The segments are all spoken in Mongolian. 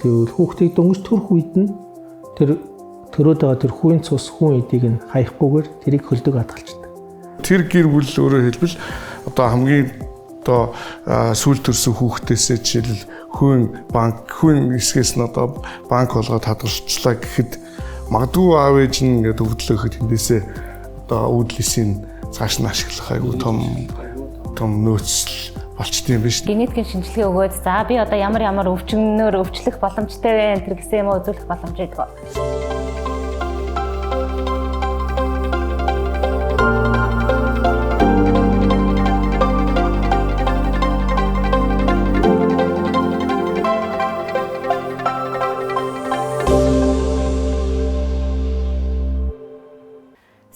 Тэгвэл хүүхдийг дөнгөж төрөх үед нь тэр төрөөд байгаа тэр хүүгийн цус хүн эдийг нь хаяггүйгээр тэрийг хөлдөг хадгалчихдаг. Тэр гэр бүл өөрөөр хэлбэл одоо хамгийн одоо сүүл төрсөн хүүхдээсээ жишээл хүн эсгээс нь одоо банк болгоод хадгалчлаа гэхэд магадгүй аав ээж нь ингээд өвдлөөхөд тэндээсээ одоо уудлысыг цааш нь ашиглах айгүй том нөөцл болчтой юм биш. Генетикийн шинжилгээ өгөөд за би одоо ямар өвчнөөр өвчлөх боломжтой вэ тэр гэсэн юм уу үзүүлэх боломж байдаг.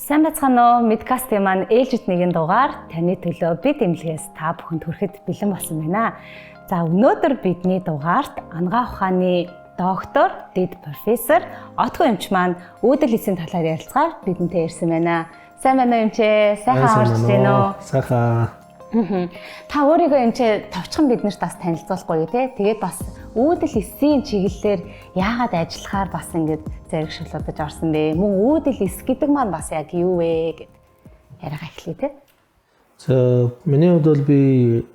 Сайн байцгаана уу? Медкастын маань ээлжид нэгэн дугаар таны төлөө бид эмнэлгээс та бүхэнд хүрэхэд бэлэн болсон байна. За өнөөдөр бидний дугаарт анагаах ухааны доктор, дэд профессор Отгоо эмч маань үүдэл эсийн талаар ярилцгаар бидэнтэй ирсэн байна. Сайн байна уу эмчээ? Сайхан орж байна уу? Сайхан. Та өөрийгөө эмчээ товчхон биднэрт бас танилцуулахгүй тий. Тэгээд бас үүдэл эсийн чиглэлээр яагаад ажиллахаар бас ингэж зэрэгшүүлж орсон бэ? Мөн үүдэл эс гэдэг маань бас яг юу вэ гэд яриага эхлэе тий. За миний хувьд бол би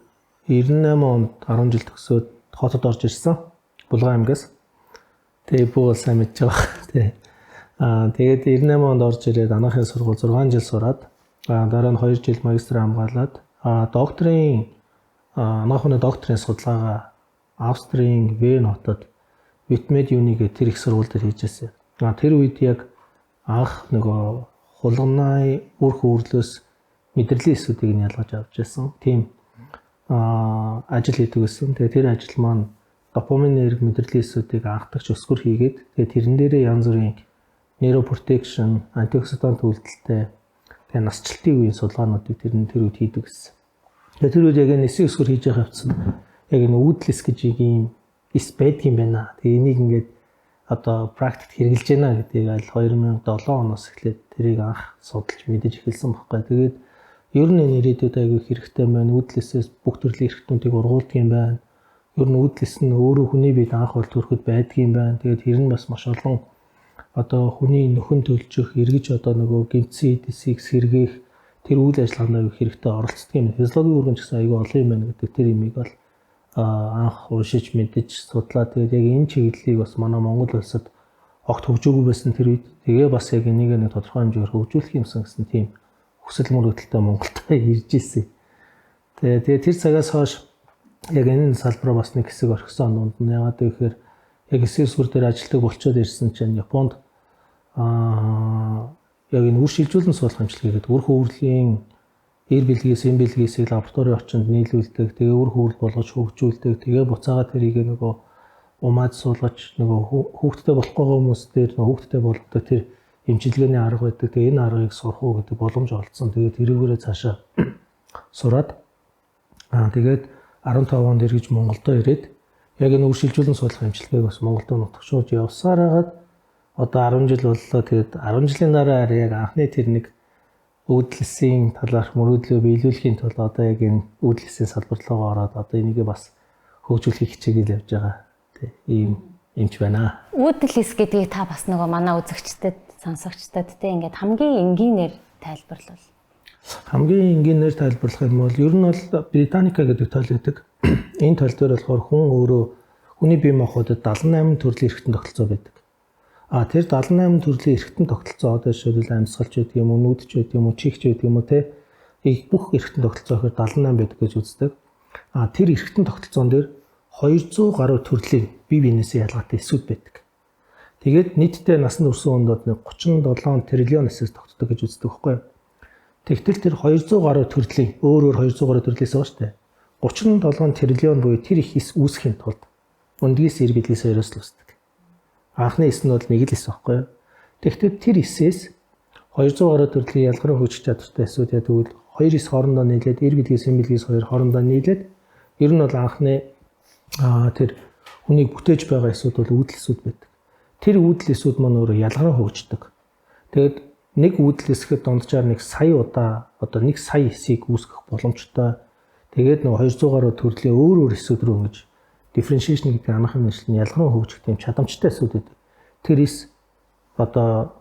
98 онд 10 жил төгсөөд хотод орж ирсэн. Булган аймгаас. Тэгээ бүх бол сайн мэдж байгаа тий. Тэгээд 98 онд орж ирээд анагаахын сургууль 6 жил сураад дараа нь 2 жил магистр хамгаалаад докторийн анагаахны докторийн судалгаагаа Австрийн Вен хотод Витмед Юни гэх тэр их сургууль дээр хийжсэн. Тэр үед яг анх нөгөө хулганы үр хөврлөөс мэдрэлийн эсүүдийг нь ялгаж авч байсан. Тийм ажил хийдэг гэсэн. Тэгээ тэр ажил маань допамин нерв мэдрэлийн эсүүдийг анхдагч өсгөр хийгээд тэгээ тэрэн дээрээ янз бүрийн neuroprotection, антиоксидант үйлдэлтэй тэгээ насжилтын үеийн судалгаануудыг тэр үед хийдэг гэсэн. Тэгээ тэр үед яг эсийн өсгөр хийж байгаа хэвчсэн. Яг энэ үүдлэс гэж юм эс байдгийн байна. Тэгээ энийг ингээд одоо практикт хэрэгжилж байна гэдгийг аль 2007 оноос эхлээд тэрийг анх судалж мэдэж эхэлсэн байхгүй. Тэгээд ер нь энэ ирээдүйд аягүй хэрэгтэй байна. Үүдлэсээс бүх төрлийн эрхтнүүдийг ургуулдаг юм байна. Ер нь үүдлэс нь өөрөө хүний биед анх бол төрөхөд байдгийн байна. Тэгээд тэр нь бас маш олон одоо хүний нөхөн төлжих, эргэж одоо нөгөө гинцэн эдисийг сэргээх тэр үйл ажиллагаанд аягүй хэрэгтэй оролцдог юм. Физиологийн үргэн ч гэсэн аягүй олон юм байна гэдэг тэр имийг бол анх уншиж мэдэж судлаа. Тэгээд яг энэ чиглэлийг бас манай Монгол улсад огт хөгжөөгүй байсан тэр үед. Тэгээ бас яг энийг нэг тодорхой хэмжээгээр хөгжүүлэх юмсан гэсэн тийм хүсэл мөрөгдөлтэй Монголд ирж ирсэн. Тэгээ тэр цагаас хойш яг энэ салбараа бас нэг хэсэг орхисон онд нь яагаад гэвэл яг эсийн сүр дээр ажилладаг болчоод ирсэн чинь Японд яг энэ үр шилжүүлэн суулгах эмчилгээ гэдэг үр хөврлийн эр бэлгээс эм бэлгээсийг лабораторийн орчинд нийлүүлдэг, тэгээ үр хөврөл болгож хөгжүүлдэг, тэгээ буцаага тэрийг нөгөө умаад суулгаж нөгөө хүүхдтэй болохгүй хүмүүс дээр нөгөө хүүхдтэй болгодог тэр эмчилгээний арга байдаг. Тэгээ энэ аргыг сурах уу гэдэг боломж олдсон. Тэгээд тэрүүгээрээ цаашаа сураад тэгээд 15 онд эргэж Монголдо ирээд яг энэ үр шилжүүлэн суулгах эмчилгээг бас Монголдо нутагшуулж явсаар хагаад одоо 10 жил боллоо. Тэгээд 10 жилийн дараа яг анхны тэр нэг үүдлэсийн талаарх мөрөөдлөө биелүүлэхийн тулд одоо яг энэ үүдлэсийн салбар руу ороод одоо энийгээ бас хөгжүүлэх хичээгээл явж байгаа ийм эмч байна. Үүдэл эс гэдгийг та бас нөгөө манай үзэгчдэд, сонсогчдод те ингээд хамгийн энгийнээр тайлбарлал. Хамгийн энгийнээр тайлбарлах юм бол ер нь бол Британика гэдэг тойл байдаг. Энэ тойл дээр болохоор хүн өөрөө хүний бие махбодод 78 төрлийн эрхтэн тогтолцоо байдаг. Тэр 78 төрлийн эрхтэн тогтолцоо одоо жишээлбэл амьсгалч байдаг юм уу, нүүдч байдаг юм уу, чихч байдаг юм уу те их бүх эрхтэн тогтолцоо гэхээр 78 байдаг гэж үздэг. Тэр эрхтэн тогтолцоон дээр 200 гаруй төрлийн бие биенээсээ ялгаатай эсүүд байдаг. Тэгээд нийтдээ насанд хүрсэн хүнд 37 триллион эсээс тогтдог гэж үздэг байхгүй юу? Тэгтэл тэр 200 гаруй төрлийн өөр 200 гаруй төрлөөс байгаа шүү дээ. 37 триллион буюу тэр их эс үүсгэхийн тулд өндгээс эр бидлээс хоёроос л үүсдэг. Анхны эс нь бол нэг л эс байхгүй юу? Тэгэхдээ тэр эсээс 200 гаруй төрлийн ялгараа хөгжих чадвартай эсүүд яа тэгвэл 2 эс хоорондоо нийлээд эр бидлээс эм бидлээс хоёр хоорондоо нийлээд ер нь бол анхны тэр хүнийг бүтээж байгаа эсүүд бол үүдэл эсүүд байдаг. Тэр үүдэл эсүүд маань өөрөө ялгараа хөгждөг. Тэгэд нэг үүдэл эсэхэд дунджаар 1 сая удаа одоо 1 сая эсийг үүсгэх боломжтой. Тэгээд нэг 200 гаруй төрлийн өөр эсүүд рүү ингэж differentiation гэдэг анхны нэрлэл нь ялгарн хөгжих тийм чадамжтай эсүүд байдаг. Тэр эс одоо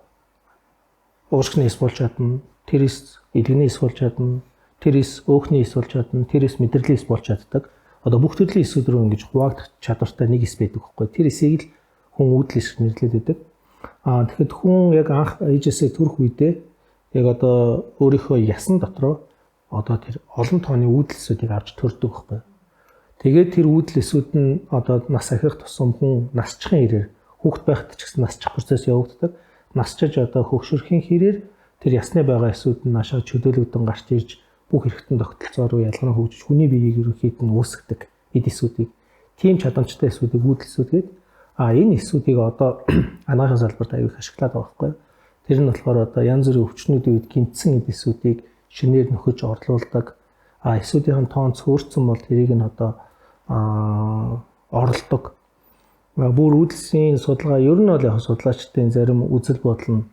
ууршигны эс болж чадна, тэр эс илгэний эс болж чадна, тэр эс өөхний эс болж чадна, тэр эс мэдрэлийн эс болж чаддаг. Одоо бүх төрлийн эсүүд рүү ингэж хуваагдах чадвартай нэг эс байдаг байхгүй. Тэр эсийг л хүн үүдэл эс нэрлэдэг байдаг. Тэгэхэд хүн яг анх ээжээсээ төрөх үедээ яг одоо өөрийнхөө ясан дотроо одоо тэр олон тооны үүдэл эсүүдийг авч төрдөг байхгүй. Тэгээд тэр үүдэл эсүүд нь одоо нас ахих тусам хүн насчихын ирээр хүүхэд байхад ч гэсэн насчих процесс явагддаг. Насчиж одоо хөгшөрхийн хэрээр тэр ясны байгаа эсүүд нь наашаа чөлөөлөгдөн гарч ирж бүх эргэтэн тогтолцоо руу ялгарн хөгжиж хүний биеийг ерөнхийд нь үүсгдэг эд эсүүдийг тийм чадамжтай эсүүдийг үүдэл эсүүд гэдэг. Энэ эсүүдийг одоо анагаахын салбарт аягүй ашиглаад байгаа байхгүй. Тэр нь болохоор одоо янз бүрийн өвчнүүдийн үед гинтсэн эд эсүүдийг шинээр нөхөж орлуулдаг. Эсүүдийн тоон цөөрцөн бол тэрийг нь одоо оролдог. Бүр үүдэлсийн судалгаа ер нь бол яг судлаачдын зарим үзэл бодол нь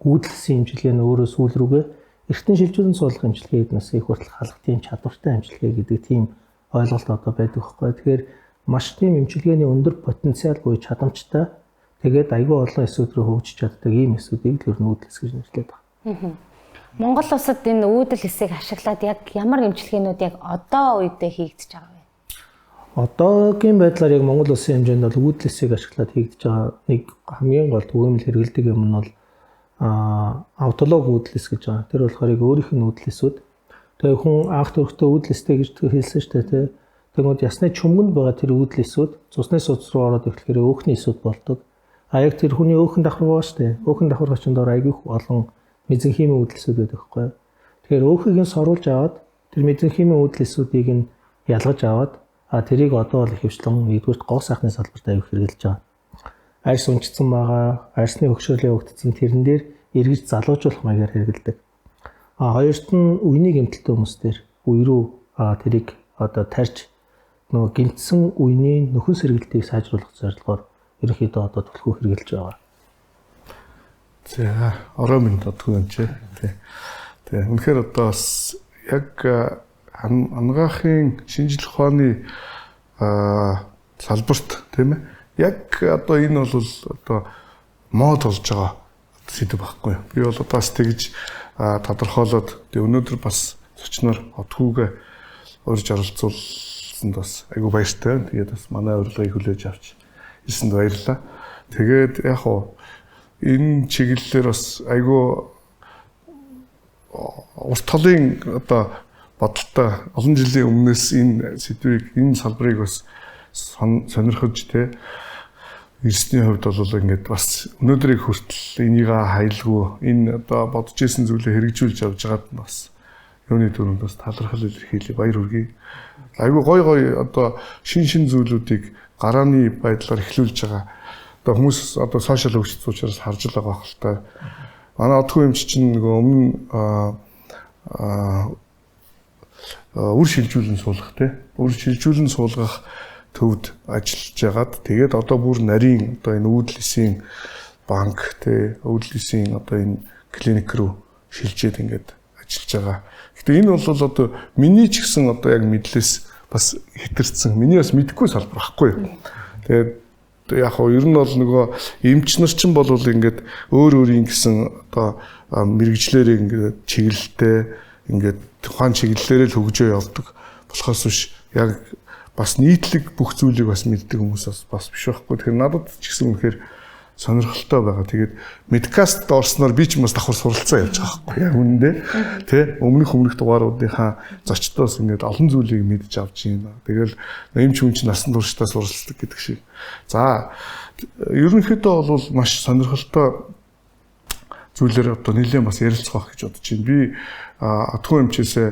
үүдэлсийн имчилгээ нь өөрөө сүүл рүүгээ эртний шилжүүлэн суулгах имчилгээ гэднээс их хүртэл халах тийм чадвартай имчилгээ гэдэг тийм ойлголт одоо байдаг байхгүй. Тэгэхээр маш тийм имчилгээний өндөр потенциал буюу чадамжтай тэгээд аюул олон эсүүд рүү хөгжиж чаддаг ийм эсүүдийг л ер нь үүдэлс гэж нэрлэдэг байна. Монгол улсад энэ үүдэл эсийг ашиглаад яг ямар имчилгээнүүд яг одоо үедээ хийгдэж байгаа вэ? Одоогийн байдлаар яг Монгол улсын хэмжээнд бол үүдэл эсийг ашиглаад хийгдэж байгаа нэг хамгийн гол түгээмэл хэрэгэлдэг юм нь бол автолог үүдэл эс гэж байгаа. Тэр болохоор яг өөрийнх нь үүдэл эсүүд. Тэгээ хүн анх төрөхдөө үүдэл эстэй гэж хэлсэн шүү дээ тий. Тэгмэд ясны чөмгөнд байгаа тэр үүдэл эсүүд цусны судас руу ороод ирэхээр өөхний эсүүд болдог. Яг тэр хүний өөхөн давхар байгаа шүү дээ. Өөхөн давхаргачнд дор аягүй олон мезенхимийн үүдэл эсүүд байдаг байхгүй. Тэгэхээр өөхийг нь соруулж аваад тэр мезенхимийн үүдэл эсүүдийг нь ялгаж аваад тэрийг одоо бол ихэвчлэн нэгдүгээр гоо сайхны салбарт аягүй хэрэгжилж байгаа. Арьс унжсан байгаа, арьсны хөгшрөл явагдсан тэрэн дээр эргэж залуужуулах маягаар хэрэгэлдэг. Хоёрт нь үений гэмтэлтэй хүмүүстэр үе рүү тэрийг одоо тарьж нөгөө гэмтсэн үений нөхөн сэргэлтийг сайжруулах зорилгоор ерөнхийдөө одоо түлхүү хэрэгжилж байгаа. За, орой минь тодгүй юм чи. Тэг. Үнэхээр одоо бас яг анагаахын шинжлэх ухааны салбарт тийм ээ. Яг одоо энэ бол одоо мод болж байгаа сэдв байхгүй. Би бол одоо бас тэгж тодорхойлоод өнөөдөр бас зочноор отгүйгээ урьж оролцуулсанд бас айгүй баяртай. Тэгээд бас манай урилгыг хүлээж авч ирсэнд баярлалаа. Тэгээд яг хоо энэ чиглэлээр бас айгүй урт талын одоо бодолтой олон жилийн өмнөөс энэ сэдвийг энэ салбарыг бас сонирхож те эрсний хувьд бол ингээд бас өнөөдрийг хүртэл энийг хайлгүй энэ одоо бодож исэн зүйлээ хэрэгжүүлж явж байгаад бас юуны төрөнд бас талархал илэрхийлээ баяр хүргэе. Айгүй гой одоо шин зүйлүүдийг гарааны байдлаар эхлүүлж байгаа. Одоо хүмүүс одоо сошиал хөгжсөн учраас харж л байгаа хэлтэй. Манай одгүй эмч чинь нөгөө өмнө үр шилжүүлэн суулгах те. Үр шилжүүлэн суулгах төвд ажиллаж байгаад тэгээд одоо бүр нарийн одоо энэ үүдэлсийн банк те үүдэлсийн одоо энэ клиник рүү шилжээд ингээд ажиллаж байгаа. Гэтэ энэ бол одоо миний ч гэсэн одоо яг мэдлээс бас хэтэрсэн. Миний бас мэдгүй салбар байхгүй. Тэгээд яг хоо ер нь бол нөгөө эмч нар ч бол ингээд өөрийн гэсэн одоо мэрэгжлэрээ ингээд чиглэлтэй ингээд тухайн чиглэлээр л хөгжөө явдаг болохоос биш яг бас нийтлэг бүх зүйлийг бас мэддэг хүмүүс бас биш байхгүй. Тэгэхээр надад ч гэсэн үнэхээр сонирхолтой байгаа. Тэгээд Medcast орсноор би ч бас давхар суралцаа явж байгаа байхгүй. Яг үнэндээ тий өмнөх дугааруудынхаа зочдоос ингээд олон зүйлийг мэдж авч байна. Тэгэл эмч хүн ч насан туршдаа суралцдаг гэдэг шиг. За ерөнхийдөө бол маш сонирхолтой зүйлээр одоо нэлээд бас ярилцах байх гэж бодож байна. Би атгүй эмчээсээ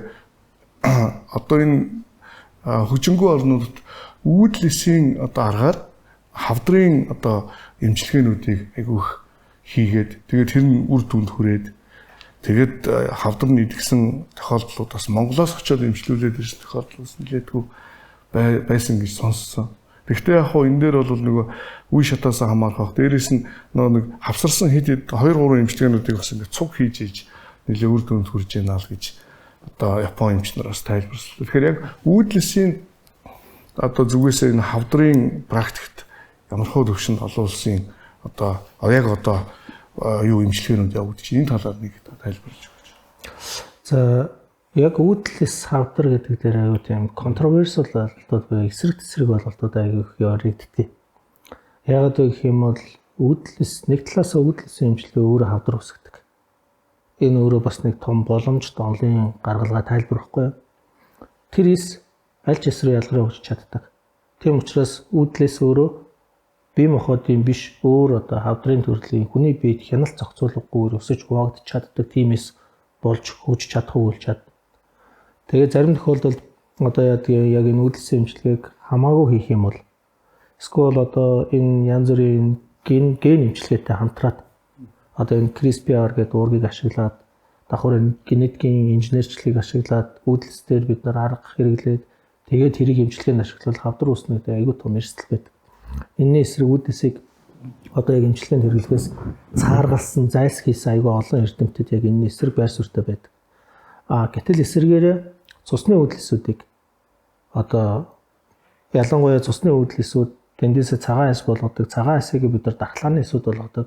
одоо энэ хөгжингүй орнуудад үүдэлсийн одоо аргаар хавдрын одоо эмчилгээнүүдийг айгүйх хийгээд тэгээд тэр нь үр дүнд хүрээд тэгээд хавдар нь идэгсэн тохиолдлууд бас Монголоос очиод эмчилүүлээд ирсэн тохиолдлууд нэлээдгүй байсан гэж сонссон. Гэхдээ яг хоо энэ дээр бол нөгөө үе шатаас хамаарах. Дээрээс нь нэг хавсарсан хэд 2-3 эмчилгээнүүдийг бас ингээд цуг хийж иж нэлээ үр дүнд хүрж яана л гэж одоо Япон эмчнэр бас тайлбарласан. Тэгэхээр яг үүдэлсийн одоо зүгээсээ энэ хавдрын практикт ямархуу төвшөнд олон улсын одоо яг одоо юу имчилгээнүүд явагдаж энэ талаар нэг тайлбарлаж өгч. За яг уудлаас хавдар гэдэг дээр аюу тийм controversial ойлголтууд буюу эсрэг тесрэг ойлголтууд аюу их яригддаг. Яг гэх юм бол уудлаас нэг талаас уудлаас имчилгээ өөрөө хавдар үүсгдэг. Энэ өөрөө бас нэг том боломж донлын гаргалгаа тайлбарлахгүй. Тэрээс аль ч эсрэг ялгараа өгч чаддаг. Тийм учраас уудлаас өөрөө бие махбодын биш өөр одоо хавдрын төрлийн хүний биед хяналт зохицуулгагүйгээр өсөж хуваагдаж чаддаг тиймээс болж хөгж чадахгүй болж чад. Тэгээ зарим тохиолдолд одоо яг энэ уудлын имчилгээг хамаагүй хийх юм бол эсвэл одоо энэ янз бүрийн ген имчилгээтэй хамтраад одоо энэ CRISPR гэдэг уургийг ашиглаад давхар энэ генетикийн инженерчлэгийг ашиглаад уудлаас дээр бид нар арга хэрэглээд тэгээд тэрийг имчилгээнд ашиглавал хавдар үүснэ гэдэг аюул том эрсдэл байдаг. Энэний эсрэг уудлыг одоо яг имчилгээнд хэрэглэхээс цааргалсан, зайлсхийсэн аюул олон эрдэмтэд яг энэний эсрэг байр суурьтай байдаг. Гэтэл эсрэгээрээ цусны уудлысуудыг одоо ялангуяа цусны уудлысууд тэндээсээ цагаан эс болгодог, цагаан эсийг бид нар дархлааны эсүүд болгодог.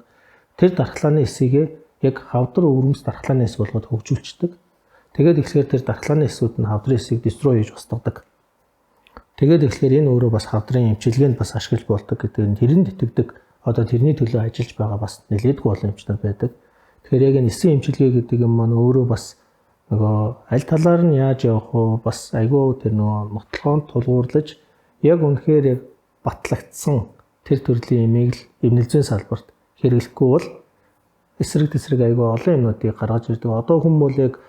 Тэр дархлааны эсийг яг хавдар өвөрмөс дархлааны эс болгоод хөгжүүлчихдэг. Тэгээд ихлээр тэр дархлааны эсүүд нь хавдрын эсийг destroy хийж устгадаг. Тэгээд ихлээр энэ өөрөө бас хавдрын имчилгээнд бас ашиглаж болдог гэдэг нь тэрэнд итгэдэг. Одоо тэрний төлөө ажиллаж байгаа бас нэлээдгүй олон эмчнэр байдаг. Тэгэхээр яг энэ эсийн имчилгээ гэдэг юм маань өөрөө бас нөгөө аль талаар нь яаж явах вэ? Бас айгүй тэр нөгөө нотлохонд тулгуурлаж яг үнэхээр яг батлагдсан тэр төрлийн эмийг л эмнэлэг зүйн салбарт хэрэглэхгүй бол эсрэг тесрэг айгүй олон юмнуудыг гаргаж ирдэг. Одоо хүн бол яг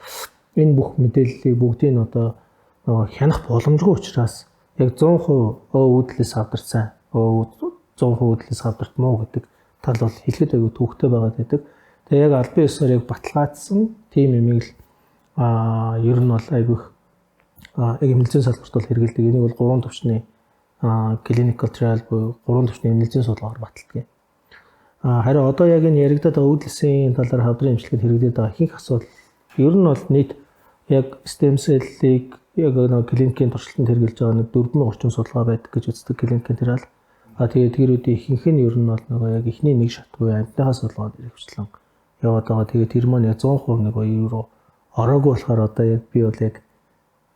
энэ бүх мэдээллийг бүгдийг нь одоо нөгөө хянах боломжгүй учраас яг 100% уудлаас хавдарсан, 100% уудлаас хавдарт муу гэдэг тал бол хэлэхэд айгүй төвхтэй байгаад байдаг. Тэгээ яг албан ёсоор яг баталгаажсан тийм эмийг л ер нь бол айгүй яг эмнэлэг зүйн салбарт бол хэрэгэлдэг. Энийг бол 3 түвшний clinical trial буюу 3 түвшний эмнэлэг зүйн судалгаагаар баталдаг. Харин одоо яг энэ яригдаад байгаа уудлын талаар хавдрын эмчилгээнд хэрэглээд байгаа ихэнх асуудал ер нь бол нийт яг stem cell-ийг яг нэг клиникийн туршилтанд хэрэгжилж байгаа нэг 4030 судалгаа байдаг гэж үздэг клиникийн trial. Тэгээд тэрүүдийн ихэнх нь ер нь бол нөгөө яг ихний нэг шат буюу амьтныхаа судалгаанд хэрэгжлэн яваад байгаа. Тэгээд тэр маань яг 100% нэг юу ороогүй болохоор одоо яг би бол яг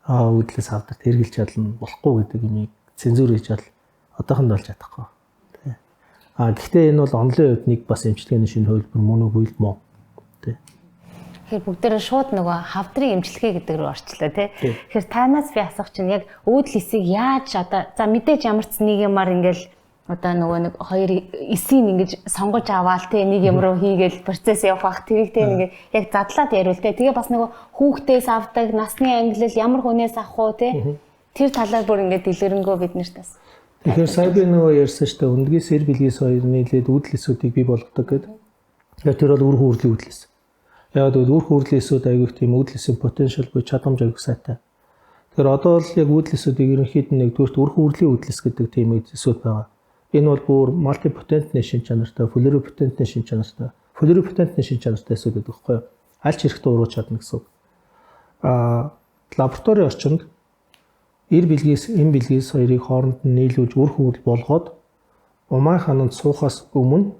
уудлаас хавдарт хэрэгжилж чадна болохгүй гэдэг юмыг цензур хийж чад одоохонд болж чадахгүй. Гэхдээ энэ бол онлын хувьд нэг бас эмчилгээний шинэ хувилбар мөн үгүй л мөн. Тэгэхээр бүгдээрээ шууд нөгөө хавдрын эмчилгээ гэдэг рүү орчлоо тий. Тэгэхээр танаас би асах чинь яг үүдл эсийг яаж одоо за мэдээж ямар ч нэг юмар ингээл одоо нөгөө нэг хоёр эсийг ингэж сонгож аваал тий нэг юм руу хийгээл процесс явах тэрийг тий нэг яг задлаад яриул тий. Тэгээ бас нөгөө хүүхдээс авдаг, насны ангилал ямар хүнээс авах уу тий. Тэр талаар бүр ингээд дэлгэрэнгүй бид нэртээс. Тэгэхээр сая би нөгөө ярьсан шүү дээ. Өндгий сэр билгээс хоёр нийлээд үүдл эсүүдийг бий болгодог гэдэг. Яг тэр бол үр хөврлийн үүдл эс. Яг үр хөврлийн эсүүд аягүй тийм үүдл эсийн потенциал буюу чадамж аягүй сайтай. Тэгэхээр одоо л яг үүдл эсүүдийг ерөнхийд нь нэг төрөлт үр хөврлийн үүдл эс гэдэг тийм эсүүд байгаа. Энэ бол бүр мультипотентны шин чанартай, флорипотентны шин чанартай, флорипотентны шин чанартай эсүүд гэдэг байхгүй юу? Аль ч хэрэгтэй урууч чадна гэсэн үг. Лабораторийн орчинд эр бэлгээс эм бэлгээс хоёрыг хооронд нь нийлүүлж үр хөврөл болгоод умаа хананд суухаас өмнө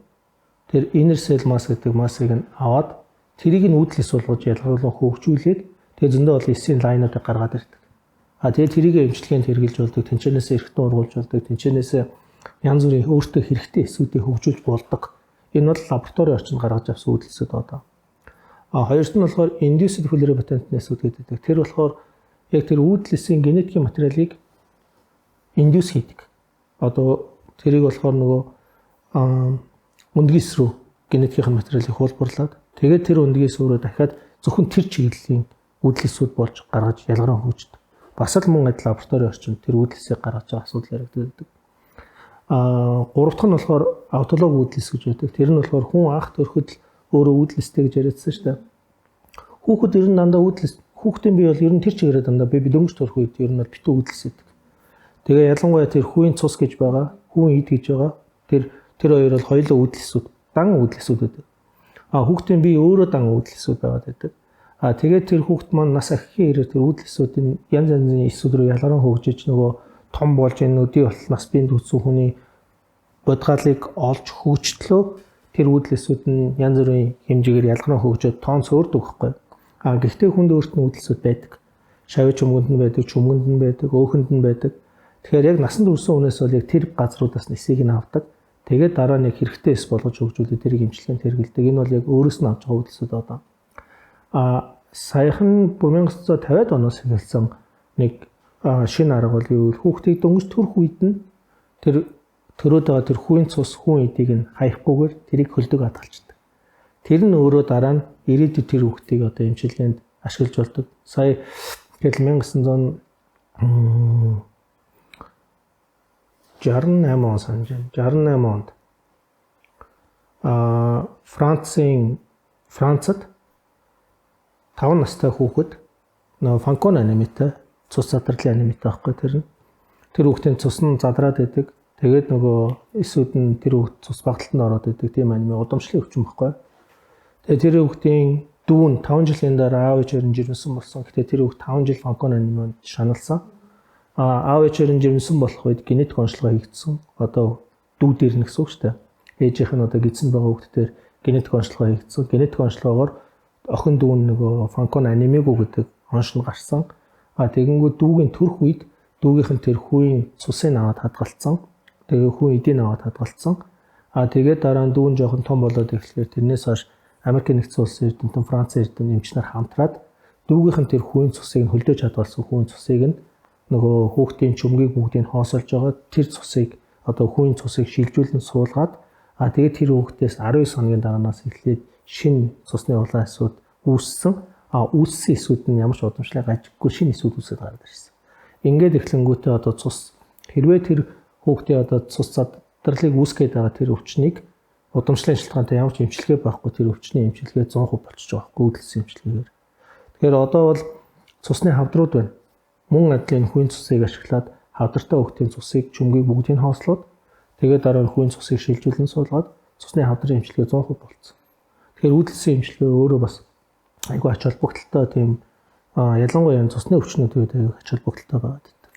тэр inner cell mass гэдэг массыг нь аваад тэрийг нь үүдлээс болгож ялгаруулан хөгжүүлээд тэгээ зөндөө бол эсийн лайнуудыг гаргаад ирдэг. Тэгээ тэрийг эмчилгээнд хэрэгжилж болдог, тэнцэнээсээ эргэтэн ургуулж болдог, тэнцэнээсээ янз бүрийн өөртөө хэрэгтэй эсүүдийг хөгжүүлж болдог. Энэ бол лабораторийн орчинд гаргаж авсан үүдлэсүүд одоо. Хоёрт нь болохоор induced pluripotent эсүүд гэдэг. Тэр болохоор яг тэр үүдлэсийн генетикийн материалыг индюс хийдэг. Одоо тэрийг болохоор нөгөө өндгийс рүү генетикийн материалыг хуулбарлаад тэгээд тэр өндгийс өөрөө дахиад зөвхөн тэр чиглэлийн үүдлэсүүд болж гаргаж ялгараа хөгждөг. Бас л мөн адил лабораторийн орчинд тэр үүдлэсийг гаргаж байгаа асуудал яригддаг. Гуравдах нь болохоор автолог үүдлэс гэж байдаг. Тэр нь болохоор хүн анх төрөхөд л өөрөө үүдлэстэй гэж яриадсан шүү дээ. Хүүхэд ер нь дандаа үүдлэс хүүхдийн бие бол ер нь тэр чигээрээ дандаа би дөнгөж төрөх үед ер нь бол битүү үүдэлс байдаг. Тэгээ ялангуяа тэр хүүийн цус гэж байгаа, хүүийн ид гэж байгаа. Тэр хоёр бол хоёулаа үүдэлсүүд, дан үүдэлсүүд байдаг. Хүүхдийн бие өөрөө дан үүдэлсүүд байгаад байдаг. Тэгээд тэр хүүхд маань нас ахихийн хэрэг тэр үүдэлсүүдийн янз янзын эсүүд рүү ялгаран хөгжиж нөгөө том болж энэ өдий бол нас биеийн дүүцсэн хүний бодгалыг олж хөгжтлөө тэр үүдэлсүүд нь янз бүрийн хэмжээгээр ялгараа хөгжөөд тоон цөөрдөг байхгүй. Гэхдээ хүнд өөрт нь үүдэлсүүд байдаг. Шавь чөмгөнд нь байдаг, чөмгөнд нь байдаг, өөхөнд нь байдаг. Тэгэхээр яг насанд хүрсэн хүнээс бол яг тэр газруудаас нисийг нь авдаг. Тэгээд дараа нэг хэрэгтэй эс болгож хөгжүүлээд тэрийг эмчилгээнд хэрэгэлдэг. Энэ бол яг өөрөөс нь авч байгаа үүдэлсүүд одоо. Саяхан 1950-ад оноос эхэлсэн нэг шинэ арга бол юу вэ? Хүүхдийг дөнгөж төрөх үед нь тэр төрөөд байгаа тэр хүүгийн цус хүн эдийг нь хаяггүйгээр тэрийг хөлдөг хадгалцдаг. Тэр нь өөрөө дараа нь ирээдүйд тэр хүүхдийг одоо эмчилгээнд ашиглаж болдог. Сая тэгэл 1968 он санаж байна. 68 онд Францад 5 настай хүүхэд нөгөө фанкон анемитай цус задралын анемитай байхгүй тэр хүүхдийн цус нь задраад байдаг. Тэгээд нөгөө эсүүд нь тэр хүүхд цус багталтанд ороод байдаг тийм анеми удамшлын өвчин байхгүй. Тэгээд тэр хүүхдийн дүү нь 5 жилийн дараа аав ээжээр нь жирэмсэн болсон. Гэхдээ тэр хүүхд 5 жил фанкон анеминд шаналсан. Аав ээжээр нь жирэмсэн болох үед генетик онцлогоо хийгдсэн. Одоо дүү дээр нь гэсэн үг шүү дээ. Ээжийнх нь одоо гидсэн байгаа хүүхдээр генетик онцлогоо хийгдсэн. Генетик онцлогоогоор охин дүү нь нөгөө фанкон анемигүй гэдэг онш нь гарсан. Тэгэнгүүт дүүгийн төрөх үед дүүгийнх нь тэр хүүгийн цусыг аваад хадгалцсан. Тэгээ хүн эдийн аваад хадгалцсан. Тэгээд дараа нь дүүн жоохон том болоод эхлэхээр тэрнээс хойш Америк нэгдсэн улсын эрдэмтэн, Францын эрдэмтэн эмч нар хамтраад дүүгийнх нь тэр хүүгийн цусыг нь хөлдөөж хадгалсан хүүгийн цусыг нь нөгөө хүүхдийн чөмгийг бүгдийг хоосолж байгаа тэр цусыг одоо хүүгийн цусыг шилжүүлэн суулгаад тэгээд тэр хүүхдээс 19 хоногийн дараанаас эхлээд шинэ цусны улаан эсүүд үүссэн. Үүссэн эсүүд нь ямар ч удамшлыг гажиггүй шинэ эсүүд үүсээд гараад ирсэн. Ингээд эхлэнгүүтээ одоо цус хэрвээ тэр хүүхдийн одоо цус задралыг үүсгэж байгаа тэр өвчнийг удамшлын шалтгаантай ямар ч эмчилгээ байхгүй тэр өвчний эмчилгээ 100% болчихж байгаа байхгүй үүдэлсэн эмчилгээгээр. Тэгэхээр одоо бол цусны хавдрууд байна. Мөн адилын хүүгийн цусыг ашиглаад хавдартай хүүхдийн цусыг чөмгийг бүгдийг нь хоослоод тэгээд дараа нь хүүгийн цусыг шилжүүлэн суулгаад цусны хавдрын эмчилгээ 100% болцсон. Тэгэхээр үүдэлсэн эмчилгээ өөрөө бас айгүй ач холбогдолтой тийм ялангуяа цусны өвчнүүд айгүй ач холбогдолтой байгаад байдаг.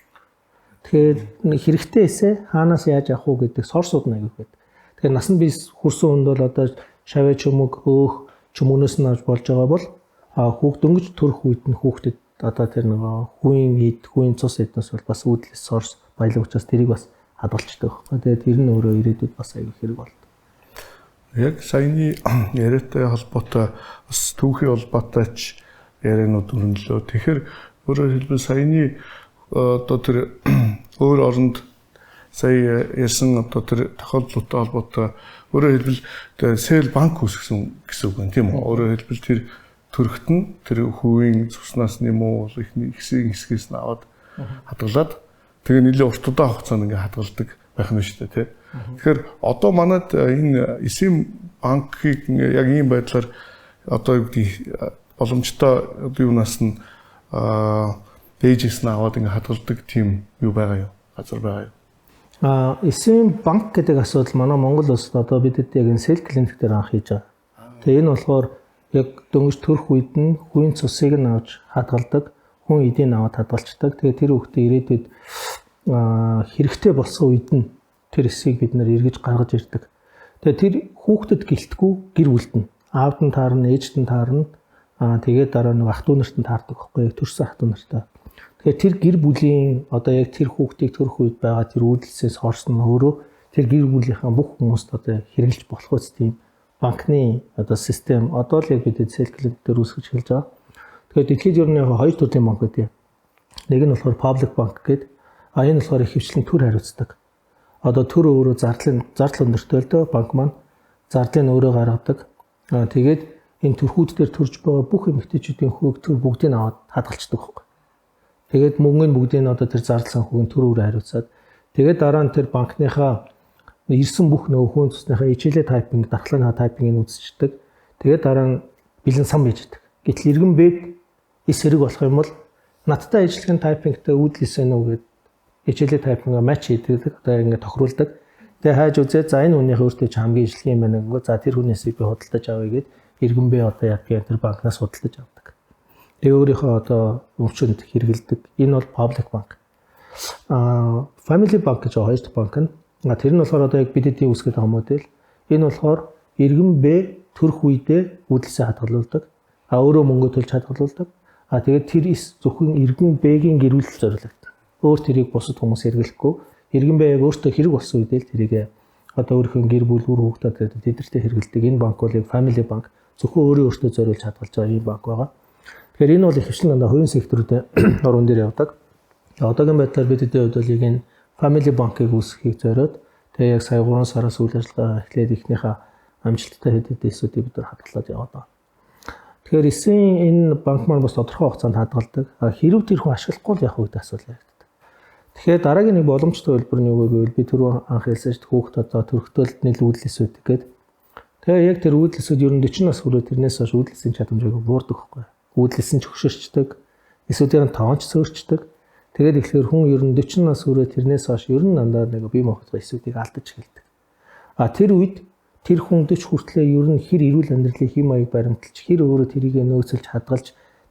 Тэгэхээр хэрэгтэй эсэ хаанаас яаж авах уу гэдэг сорсууд нь айгүй байдаг. Тэгэхээр насанд би хүрсэн хүнд бол одоо шавь чөмөг өөх чөмгнөөс нь авч болж байгаа бол хүүхд дөнгөж төрөх үед нь хүүхдэд одоо тэр нөгөө хүүгийн цус эднээс бол бас үүдэлс сорс баялаг учраас тэрийг бас хадгалцдаг байхгүй. Тэгээд тэр нь өөрөө ирээдүйд бас айгүй хэрэг болдог. Яг саяны яриатай холбоотой бас түүхийн холбоотой ч яриануд өрнөлөө. Тэгэхээр өөрөөр хэлбэл саяны одоо тэр өөр оронд сая ярьсан одоо тэр тохиолдлуудтай холбоотой өөрөөр хэлбэл сел банк үүсгэсэн гэсэн үг юм тийм үү? Өөрөөр хэлбэл тэр төрөхт нь тэр хүүгийн цуснаас нэмүү бол ихний хэсгээс нь аваад хадгалаад тэгээ нэлээд урт удаан хугацаанд ингээ хадгалдаг байх нь шүү дээ тий. Тэгэхээр одоо манайд энэ эсэм банкыг яг ийм байдлаар одоо юу гэдэг боломжтой юунаас нь дэжээс нь аваад ингээ хадгалдаг тийм юу байгаа юу? Газар байгаа юу? Эсэм банк гэдэг асуудал манай Монгол улсад одоо бидэд яг энэ сел клиник дээр анх хийж байгаа. Тэгээ энэ болохоор яг дөнгөж төрөх үед нь хүүгийн цусыг нь авч хадгалдаг, хүн эдийг аваад хадгалцдаг. Тэгээ тэр хүүхдээ ирээдүйд хэрэгтэй болсон үед нь тэр эсийг бид нэр эргэж гаргаж ирдэг. Тэгээ тэр хүүхдэд гэлтгүү гэр бүлд нь аавд нь таарна, ээжд нь таарна. Тэгээд дараа нэг ах トゥ нарт нь таардаг байхгүй яг төрсэн ах トゥ нартай. Тэгэхээр тэр гэр бүлийн одоо яг тэр хүүхдийг төрөх үед байгаа тэр үүдэлсээс хорсон өөрөө тэр гэр бүлийнхаа бүх хүмүүст одоо хэрэгжилж болох үст тийм банкны одоо систем одоо л яг бидэд сел клиник дээр үүсгэж эхэлж байгаа. Тэгэхээр дэлхийд ер нь яг хоёр төрлийн банк байдаг. Нэг нь болохоор public bank гэдэг. Энэ болохоор их хвчлэн төр хариуцдаг. Одоо төр өөрөө зардал өндөртэй л дөө банк маань зардлыг өөрөө гаргадаг. Тэгээд энэ төрхүүд дээр төрж байгаа бүх эмэгтэйчүүдийн хөөг төр бүгдийг нь аваад хадгалцдаг байхгүй. Тэгээд мөнгөний бүгдийг нь одоо тэр зардал санхүүгийн төрөөр хариуцаад тэгээд дараа нь тэр банкныхаа ирсэн бүх нөгөө хүн цусныхаа ижлээ тайпинг, дархлааны тайпингийг үзчихдэг. Тэгээд дараа нь бэлэн сан байж идэг. Гэтэл иргэн бэд эс хэрэг болох юм бол надтай ажиллагийн тайпингтэй үүдэлсэн үү гэдэг ижлээ тайпинга матч хийдэг. Одоо ингэ тохируулдаг. Тэгээ хайж үзээ за энэ хүнийхээ өөртөө ч хамгийн ижлэг юм байна гэнэ. За тэр хүнээсээ би худалдаж авъя гэд иргэн бэ одоо яг тэр банкнаас худалдаж авдаг. Тэгээ өөрийнхөө одоо өвчнөд хэрэгэлдэг. Энэ бол public bank. Family Bank гэж хоёр дахь банк нь. Тэр нь болохоор одоо яг бид эдийн үүсгэж байгаа модель. Энэ болохоор иргэн Б төрөх үедээ үүдэлсээ хадгалуулдаг. Өөрөө мөнгө төлж хадгалуулдаг. Тэгээд тэр зөвхөн иргэн Б-гийн гэр бүл зориулдаг. Өөр тэрийг бусад хүмүүс хэрэглэхгүй. Иргэн Б яг өөртөө хэрэг болсон үедээ л тэрийг одоо өөрийнхөө гэр бүл үр хүүхдүүдэд тэдэртээ хэрэглэдэг. Энэ банк бол яг Family Bank зөвхөн өөртөө зориулж хадгалж байгаа юм банк байгаа. Тэгэхээр энэ бол их хвчлэн дандаа хувийн секторуудын орон дээр явдаг. Одоогийн байдлаар бид эдийн хувьд бол энэ Family Bank-ыг үүсгэхийг зориод тэгээ яг сая 3 сараас үйл ажиллагаа эхлээд ихнийхээ амжилттай хэд эсүүдийг бид нар хадгалаад яваад байгаа. Тэгэхээр эсийн энэ банк маань бас тодорхой хугацаанд хадгалдаг. Хэрв тэр хүн ашиглахгүй л явах үед асуудал яригддаг. Тэгэхээр дараагийн нэг боломжтой хэлбэр нь юу вэ гэвэл би түрүү анх хэлсэн шүү дээ хүүхд одоо төрөлтөлд нийлүүлэл эсүүд гэдэг. Тэгээ яг тэр үүдэл эсүүд ер нь 40 нас хүрээ тэрнээс хойш үүдэлсийн чадамжийг буурдаг байхгүй. Үүдэлсэн ч хөшөрчдөг. Эсүүдийн тоонч цөөрчдөг. Тэгээд ихлээр хүн ер нь 40 нас хүрээ тэрнээс хойш ер нь дандаа нэг бие махбодын эсүүдийг алдаж эхэлдэг. Тэр үед тэр хүн 40 хүртлээр ер нь хэр эрүүл амьдралын хэм маяг баримталж хэр өөрөө тэрийг нөөцөлж хадгалж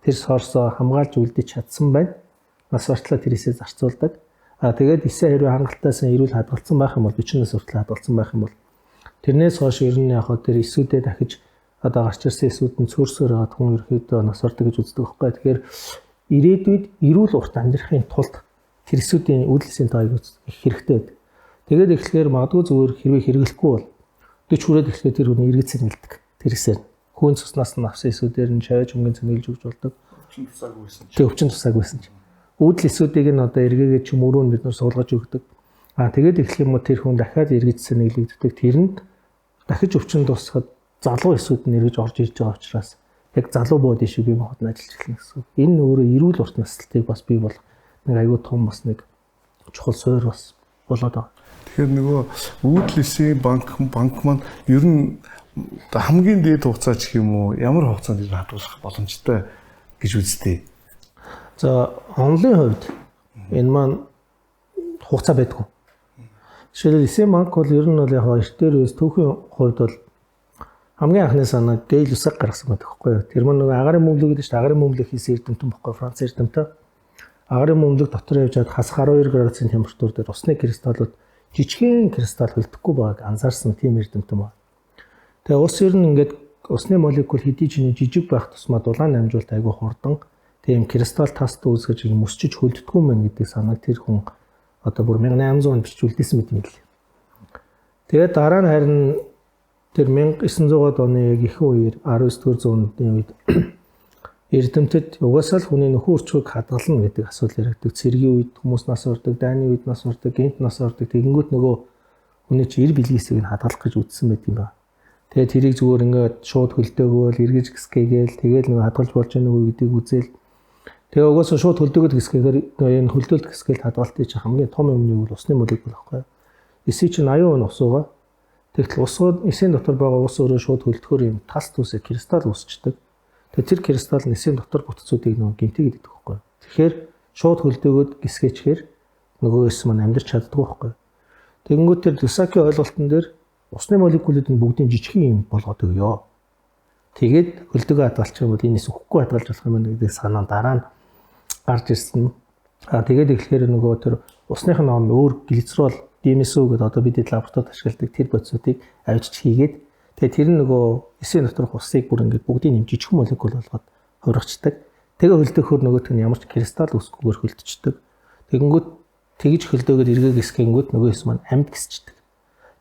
тэр сорсоо хамгаалж үлдэж чадсан байна. Нас бартлаа тэрээсээ зарцуулдаг. Тэгээд эсээ хэрвээ хангалттай эрүүл хадгалсан байх юм бол 40 нас хүртэл хадгалсан байх юм бол тэрнээс хойш ер нь яг тэр эсүүдээ дахиж одоо гарч ирсэн эсүүд нь цөөрсөөр хагаад хүн ерөөдөө нас бардаг гэж үздэг байхгүй. Тэгэхээр ирээдүйд эрүүл урт амьдрахын тулд тэр эсүүдийн үүдэлсийн тоог их хэрэгтэй байдаг. Тэгээд эхлэхээр магадгүй зүгээр хэрвээ хэрэглэхгүй бол 40 хүрээд эхлэхээр тэр хүн эргэц сэнгэлдэг. Тэрсээр хүн цуснаас нь авсан эсүүдээр нь шавж хөнгөн цэнгэлж өгч болдог. Өвчин тусааг байсан ч. Тэг өвчин тусааг байсан ч. Үүдэл эсүүдийг нь одоо эргээгээд ч мөрөнд бид нар суулгаж өгдөг. Тэгээд эхлэх юм уу тэр хүн дахиад эргэж сэнгэлэгддэг. Тэрэнд дахиж өвчин тусахад залуу эсүүд нь эргэж орж ирж байгаа учраас яг залуу бод ишүү бие махбод нь ажиллаж эхэлнэ гэсэн. Энэ өөрөө эрүүл урт наслтыг бас бий болох нэг аюул том бас нэг чухал суурь бас болоод байгаа. Тэгэхээр нөгөө үүдэлсийн банк маань ер нь хамгийн дээд хугацаа ч юм уу ямар хугацаанд ir хадгалах боломжтой гэж үзтээ. За онлын хувьд энэ маань хугацаа байдгүй. Жишээлбэл эсийн банк бол ер нь бол яг эртээр үес түүхийн хувьд бол хамгийн анхны санаа дээл усаг гаргасан байдаг байхгүй юу. Тэр маань нөгөө агарын мөмлөг гэдэг чинь агарын мөмлөг хийсэн эрдэмтэн байхгүй Франц эрдэмтэн. Агарын мөмлөг дотор явж хаад хасах 12 градусын температур дээр усны кристаллууд жижигхэн кристалл хөлдөхгүй байгааг анзаарсан тийм эрдэмтэн байна. Тэгээ ус ер нь ингээд усны молекул хэдий ч жижиг байх тусмаа дулаан намжуулалт айгүй хурдан тийм кристалл таст үүсгэж мөсчиж хөлддөггүй мэн гэдэг санааг тэр хүн одоо бүр 1800 онд бичүүлдсэн мэт юм л. Тэгээд дараа нь харин тэр 1900-аад оны яг ихэнх үеэр 19-р зууны үед эрдэмтэд угаасаа л хүний нөхөн өрчгийг хадгална гэдэг асуудал яригддаг. Цэргийн үед хүмүүс нас ордог, дайны үед нас ордог, гинт нас ордог. Тэгэнгүүт нөгөө хүний чи эр билгисийг нь хадгалах гэж үзсэн байт юм ба. Тэгээд тэрийг зүгээр ингээд шууд хөлдөөгөөл эргэж гисгээгээл тэгээд нөгөө хадгалж болж байгаа нөгөө гэдгийг үзээл. Тэгээ угаасаа шууд хөлдөөгөд гисгээхээр энэ хөлдөөлт гисгээл хадгалтыг чи хамгийн том юм нь бол усны молекул байхгүй. Эсий чинь 80% ус байгаа. Тэгтэл усууд эсийн дотор байгаа ус өөрөө шууд хөлдөхөр юм тас түсээ кристалл үүсчдэг. Тэгээ тэр кристалл нь эсийн дотор бүтцүүдийг нөгөө гинтэг гэдэг байхгүй. Тэгэхээр шууд хөлдөөгөд гисгээчээр нөгөө эс маань амьдарч чаддгүй байхгүй. Тэгэнгүүт тэр Дюсаки ойлголтон дээр усны молекулууд нь бүгдийн жижигхэн юм болгоод өгөө. Тэгээд хөлдөөгөө хадгалчих юм бол энэс үхэхгүй хадгалж болох юм гэдэг санаа дараа нь гарч ирсэн. Тэгээд эхлэхээр нөгөө тэр усных нь өөр глицерол DMSO гэдэг одоо бид лабораторид ашигладаг тэр бодисуудыг авчиж хийгээд тэгээ тэр нөгөө эсийн доторх усыг бүр ингээд бүгдийн нэм жижигхэн молекул болгоод хувиргачдаг. Тэгээ хөлдөхөр нөгөөх нь ямар ч кристалл үсгүйгээр хөлдчихдөг. Тэгэнгүүт тэгж хөлдөөгөд эргээ гисгэнгүүт нөгөө эс маань амьд гисчдэг.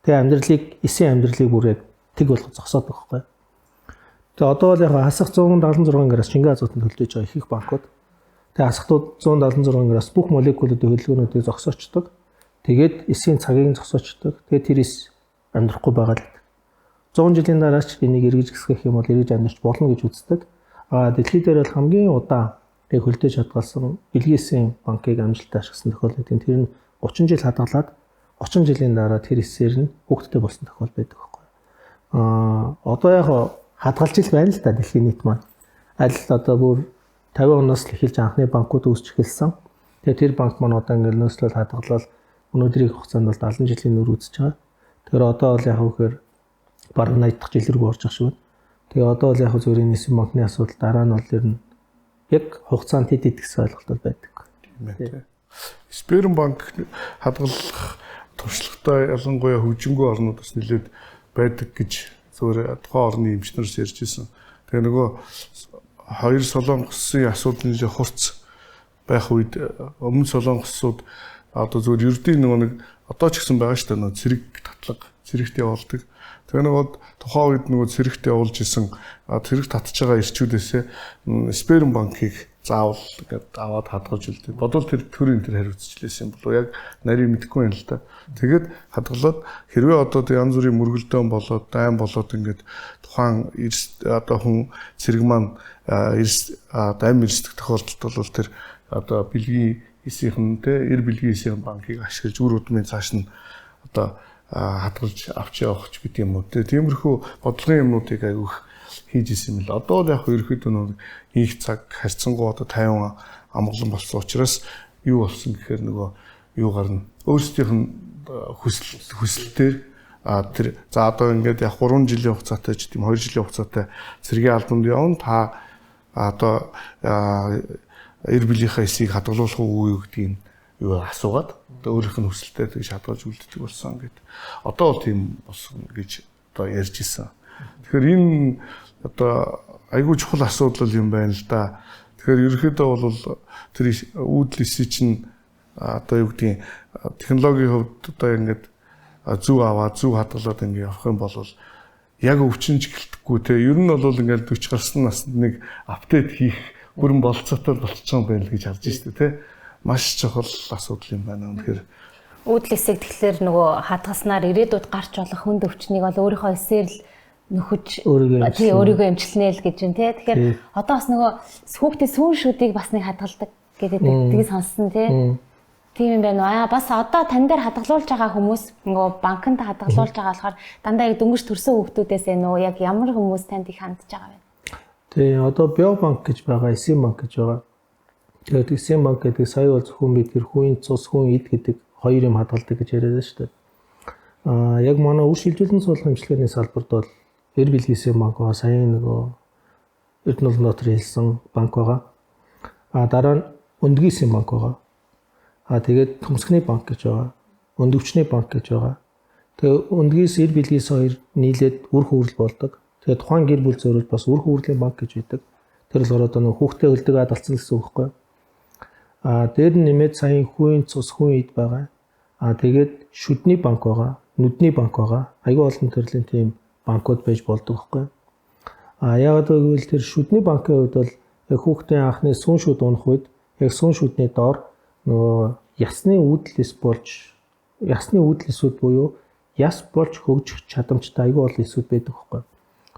Тэгээ амьдралыг эсийн амьдралыг бүр яг тэг болгож зогсоодог байхгүй. Тэгээ одоо бол яг хасах 176 градус шингээ азотод хөлдөж байгаа их банкуд. Тэгээ хасахтууд 176 градус бүх молекулуудын хөлгөөнүүдийг зогсоочдөг. Тэгээд эсийн цагийг зогсоочдөг. Тэгээд тэр эс амьдрахгүй байгаа л. 100 жилийн дараа ч энийг эргэж гисгэх юм бол эргэж амьдрч болно гэж үздэг. Дэлхийд дээр бол хамгийн удаан хөлдөж хадгалсан Бельгиесийн банкыг амжилттай ашигласан тохиолдол гэдэг. Тэр нь 30 жил хадгалаад 30 жилийн дараа тэр эсээр нь хүүхдтэй болсон тохиол байдаг байхгүй. Одоо яг хадгалж ил байна л да дэлхийн нийт маань. Аль одоо бүр 50 оноос л эхэлж анхны банкуд үүсч эхэлсэн. Тэгээ тэр банк маань одоо ингээд нөөцлөл хадгалаад өнөөдрийн хугацаанд бол 70 жилийн нөр үзэж байгаа. Тэгэхээр одоо бол яг үхээр бараг 80 дахь жил рүү орж байгаа шүү. Тэгээ одоо бол яг зөвхөн эсийн банкны асуудал дараа нь бол ер нь яг хугацаанд хэд гэсэн ойлголт байдаг. Тийм ээ. Сбербанк хадгалах туршлагатай ялангуяа хөгжингүй орнуудаас нэлээд байдаг гэж зөвөр тухайн орны эмчнэрс ярьж ирсэн. Тэгээ нөгөө хоёр солонгосын асуудал нэлээд хурц байх үед өмнө солонгосууд одоо зөвөр ердийн нэг одоо ч гэсэн байгаа шүү дээ нөгөө цэрэг татлага цэрэгт явуулдаг. Тэгээ нөгөө тухайн үед нөгөө цэрэгт явуулж исэн цэрэг татж байгаа ирчүүдээсээ Сбербанкийг заавал ингээд аваад хадгалж үлдээ. Бодвол тэр төрийн тэр хариуцчлээсэн болов яг нарийн мэдэхгүй юм л да. Тэгээд хадгалаад хэрвээ одоо янз бүрийн мөргөлдөөн болоод дайн болоод ингээд тухайн одоо хүн цэрэг маань дайм эрсдэх тохиолдолд бол тэр одоо бэлгийн эсийнхэн те эр бэлгийн эсийн банкыг ашиглаж үр удмын цааш нь одоо хадгалж авч явах ч гэдэг юм уу. Тиймэрхүү бодлогын юмнуудыг аявих хийж исэн юм л. Одоо л яг ерөөхдөө нэг их цаг харьцангуй одоо 50 амгалан болсон учраас юу болсон гэхээр нөгөө юу гарна. Өөрсдийнх нь хүсэлтээр тэр за одоо ингээд яг 3 жилийн хугацаатай ч тийм 2 жилийн хугацаатай цэргийн албанд явна. Та одоо эр бүлийнхээ эсийг хадгалуулах уу гэдгийг юу асуугаад одоо өөрийнх нь хүсэлтэд тэгж хадгалж үлддэг болсон гэд. Одоо бол тийм болсон гэж одоо ярьж исэн. Тэгэхээр энэ одоо айгүй чухал асуудал юм байна л да. Тэгэхээр ерөнхийдөө бол тэр үүдл эсийг чинь одоо юу гэдгийг технологийн хувьд одоо ингээд зүг аваад зүг хадгалаад ингээд явах юм бол яг өвчнөж гэлтэхгүй те. Ер нь бол ингээд 40 гарсан наснд нэг апдейт хийх бүрэн болцоотой болчихсон байна л гэж харж байна те. Маш чухал асуудал юм байна. Тэгэхээр үүдл эсийг тэгэхээр нөгөө хадгалснаар ирээдүйд гарч болох хүнд өвчнийг бол өөрийнхөө эсээр л нөхөж өөрийгөө эмчилнэ л гэж байна те. Тэгэхээр одоо бас нөгөө хүүхдийн сүүн шүдийг бас нэг хадгалдаг гэдэг тийг сонссон те. Тийм юм байна. Бас одоо тань дээр хадгалуулж байгаа хүмүүс нөгөө банкнд хадгалуулж байгаа болохоор дандаа яг дөнгөж төрсөн хүүхдүүдээс нөө яг ямар хүмүүс танд их хандж байгаа вэ? Тэгээ одоо Биобанк гэж байгаа, эсийн банк гэж байгаа. Тэгээд эсийн банк гэдэг сая бол зөвхөн бид тэр хүүгийн цус хүүгийн эд гэдэг хоёр юм хадгалдаг гэж яриад байна шүү дээ. Яг манай үр шилжүүлэн суулгах эмчилгээний салбарт бол эр бэлгийн эсийн банк байгаа, саяын нөгөө Эрдэнэ нотор хэлсэн банк байгаа. Дараа нь өндгийн эсийн банк байгаа. Тэгээд төмсгний банк гэж байгаа. Өндөвчний банк гэж байгаа. Тэгээ өндгийс эр бэлгээс хоёр нийлээд үр хөврөл болдог. Тэгээд тухайн гэр бүл зөрүүл бас үр хөврлийн банк гэж байдаг. Тэр л одоо нөгөө хүүхдээ хөлдөг адалцсан гэсэн үг байхгүй. Дээр нь нэмээд саяын хүүгийн цус хүүгийн эд байгаа. Тэгээд шүдний банк байгаа, нүдний банк байгаа. Аюул олон төрлийн тийм банкуд байж болдог байхгүй. Яг гэвэл тэр шүдний банкын хувьд бол яг хүүхдийн анхны сүүн шүд унах үед яг сүүн шүдний доор нөгөө ясны үүдлээс болж ясны үүдлэсүүд буюу яс болж хөгжих чадамжтай аюул олон эсүүд байдаг байхгүй.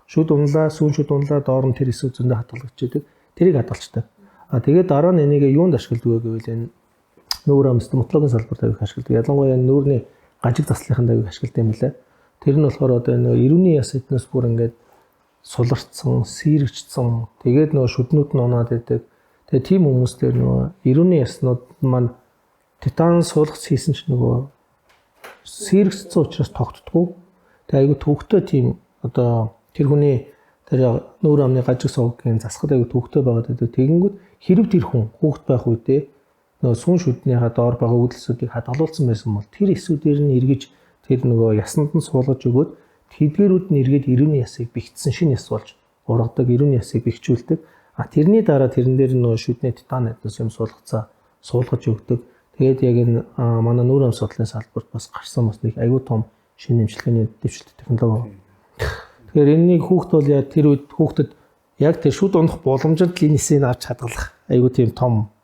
Шүд унлаа, сүүн шүд унлаа, доор нь тэр эсүүд зөндөө хадгалагдчихдаг. Тэрийг хадгалцдаг. Тэгээд дараа нь энийг юунд ашигладаг вэ гэвэл энэ нүүр ам стоматологийн салбарт авих ашигладаг. Ялангуяа нүүрний гажиг заслахын авих ашигладаг юм лээ. Тэр нь болохоор одоо нөгөө эрүүний яс эднээс бүр ингээд суларцсан, сэрэгчсэн. Тэгээд нөгөө шүднүүд нь унаад байдаг. Тэгээ тийм хүмүүстээр нөгөө эрүүний яснууд маань титан суулгац хийсэн ч нөгөө сэрэгцсэн учраас тогтдоггүй. Тэгээ айгүй төвхтэй тийм одоо тэр хүний тэр нүүр амны гажиг сувгийн засахад айгүй төвхтэй байгаад байдаг. Тэгэнгүүт хэрэг тэр хүн хүүхэд байх үедээ нөгөө сүүн шүднийхаа доор байгаа үүдлсүүдийг хадгалуулсан байсан бол тэр эсүүдээр нь эргэж тэр нөгөө ясанд нь суулгаж өгөөд тэдгэрүүд нь эргээд эрүүний ясыг бэхжсэн шинэ яс болж ургадаг эрүүний ясыг бэхжүүлдэг. Тэрний дараа тэрэн дээр нөгөө шүдний титан эднээс юм суулгацаа суулгаж өгдөг. Тэгээд яг энэ манай нүүр ам судлалын салбарт бас гарсан бас нэг аюул том шинэ эмчилгээний дэвшилт технологи. Тэгэхээр энэний хүүхд бол яг тэр үед хүүхдэд яг тэр шүд унах боломжтой клинисийг авч хадгалах аюул тийм том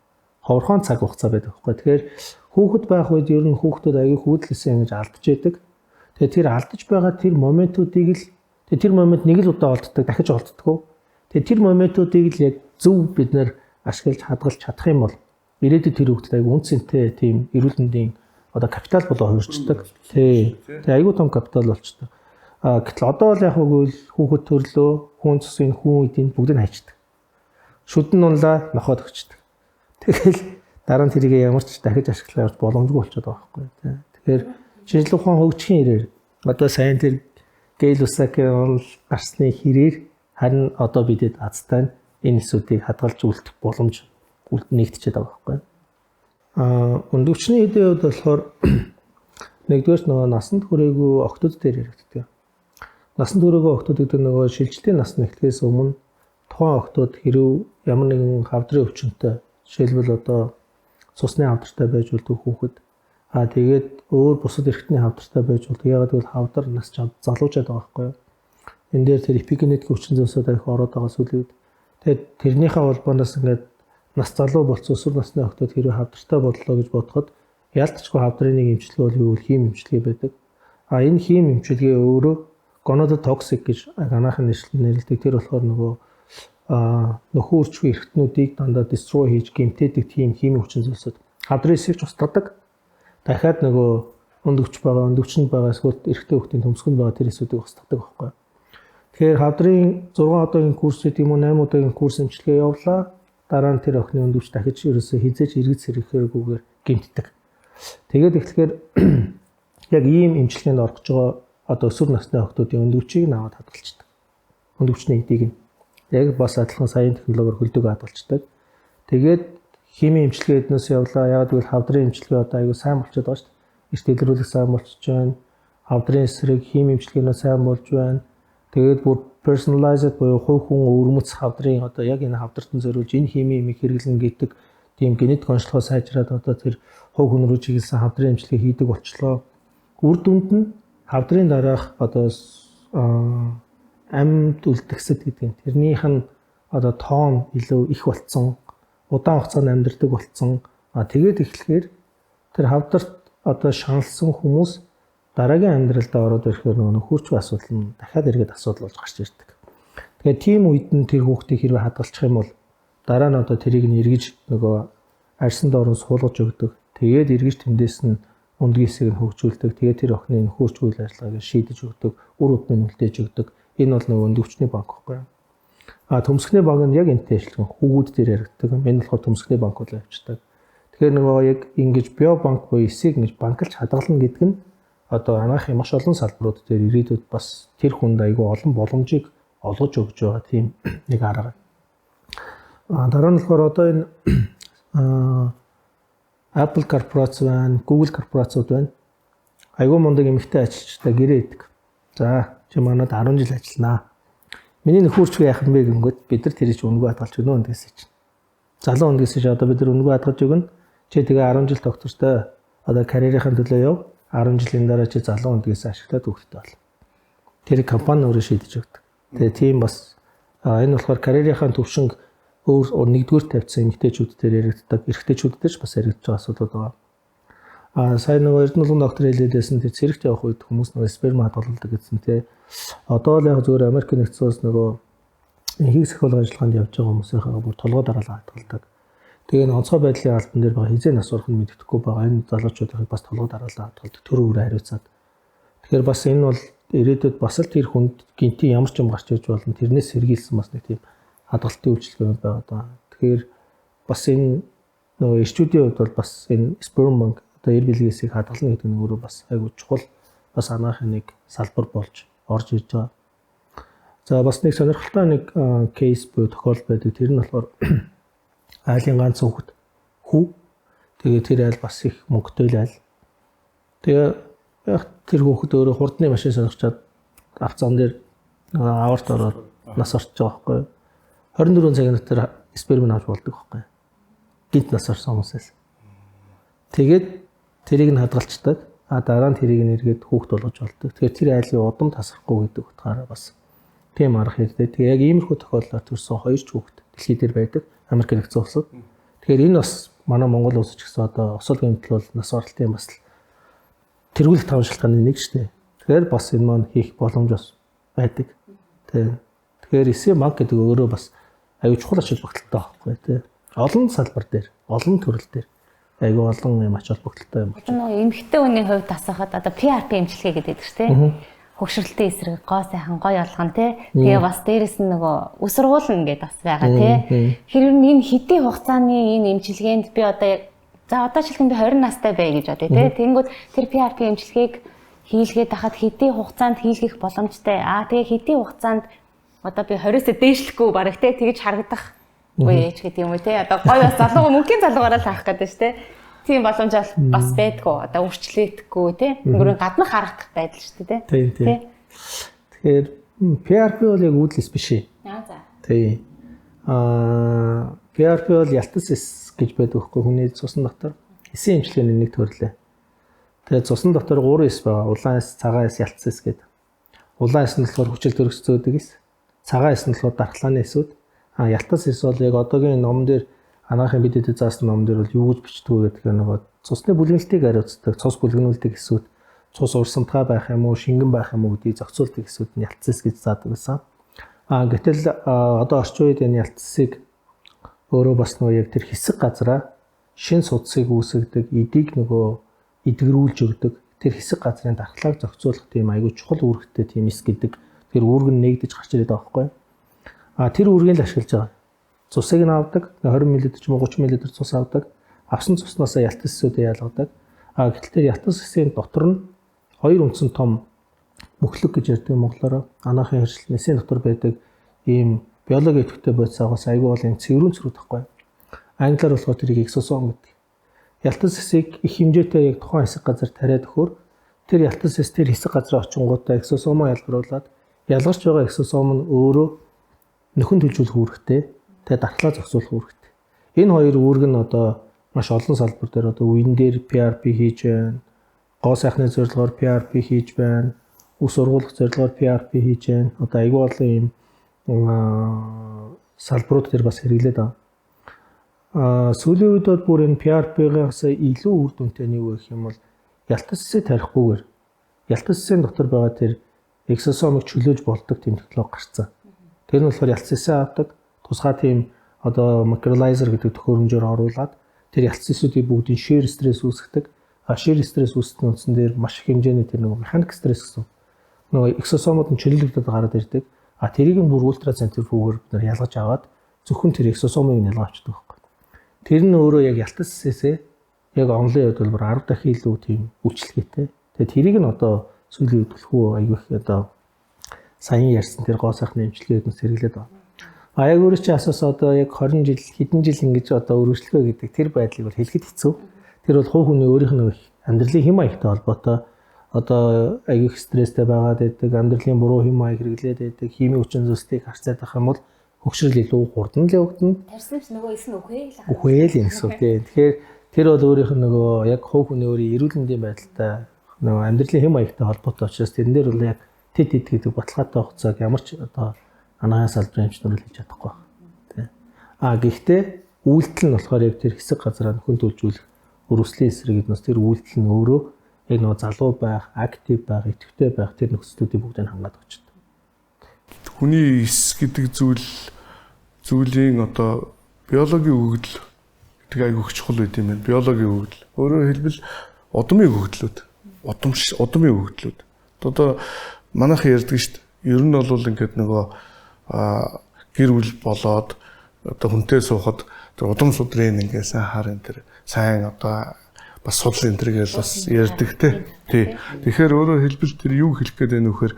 ховорхон цаг хугацаа байдаг байхгүй. Тэгэхээр хүүхэд байх үед ер нь хүүхдүүд аюул хүүдлээсээ ингэж алдаж байдаг. Тэгээ тэр алдаж байгаа тэр моментуудыг л тэр момент нэг л удаа олддог, дахиж олддоггүй. Тэгээ тэр моментуудыг л яг зөв бид нэр ашиглаж хадгалж чадах юм бол ирээдүйд тэр хүүхдэд аюул үнцэнтэй тийм эрүүл мэндийн одоо капитал болоо хувирчдаг. Тэгээ аюул том капитал болчдөг. Гэтэл одоо л яг үгүй хүүхэд төрлөө, хүн цусын хүн эдийн бүгдийг хайчдаг. Шүдэн унлаа, нохоод өгчдөг. Тэгэл дараа нь тэрийг ямар ч дахиж ашиглах боломжгүй болчиход байгаа байхгүй. Тэгэхээр шинжлэх ухаан хөгжихийн ирээр одоо сайн тэр Гейл Усакийн гарсны хэрээр харин одоо бидэд азтай энэ эсүүдийг хадгалж үлдэх боломж нэгтчихэд байгаа байхгүй. Өндөвчний эдийн хувьд болохоор нэгдүгээр нөгөө насанд хүрээгүй охтууд дээр яригддаг. Насанд хүрээгүй охтууд гэдэг нөгөө шилжилтийн насны эхлэхээс өмнө тухайн охтууд хэрв ямар нэгэн хавдрын өвчнөд жишээлбэл одоо цусны хавдартай байж үлдэх хүүхэд тэгээд өөр бусад эрхтний хавдартай байж үлдэх. Ягаад гэвэл хавдар нас залуужаад байгаа байхгүй юу? Энэ дээр тэр эпигенетик өвчин зөөсөд их ороод байгаа сүлүүд. Тэгээд тэрнийхээ холбооноос ингээд нас залуу болсон өсвөр насны охтууд хэрвээ хавдартай боллоо гэж бодоход ялцчгүй хавдрын нэг эмчилгээ бол юу вэ? Хим эмчилгээ байдаг. Энэ хим эмчилгээ өөрөө gonadotokсик гэж анаахын нэрлэдэг. Тэр болохоор нөгөө нөхөн үрчгүй эрхтнүүдийг дандаа destroy хийж гэмтээдэг тийм хим өвчин зүйлсүүд хавдрын эсийг ч устгадаг. Дахиад нөгөө өндөвчөнд байгаа эсвэл эрхтэй хүүхдийн төмсгөнд байгаа тэр эсүүдийг устгадаг байхгүй. Тэгэхээр хавдрын 6 удаагийн курс гэдэг юм уу 8 удаагийн курс эмчилгээ явуулаа. Дараа нь тэр охины өндөвч дахиж ерөөсөө хизээж эргэж сэрхээргүйгээр гэмтдэг. Тэгээд эхлэхээр яг ийм эмчилгээнд орох гэж байгаа одоо өсвөр насны охтуудын өндөвчийг наваад хадгалцдаг. Өндөвчний эдийг нь яг бас адилхан саяны технологиор хөлдөг хадгалцдаг. Тэгээд химийн эмчилгээ эднээс явлаа. Яг гэвэл хавдрын эмчилгээ одоо аягүй сайн болчиход байгаа шүү дээ. Эрт дэлгэрүүлэх сайн болчихж байна. Хавдрын эсрэг химийн эмчилгээнөө сайн болж байна. Тэгээд бүр personalized буюу хувь хүн өвөрмөц хавдрын одоо яг энэ хавдартан зориулж энэ химийн эмийг хэрэглэн гэдэг тийм генетик онцлогоо сайжраад одоо тэр хувь хүн рүү чиглэсэн хавдрын эмчилгээ хийдэг болчлоо. Үр дүнд нь хавдрын дараах одоо амьд үлдгэсэд гэдэг нь тэрнийх нь одоо тоон илүү их болцсон, удаан хугацаанд амьдардаг болцсон. Тэгээд эхлэхээр тэр хавдарт одоо шаналсан хүмүүс дараагийн амьдралдаа ороод ирэхээр нөгөө хөрчгүй асуудал нь дахиад эргээд асуудал болж гарч ирдэг. Тэгээд тийм үед нь тэр хүүхдийг хэрвээ хадгалчих юм бол дараа нь одоо тэрийг нь эргэж нөгөө арьсан доорн суулгаж өгдөг. Тэгээд эргэж тэндээс нь өндгийн хэсгийг нь хөгжүүлдэг. Тэгээд тэр охины хөрчгүй үйл ажиллагааг шийдэж өгдөг, үр удмыг үлдээж өгдөг. Энэ бол нөгөө өндөвчний банк байхгүй юу? Төмсгний банк нь яг энэтэй ажилладаг. Хүүгүүд дээр яригддаг. Энэ болохоор төмсгний банкуд авчдаг. Тэгэхээр нөгөө яг ингэж биобанк буюу эсийг ингэж банклж хадгална гэдэг нь одоо анаахын маш олон салбарууд дээр ирээдүйд бас тэр хүнд айгүй олон боломжийг олгож өгж байгаа тийм нэг арга. Дараа нь болохоор одоо энэ Apple корпорац байна, Google корпорацууд байна. Айгүй мундаг эмэгтэй ажилчтай гэрээ идэг. За, чи манад 10 жил ажилланаа. Миний нөхөрчгүй яах юм бэ гингөт бид нар тэрийг өнгөө хадгалж өгнө үндгээс чинь. Залуу үндгээс чинь одоо бид нар өнгөө хадгалж өгнө. Чи тэгээ 10 жил доктортой одоо карьерийн төлөө яв. 10 жилийн дараа чи залуу үндгээс ашиглаад өгөхтэй бол. Тэр компани өөрөө шийдэж өгдөг. Тэгээ тийм бас энэ болохоор карьерийн төвшинг өөр нэгдүгээр тавьсан эмэгтэйчүүд дээр яригддаг, эрэгтэйчүүд дээр ч бас яригдж байгаа асуудал байгаа. Сайн нөгөө Эрдэнэт доктор хэлээдсэн тэр цэрэгт явах үед хүмүүс нөгөө сперм хадгалдаг гэсэн тий. Одоо л яг зөвхөн Америк нэгдсэн улс нөгөө энхийг сахиулгын ажиллагаанд явж байгаа хүмүүсийнхээ бүр толгой дараалал хадгалдаг. Тэгээ энэ онцгой байдлын албан дээр байгаа хизээ нас урах нь мэддэхгүй байгаа энэ залуучуудыг бас толгой дараалал хадгалдаг төр өөр хариуцаад. Тэгэхээр бас энэ бол ирээдүйд бас л тэр хүнд гинти ямар ч юм гарч ирж болно. Тэрнээс сэргийлсэн бас нэг тийм хадгалтын үйлчилгээ байгаа даа. Тэгэхээр бас энэ нөгөө эрчүүдийн хувьд бол бас энэ sperm bank одоо эр бэлгээсийг хадгална гэдэг нь өөрөө бас айгүй чухал бас анаахын нэг салбар болж орж ирж байгаа. За бас нэг сонирхолтой нэг кейс буюу тохиолдол байдаг. Тэр нь болохоор айлын ганц хүү. Тэгээ тэр айл бас их мөнгөтэй айл. Тэгээ яг тэр хүүхэд өөрөө хурдны машин сонирхчаад авцаан дээр аварт ороод нас орж байгаа байхгүй юу? 24 цагийн дотор сперм авч болдог байхгүй юу? Гинт нас орсон хүмүүсээс. Тэгээд тэрийг нь хадгалцдаг. Дараа нь тэрийг нь эргээд хүүхд болгож болдог. Тэгэхээр тэр айлын удам тасрахгүй гэдэг утгаараа бас тийм арга хэрэгтэй. Тэгээ яг иймэрхүү тохиолдолд төрсэн 2 ч хүүхд дэлхий дээр байдаг. Америк нэгдсэн улсад. Тэгэхээр энэ бас манай Монгол улс ч гэсэн одоо осол гэмтэл бол нас оролтын бас тэргүүлэх тавшилгааны нэг шүү дээ. Тэгэхээр бас энэ маань хийх боломж бас байдаг. Тэгэхээр эсээ банк гэдэг өөрөө бас аюул чухал ач холбогдолтой байхгүй тий. Олон салбар дээр, олон төрөл дээр аюул олон юм ач холбогдолтой юм байна. Нөгөө эмэгтэй хүний хувьд асахад одоо PRP эмчилгээ гэдэг чинь тий. Хөгшрөлтийн эсрэг гоо сайхан гой олгон тий. Тэгээ бас дээрэс нь нөгөө өсргуулна гэдэг бас байгаа тий. Хэрвээ энэ хэдийн хугацааны энэ эмчилгээнд би одоо за одоо жишээлбэл би 20 настай бай гэж бодъё тий. Тэнгүүд тэр PRP эмчилгээг хийлгээд хахад хэдийн хугацаанд хийлгэх боломжтой. Тэгээ хэдийн хугацаанд одоо би 20-с дээшлэхгүй бараг тий тэгж харагдах үеч гэдэг юм уу тий. Одоо гой бас залууга мөнгөний залуугаараа л хаах гэдэг шүү тий. Тийм боломж бас байдгүй. Одоо үрчлээдэггүй тий. Өнгөрийн гаднах харагдах байдал шүү дээ тий. Тийм. Тэгэхээр PRP бол яг үүдэлс биш ээ. За. Тийм. PRP бол ялтас эс гэж байдаг байхгүй хүний цусан дотор эсийн эмчилгээний нэг төрлөө. Тэгээд цусан дотор 3 эс байгаа. Улаан эс, цагаан эс, ялтас эс гэдэг. Улаан эс нь болохоор хүчил төрөсцөөдөг эс. Цагаан эс нь болохоор дархлааны эсүүд. Ялтас эс бол яг одоогийн ном дээр анагаахын бидэд заасан ном дээр бол юу гэж бичдэг вэ гэдэг нөгөө цусны бүлгэлтийг хариуцдаг, цус бүлгэнүүлдэг эсүүд, цус урсамтгай байх юм уу, шингэн байх юм уу гэдгийг зохицуулдаг эсүүд нь ялтас эс гэж заадаг байсан. Гэтэл одоо орчин үед энэ ялтсыг өөрөө бас нөгөө яг тэр хэсэг газараа шин судсыг үүсгдэг, эдийг нөгөө эдгэрүүлж өгдөг. Тэр хэсэг газрын дархлааг зохицуулах тийм айгүй чухал үүрэгтэй тийм эс гэдэг. Тэр үүрэг нь нэгдэж гарч ирээд байгаа байхгүй. Тэр үүргийг л ашиглаж байгаа. Цусыг нь авдаг, 20 мл ч юм уу 30 мл цус авдаг. Авсан цуснаас ялтас эсүүдээ ялгадаг. Гэтэл тэр ялтас эсийн дотор нь хоёр үндсэн том мөхлөг гэж ярьдаг монголоор анагаахын хэршил эсийн дотор байдаг ийм биологи идэвхтэй бодис агаас айгүй бол энэ цэврүүн цэрүүд тахгүй. Англиар болохоор тэрийг эксосом гэдэг. Ялтас эсийг их хэмжээтэй яг тухайн хэсэг газар тариад өгөхөөр тэр ялтас эс тэр хэсэг газар очингуудаа эксосомо ялгаруулад ялгарч байгаа эксосом нь өөрөө нөхөн төлжүүлэх үүрэгтэй. Тэгээд дархлаа зохицуулах үүрэгтэй. Энэ хоёр үүрэг нь одоо маш олон салбар дээр одоо үеийн дээр PRP хийж байна. Гоо сайхны зорилгоор PRP хийж байна. Ус ургуулах зорилгоор PRP хийж байна. Одоо айгүй олон ийм салбарууд дээр бас хэрэглээд байгаа. Сүүлийн үед бол бүр энэ PRP-гаас илүү үр дүнтэй нь юу гэх юм бол ялтас эсээ тарихгүйгээр ялтас эсийн дотор байгаа тэр эксосомыг чөлөөж болдог тийм технологи гарцсан. Тэр нь болохоор ялтас эсээ авдаг. Тусгай тийм одоо макролайзер гэдэг төхөөрөмжөөр оруулаад тэр ялтас эсүүдийг бүгдийн shear стресс үүсгэдэг. Shear стресс үүсгэсэн үндсэн дээр маш их хэмжээний тэр нэг механик стресс гэсэн. Нөгөө эксосомууд нь чөлөөлөгдөд гараад ирдэг. Тэрийг нь бүр ультра-центрифугээр бид нар ялгаж аваад зөвхөн тэр эксосомыг нь ялгаж авдаг байхгүй. Тэр нь өөрөө яг ялтас эсээсээ яг онлын үед бол бүр 10 дахин илүү тийм үйлчлэгээтэй. Тэгээд тэрийг нь одоо сүүлийн үед төлхөө аявих одоо саяхан ярьсан тэр гоо сайхны эмчилгээнээс хэрэглээд байна. Яг өөрөө чи асуусан одоо яг 20 жил хэдэн жил ингэж одоо өргөжлөгөө гэдэг тэр байдлыг бол хэлэхэд хэцүү. Тэр бол хувь хүний өөрийнх нь амьдралын хэм маягтай холбоотой одоо аявих стресстэй байгаад байдаг, амьдралын буруу хэм маяг хэрэглээд байдаг, химийн хүчин зүйлсийг харьцаад байх юм бол хөгшрөл илүү хурдан л явагдана. Тарсанч нөгөө эс нь үхээ л юм гэсэн үг тийм. Тэгэхээр тэр бол өөрийнх нь нөгөө яг хувь хүний өөрийн эрүүл мэндийн байдалтай нөгөө амьдралын хэм маягтай холбоотой учраас тэрэн дээр бол яг тэд гэдэг баталгаатай хугацааг ямар ч одоо анагаахын салбарын эмчнэр л хийж чадахгүй байна. Тийм. Гэхдээ үйлдэл нь болохоор яг тэр хэсэг газараа нөхөн төлжүүлэх өрөвслийн эсрэг гэднээс тэр үйлдэл нь өөрөө яг нөгөө залуу байх, актив байх, идэвхтэй байх тэр нөхцөлүүдийг бүгдийг хангаад өгч байна. Хүний эс гэдэг зүйлийн одоо биологийн өгөгдөл гэдэг айгүйх чухал байт юм байна. Биологийн өгөгдөл. Өөрөөр хэлбэл удмын өгөгдлүүд, удмын өгөгдлүүд. Одоо манайхан ярьдаг шүү дээ. Ер нь бол ингээд нөгөө гэр бүл болоод одоо хүнтэй суухад тэр удам судрын ингээс харин тэр сайн одоо бас судал энэ төргээл бас ярьдаг тий. Тэгэхээр өөрөөр хэлбэл тэр юу хэлэх гээд байна вэхээр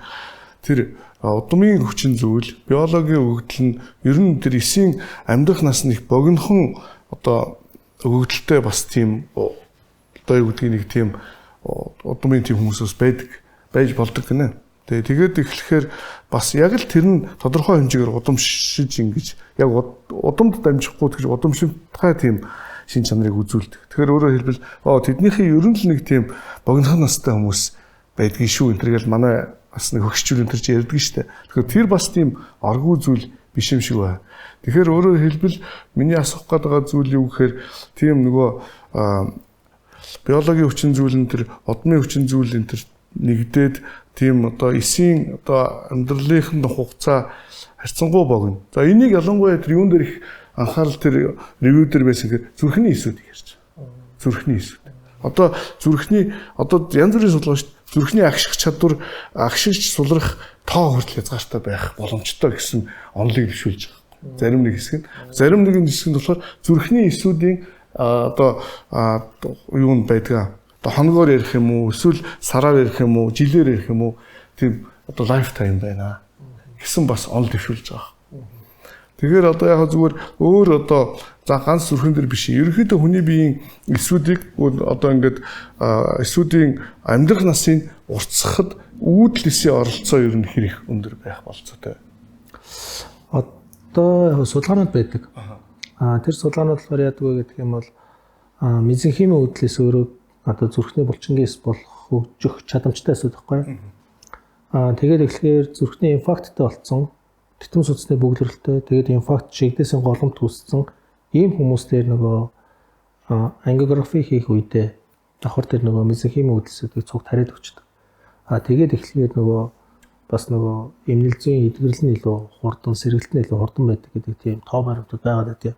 тэр удмын хүчин зүйл, биологийн өгөгдөл нь ер нь тэр эсийн амьдрах нас нь их богинохон одоо өгөгдөлтэй бас тийм одоо юу гэдгийг нэг тийм удмын тийм хүмүүсээс байж болдог гинэ. Тэгээд эхлэхээр бас яг л тэр нь тодорхой хэмжээгээр удамшиж ингэж яг удамд дамжихгүй гэж удамшилтгай тийм шин чанарыг үзүүлдэг. Тэгэхээр өөрөөр хэлбэл тэднийхээ ер нь л нэг тийм богинохон настай хүмүүс байдгийг шүү. Энэ төргээл манай бас нэг хөгшчүүл энэ төр чи ярьдаг шүү дээ. Тэгэхээр тэр бас тийм аргагүй зүйл биш юм шиг байна. Тэгэхээр өөрөөр хэлбэл миний асуух гээд байгаа зүйл юу гэхээр тийм нөгөө биологийн хүчин зүйл энэ төр удмын хүчин зүйл энэ төр нэгдээд тийм одоо эсийн одоо амьдралынхын хугацаа харьцангуй богино. За энийг ялангуяа тэр юун дээр их анхаарал тэр ревю дээр байсан гэхээр зүрхний эсүүдийг ярьж байгаа. Зүрхний эсүүд. Одоо зүрхний одоо янз бүрийн судалгаа шүү дээ. Зүрхний агших чадвар, агшигч сулрах тоо хүртэл хязгаартай байх боломжтой гэсэн онолыг бишүүлж байгаа. Зарим нэг хэсэг нь. Зарим нэгэн хэсэг нь болохоор зүрхний эсүүдийн одоо юунд байдгаа. Одоо хоногоор ярих юм уу, эсвэл сараар ярих юм уу, жилээр ярих юм уу, тийм одоо лайфтайм байна гэсэн бас онол бишүүлж байгаа. Тэгэхээр одоо яг зүгээр өөр одоо за ганц зүрхэн дээр биш. Ерөнхийдөө хүний биеийн эсүүдийг одоо ингээд эсүүдийн амьдрах насын уртсахад үүдл эсийн оролцоо ер нь хэрэг өндөр байх болцоотой. Одоо судалгаанууд байдаг. Тэр судалгаанууд болохоор яадаг вэ гэдэг юм бол мезенхимийн үүдлээс өөрөө одоо зүрхний булчингийн эс болох хөгжих чадамжтай асуудаг байхгүй. Тэгээд эхлэхээр зүрхний инфаркттай болсон, титмус судасны бөглөрөлтөй, тэгээд инфаркт шигдээсийн голомт үүссэн ийм хүмүүстээр нөгөө ангиографи хийх үедээ давхар дээр нөгөө мезенхимийн үүдэлсүүдийг цугт хариад өгчдөг. Тэгээд эхлэхээр нөгөө бас нөгөө эмнэлэг зүйн эдгэрэл нь илүү хурдан, сэргэлт нь илүү хурдан байдаг гэдэг тийм тоо баримтууд байгаа даа тийм.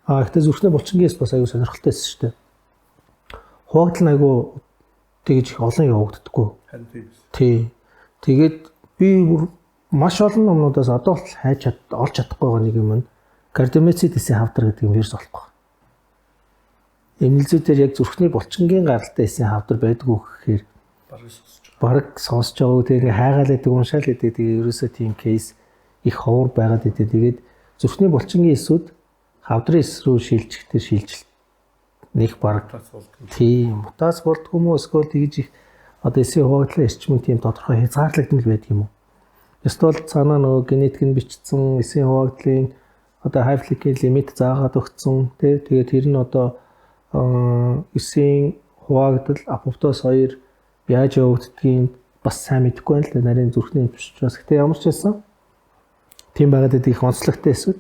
Гэхдээ зүрхний булчингийн эс бас аюу сонирхолтой эс шүү дээ. Хуваагдал нь аюу тэгж их олон явагддаггүй. Тий. Тэгээд би маш олон номнуудаас одоо бол олж чадахгүй байгаа нэг юм нь кардиомицит эсийн хавдар гэдэг вирус болохгүй. Эмнэлзүүдээр яг зүрхний булчингийн гаралтай эсийн хавдар байдгүй гэхээр бараг сонсож байгаа. Тэгээ ингээ хайгаал гэдэг уншаал гэдэг. Тэгээ ерөөсөө тийм кейс их ховор байгаад идэв. Тэгээд зүрхний булчингийн эсүүд хавдрын эс рүү шилжихдээ шилжилт нэг бараг тийм мутац болдгоо юм уу эсвэл тэгж их одоо эсийн хуваагдлын эрчим тийм тодорхой хязгаарлагдмал байдаг юм уу? Эсвэл цаанаа нөгөө генетик нь бичсэн эсийн хуваагдлын одоо хайфликийн лимит заагаад өгсөн тий. Тэгээд тэр нь одоо эсийн хуваагдал апоптоз 2 яаж явагддгийг бас сайн мэдэхгүй байна л да. Нарийн зүрхний эмчилж бас. Гэтэ ямар ч байсан тийм байгаад байдаг их онцлогтой эсүүд.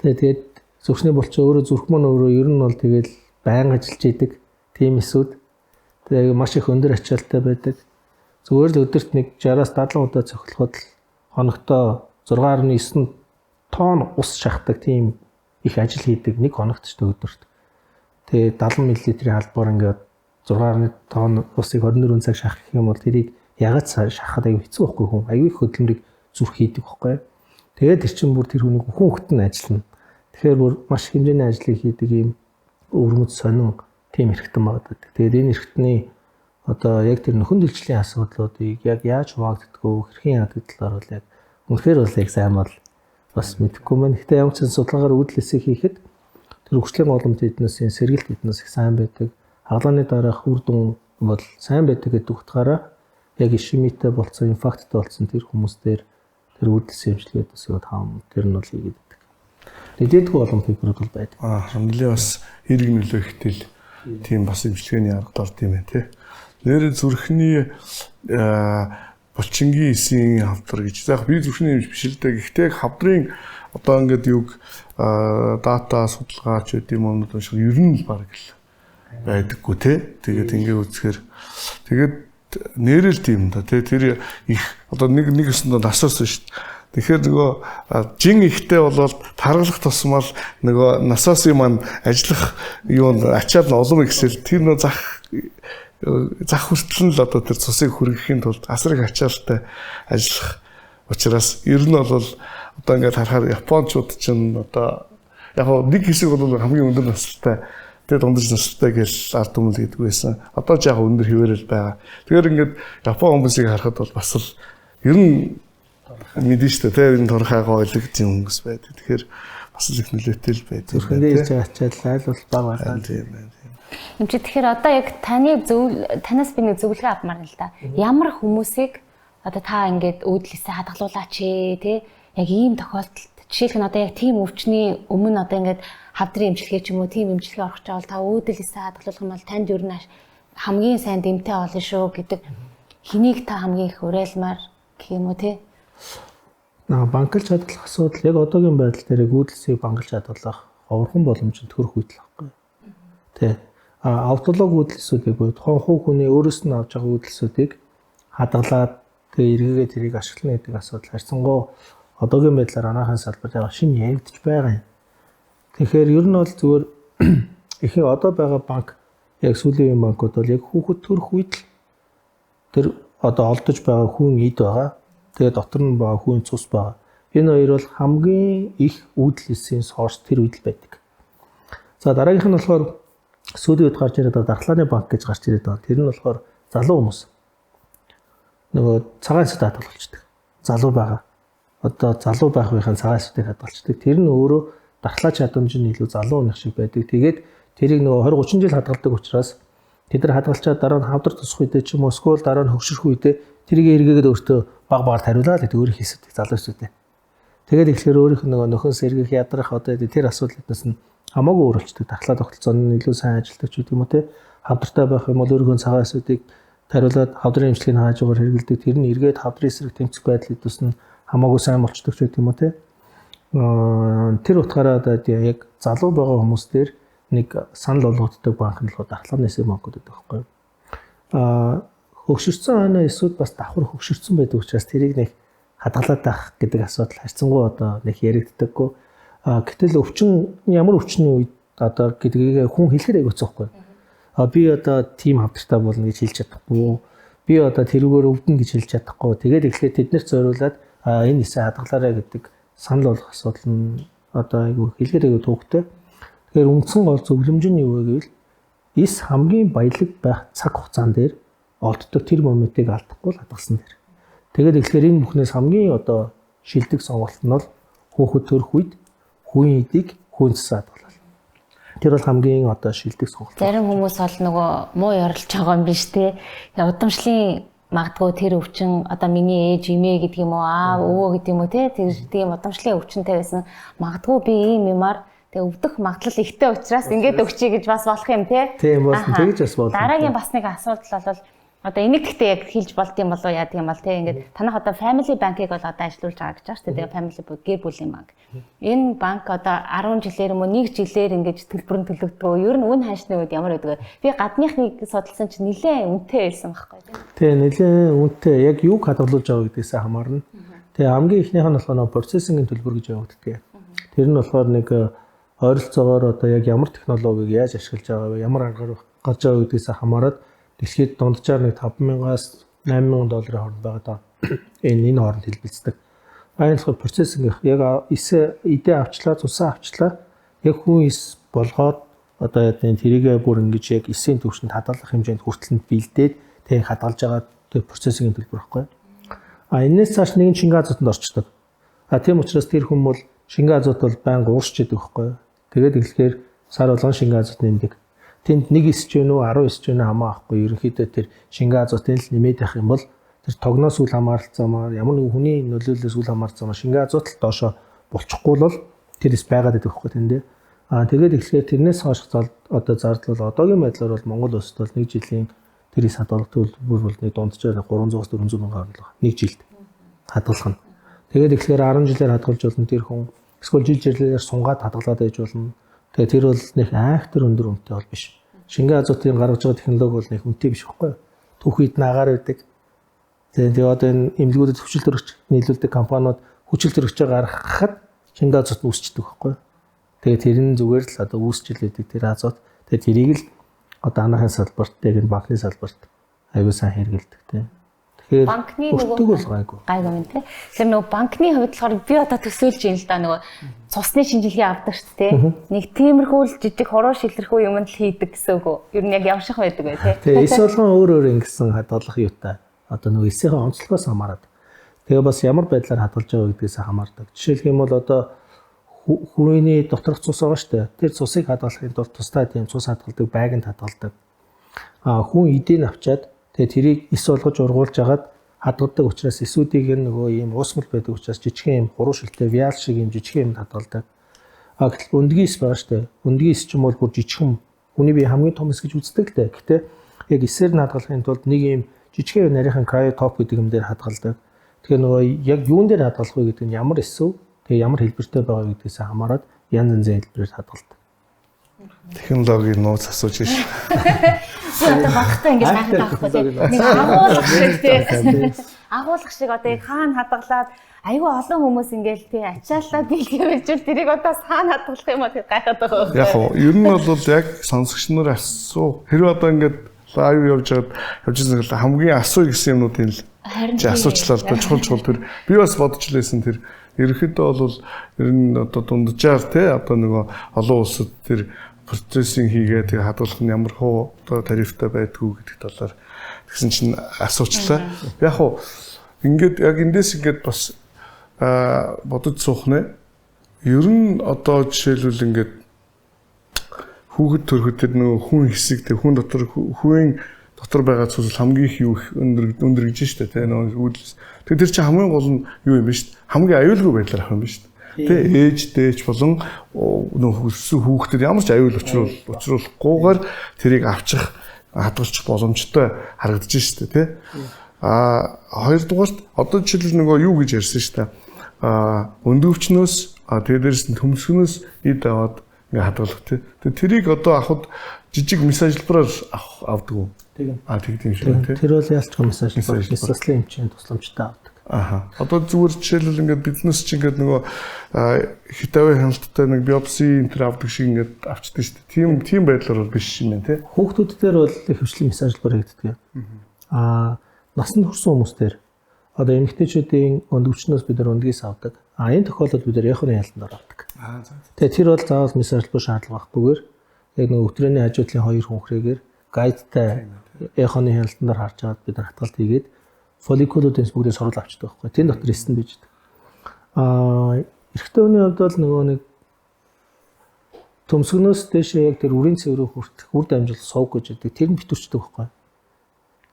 Тэгээд зүрхний булчин өөрөө зүрх мөн өөрөө ер нь бол тэгэл байнга ажиллаж идэг тийм эсүүд. Тэгээд маш их өндөр ачаалттай байдаг. Зүгээр л өдөрт нэг 60-аас 70 удаа цохилоход л хоногтоо 6.9 тонн ус шахдаг тийм их ажил хийдэг нэг хоногт ч өдөрт. Тэгээд 70 мл-ийн халбаар ингээд 6 тонн усыг 24 цаг шахах юм бол тэрийг ягаад шахахад аюу хэцүү байхгүй хүн. Аюу их хөдөлмөрийг зүрх хийдэг байхгүй. Тэгээд тэр чинь бүр тэр хүний бүхэн хөлтөнд ажиллана. Тэгэхээр бүр маш хэмжээний ажлыг хийдэг юм өвөрмөц сонин тийм эрхтэн багтдаг. Тэгээд энэ эрхтний одоо яг тэр нөхөн дэлжлийн асуудлуудыг яг яаж хуваагддгөө хэрхэн яадаг талаар бол яг үнэхээр бол яг сайн бол бас мэдэхгүй байна. Гэтэ ямар ч судалгаагаар үүдэлсийг хийхэд тэр хөгжлийн голомт эднээс сэргэлт эднээс их сайн байдаг. Хагалгааны дараах үр дүн бол сайн байдаг гэдэг утгаараа яг ишемитэй болсон, инфаркттай болсон тэр хүмүүстээр тэр үүдэлсэн эмчилгээд бас яваад хаам тэр нь бол хийгээд байдаг. Нэдээдгүй олон фигурууд бол байдаг. Нэлээ бас хэрэг нөлөө ихтэл тийм бас эмчилгээний арга дорд юм байна тий. Нэр зүрхний булчингийн эсийн хавдар гэж. Яг би зүрхний эмч биш л дээ. Гэхдээ хавдрын одоо ингээд юг дата судалгаач гэдэг юм уу шиг ер нь баг л байдаггүй тий. Тэгээд ингээ үзэхээр тэгээд нэрэл тийм да тий. Тэр их одоо нэг өсөндөө насаас шүү дээ. Тэгэхээр нөгөө жин ихтэй болоод таргалах тусмал нөгөө насаасын маань ажиллах юунд ачаал нь олон ихсэл тэр нөгөө зах хүртэл л одоо тэр цусыг хүргэхийн тулд асар их ачаалтай ажиллах учраас ер нь бол одоо ингээд харахаар японочууд чинь одоо яг нэг хэсэг бол хамгийн өндөр настай тэгээд дундаж настай гэж ард түмэл гэдэг байсан. Одоо ч яг өндөр хിവэрэл байгаа. Тэгэхээр ингээд Япон хүмүүсийг харахад бол бас л ер нь мэдэн шүү дээ. Энэ торхайгаа ойлгож юм хүмүүс байдаг. Тэгэхээр бас л их нөлөөтэй л байдаг. Зүрхэндээ ирж байгаа ачаал айл бол бага байна. Тийм байна. Энд чи тэгэхээр одоо яг танаас би нэг зөвлөгөө авмаар л да. Ямар хүмүүсийг одоо та ингээд өөдлөөсөө хадгалуулаач тий яг ийм тохиолдолд жишээлх нь одоо яг тийм өвчний өмнө одоо ингээд хавдрын эмчилгээ ч юм уу тийм эмчилгээ орох чаавал та өөдлөөсөө хадгалуулах нь бол танд ер нь хамгийн сайн дэмтэй болно шүү гэдэг хэнийг та хамгийн их уриалмаар гэх юм уу тий. Банкалж хадгалах асуудал яг одоогийн байдал дээр өөдлөөсөө банкалж хадгалах ховорхон боломжтой төрөх үйдэл байхгүй. Тий. Автолог өөдлөсүүдийг тухайн хувь хүний өөрөөс нь авч байгаа өөдлөсүүдийг хадгалаад тэгээ эргээгээ тэрийг ашиглана гэдэг асуудал харьцангуй одоогийн байдлаар анаахын салбарт яг шинэ явагдаж байгаа юм. Тэгэхээр ер нь бол зүгээр ихэнх одоо байгаа банк яг сүүлийн банкуд бол яг хүүхэд төрөх үед л тэр одоо олдож байгаа хүн эд байгаа. Тэгээ дотор нь байгаа хүн цус байгаа. Энэ хоёр бол хамгийн их өөдлөсийн сорс тэр үед л байдаг. За дараагийнх нь болохоор сүүлийн үед гарч ирээд дархлааны банк гэж гарч ирээд байгаа. Тэр нь болохоор залуу хүмүүс. Нөгөө цагаан эсэд хадгалж болчдөг. Залуу байгаа. одоо залуу байх үеийн цагаан эсүүдийг хадгалцдаг. Тэр нь өөрөө дархлаа чадамж нь илүү залуу унах шиг байдаг. Тэгээд тэрийг нөгөө 20 30 жил хадгалдаг учраас тэд нар хадгалчаад дараа нь хавдар тусах үедээ ч юм уу эсвэл дараа нь хөгшөрөх үедээ тэрийг эргээгээд өөртөө баг багаар тариулаад гэдэг өөрийнх хийсдэг залуу эсүүдээ. Тэгээд ихлээр өөрийнх нь нөгөө нөхөн сэргийх ядрах одоо тэр асуудлаас нь хамаагүй өөрчлөлтөд дархлаа тогтолцоонд нь илүү сайн ажилладаг ч гэдэг юм уу те. Хавдартай байх юм бол өөрийнхөө цагаан эсүүдийг тариулаад хавдрын эмчилгээг хаажгаар хэрэглэдэг. Тэр нь эргээд хавдрын эсрэг тэмцэх байдал идэвс нь хамаагүй сайн болчдөг ч гэдэг юм уу те. Тэр утгаараа яг залуу байгаа хүмүүс дээр нэг санал болгогддог банк нь болохоор дархлааны эсрэг банкуд гэдэг байхгүй. Хөгшөрсөн оноо эсүүд бас давхар хөгшөрсөн байдаг учраас тэрийг нэг хадгалаад байх гэдэг асуудал харьцангуй одоо нэг яригддаггүй. Гэтэл өвчин ямар өвчний үед одоо гэдгийг хүн хэлэхэд айгууцсахгүй. Би одоо тим хавдартай болно гэж хэлж чадахгүй. Би одоо тэрүүгээр өвдөн гэж хэлж чадахгүй. Тэгээд эхлээд тэднэрт зориулаад энэ эсээ хадгалаарай гэдэг санал болгох асуудал нь одоо айгүй хэлэхэд айгүй төвөгтэй. Тэгэхээр үндсэн гол зөвлөмж нь юу вэ гэвэл эс хамгийн баялаг байх цаг хугацаан дээр олддог тэр моментыг алдахгүй л хадгалсан дээр. Тэгээд эхлэхээр энэ бүхнээс хамгийн одоо шилдэг сонголт нь бол хөөхөд төрөх үед хүүн эдийг хүнсээ хадгалаа. Тэр бол хамгийн одоо шилдэг сонголт. Зарим хүмүүс бол нөгөө муу ярилж байгаа юм биш те. Удамшлын магадгүй тэр өвчин одоо миний ээж эмээ гэдэг юм уу аав өвөө гэдэг юм уу те. Тэр тийм удамшлын өвчнтэй байсан. Магадгүй би ийм юмар тэг өвдөх магадлал ихтэй учраас ингээд өгчий гэж бас болох юм те. Тийм болсон. Тэгж бас болно. Дараагийн бас нэг асуудал бол одоо энийг гэхдээ яг хэлж болд юм болоо яа тийм бол те ингээд танах одоо family bank-ыг бол одоо ажилуулж байгаа гэж байна шүү дээ. Тэгээ family гэр бүлийн банк. Энэ банк одоо 10 жилээр юм уу 1 жилээр ингэж төлбөр нь төлөгдөө. Ер нь үн ханшны үед ямар байдаг вэ? Би гадныхныг судалсан чинь нэлээд үнэтэй байсан байхгүй тийм. Тэгээ нэлээд үнэтэй. Яг юг хадгалуулж байгаа гэдгээсээ хамаарна. Тэгээ хамгийн ихнийх нь болохоор процессингийн төлбөр гэж явагддаг. Тэр нь болохоор нэг ойролцоогоор одоо яг ямар технологиг яаж ашиглаж байгаа вэ? Ямар аргаар гарч байгаа гэдгээсээ хамаарат дэлхийд дунджаар нэг 5,000-аас 8,000 долларын хооронд байгаа даа. Энэ хооронд хэлбэлцдэг. Аялал процессинг яг идэ авчлаа, цусаа авчлаа. Яг хүн ис болгоод одоо яг тэрийгээ бүр ингэж яг эсийн төвшөнд хадгалах хэмжээнд хүртэлэнд бэлдээд тэг хадгалж байгаа тэр процессингийн төлбөр байхгүй. Энэс цааш нэгэн шингэн азотод орчдөг. Тийм учраас тэр хүн бол шингэн азот бол байнга уурч идэг байхгүй. Тэгээд эхлэхээр сар болгон шингэн азот нэмдэг. Тэнд 1 эсч вэ нүү 10 эсч вэ нүү хамаахгүй. Ерөнхийдөө тэр шингэн азотын л нэмээд байх юм бол тэр тогноос үл хамааралцаамаар ямар нэгэн хүний нөлөөллөөс үл хамааралцаамаар шингэн азот л доошо булчихгүй бол тэр эс байгаад байдаг байхгүй тэндээ. Тэгээд эхлэхээр тэрнээс хойш одоо зардал бол одоогийн байдлаар бол Монгол улсад бол 1 жилийн тэр эс хадгалах төлбөр бол нэг дунджаар 300-аас 400 мянган гаруй 1 жилд хадгалах нь. Тэгээд эхлэхээр 10 жилээр хадгалж болно тэр хүн. Эсвэл жил жилээр сунгаад хадгалаад байж болно. Тэгээ тэр бол нэг айхтар өндөр үнэтэй бол биш. Шингэн азотын гаргаж байгаа технологи бол нэг үнэтэй биш байхгүй юу? Түүхийд нагаар байдаг. Тэгээ одоо энэ эмнэлгүүдэд хүчил төрөгч нийлүүлдэг компаниуд хүчил төрөгчөөр гаргахад шингэн азот үүсчдэг байхгүй юу? Тэгээ тэр нь зүгээр л одоо үүсчил байдаг тэр азот. Тэгээ тэрийг л одоо анаахын салбарт, яг энэ банкны салбарт аюул сайн хэрэгэлдэг тийм. Тэгэхээр банкны нөгөө гайгүй юм тий. Тэгэхээр нөгөө банкны хувьд болохоор би одоо төсөөлж юм л да нөгөө цусны шинжилгээ авдаг шүү дээ. Нэг тиймэрхүү л жижиг хуруу шилэрхүү юм л хийдэг гэсэн үг. Ер нь яг явших байдаг бай тий. Тэгээ эс болгон өөр ингэсэн хадгалах юутай. Одоо нөгөө эсийн онцлогоос хамаарат. Тэгээ бас ямар байдлаар хадгалж байгаа гэдгээс хамаардаг. Жишээлх юм бол одоо хүний доторх цус байгаа шүү дээ. Тэр цусыг хадгалахын тулд тусдаа тийм цус хадгалдаг байганд хадгалдаг. Хүн эдийн авчаад тэгээ тэрийг эс болгож ургуулж агаад хадгалдаг учраас эсүүдийг нөгөө ийм уусмал байдаг учраас жижигхэн юм хуруу шилтэй виал шиг юм жижигхэн юм хадгалдаг. Гэтэл өндгийн эс байгаа шүү дээ. Өндгийн эс ч юм бол бүр жижигхэн хүний бие хамгийн том эс гэж үздэг л дээ. Гэтэ яг эсээр нь хадгалахын тулд нэг ийм жижигхэн нарийнхан криотоп гэдэг юм дээр хадгалдаг. Тэгэхээр нөгөө яг юун дээр хадгалах вэ гэдэг нь ямар эсв, тэгээ ямар хэлбэртэй байгаа гэдгээс хамаарат янз янзын хэлбэрээр хадгалдаг. Технологийн нууц асууж ш. Одоо багтаа ингэж хайхад байхгүй тийм. Нэг агуулгах шиг тийм. Агуулгах шиг одоо яг хаана хадгалаад айгүй олон хүмүүс ингээл тий ачаалаад дийлгэвэлжүүл тэрийг одоо хаана хадгалах юм бол гайхаад байгаа. Яг уу ер нь бол яг сонсогч нар асуу. Хэрвээ одоо ингээд лайв явж ирсэн хамгийн асуу гэсэн юмнуудын л асуучлаа л чухал тэр би бас бодож лээсэн тэр ерөнхийдөө бол ер нь одоо дунджаар тий одоо нөгөө олон улсад тэр процессинг хийгээд тэгээ хадгалах нь ямар хөө одоо тарифтай байдгүй гэдэг талаар тэгсэн чинь асуучлаа. Яг уу ингээд яг эндээс ингээд бас бодож суух нэ. Ер нь одоо жишээлбэл ингээд хүүхэд төрөхөд тэр нөгөө хүн хэсэг тэр хүн дотор байгаа зүйл хамгийн их юу их өндөр гэж штэ тэ нөгөө үүдэлс. Тэр чинь хамгийн гол нь юу юм бэ штэ. Хамгийн аюулгүй байдлаар авах юм бэ штэ. Тэ ээж дээч болон нөгөө хүссэн хүүхдэд ямар ч аюул учруулахгүйгээр тэрийг авчих хадгалчих боломжтой харагдаж штэ тэ. Хоёрдугаарт одоо жишээлбэл нөгөө юу гэж ярьсан штэ. Өндөвчнөөс тэгээд дээрс нь төмсгнөөс эд аваад ингээ хадгалах тий. Тэрийг одоо авахд жижиг мессежлбараар авдаг уу? Тийм. Тэгдэм шүү тий. Тэр бол ялцгүй мессежлбар, мессежлийн хэмжээнд тусламжтай авдаг. Одоо зүгээр жишээлбэл ингээ бизнес чинь ингээ нөгөө хитавэ хяналттай нэг биопси энэ төр авдаг шиг ингээ авчдаг шүү дээ. Тийм байдлаар бол биш юм байна тий. Хүүхдүүд дээр бол их хвшлийн мессежлбар хийгддэг. Насанд хүрсэн хүмүүс дээр одоо эмэгтэйчүүдийн өндөвчнөөс бид нар өндгийс авдаг. Энэ тохиолдолд бид нар яханы ялтанд авдаг. Тэгээ тэр бол заавал мессежлбар шаардлага баггүйгээр яг нэг өтрөөний хажуудлын хоёр хүнхрээгээр гайдтай яханы ялтандаар харж аваад бид нар хатгалт хийгээд фолликулуудын бүгдээ сурвал авчдаг байхгүй. Тэн дотор стенд бийж байгаа. Эрэгтэй хүний хувьд бол нөгөө нэг төмсгнөөс дэше яг тэр үрийн цэврөө хүртэх үр дамжил сууг гэж яддаг. Тэр нь битүүрчдэг байхгүй.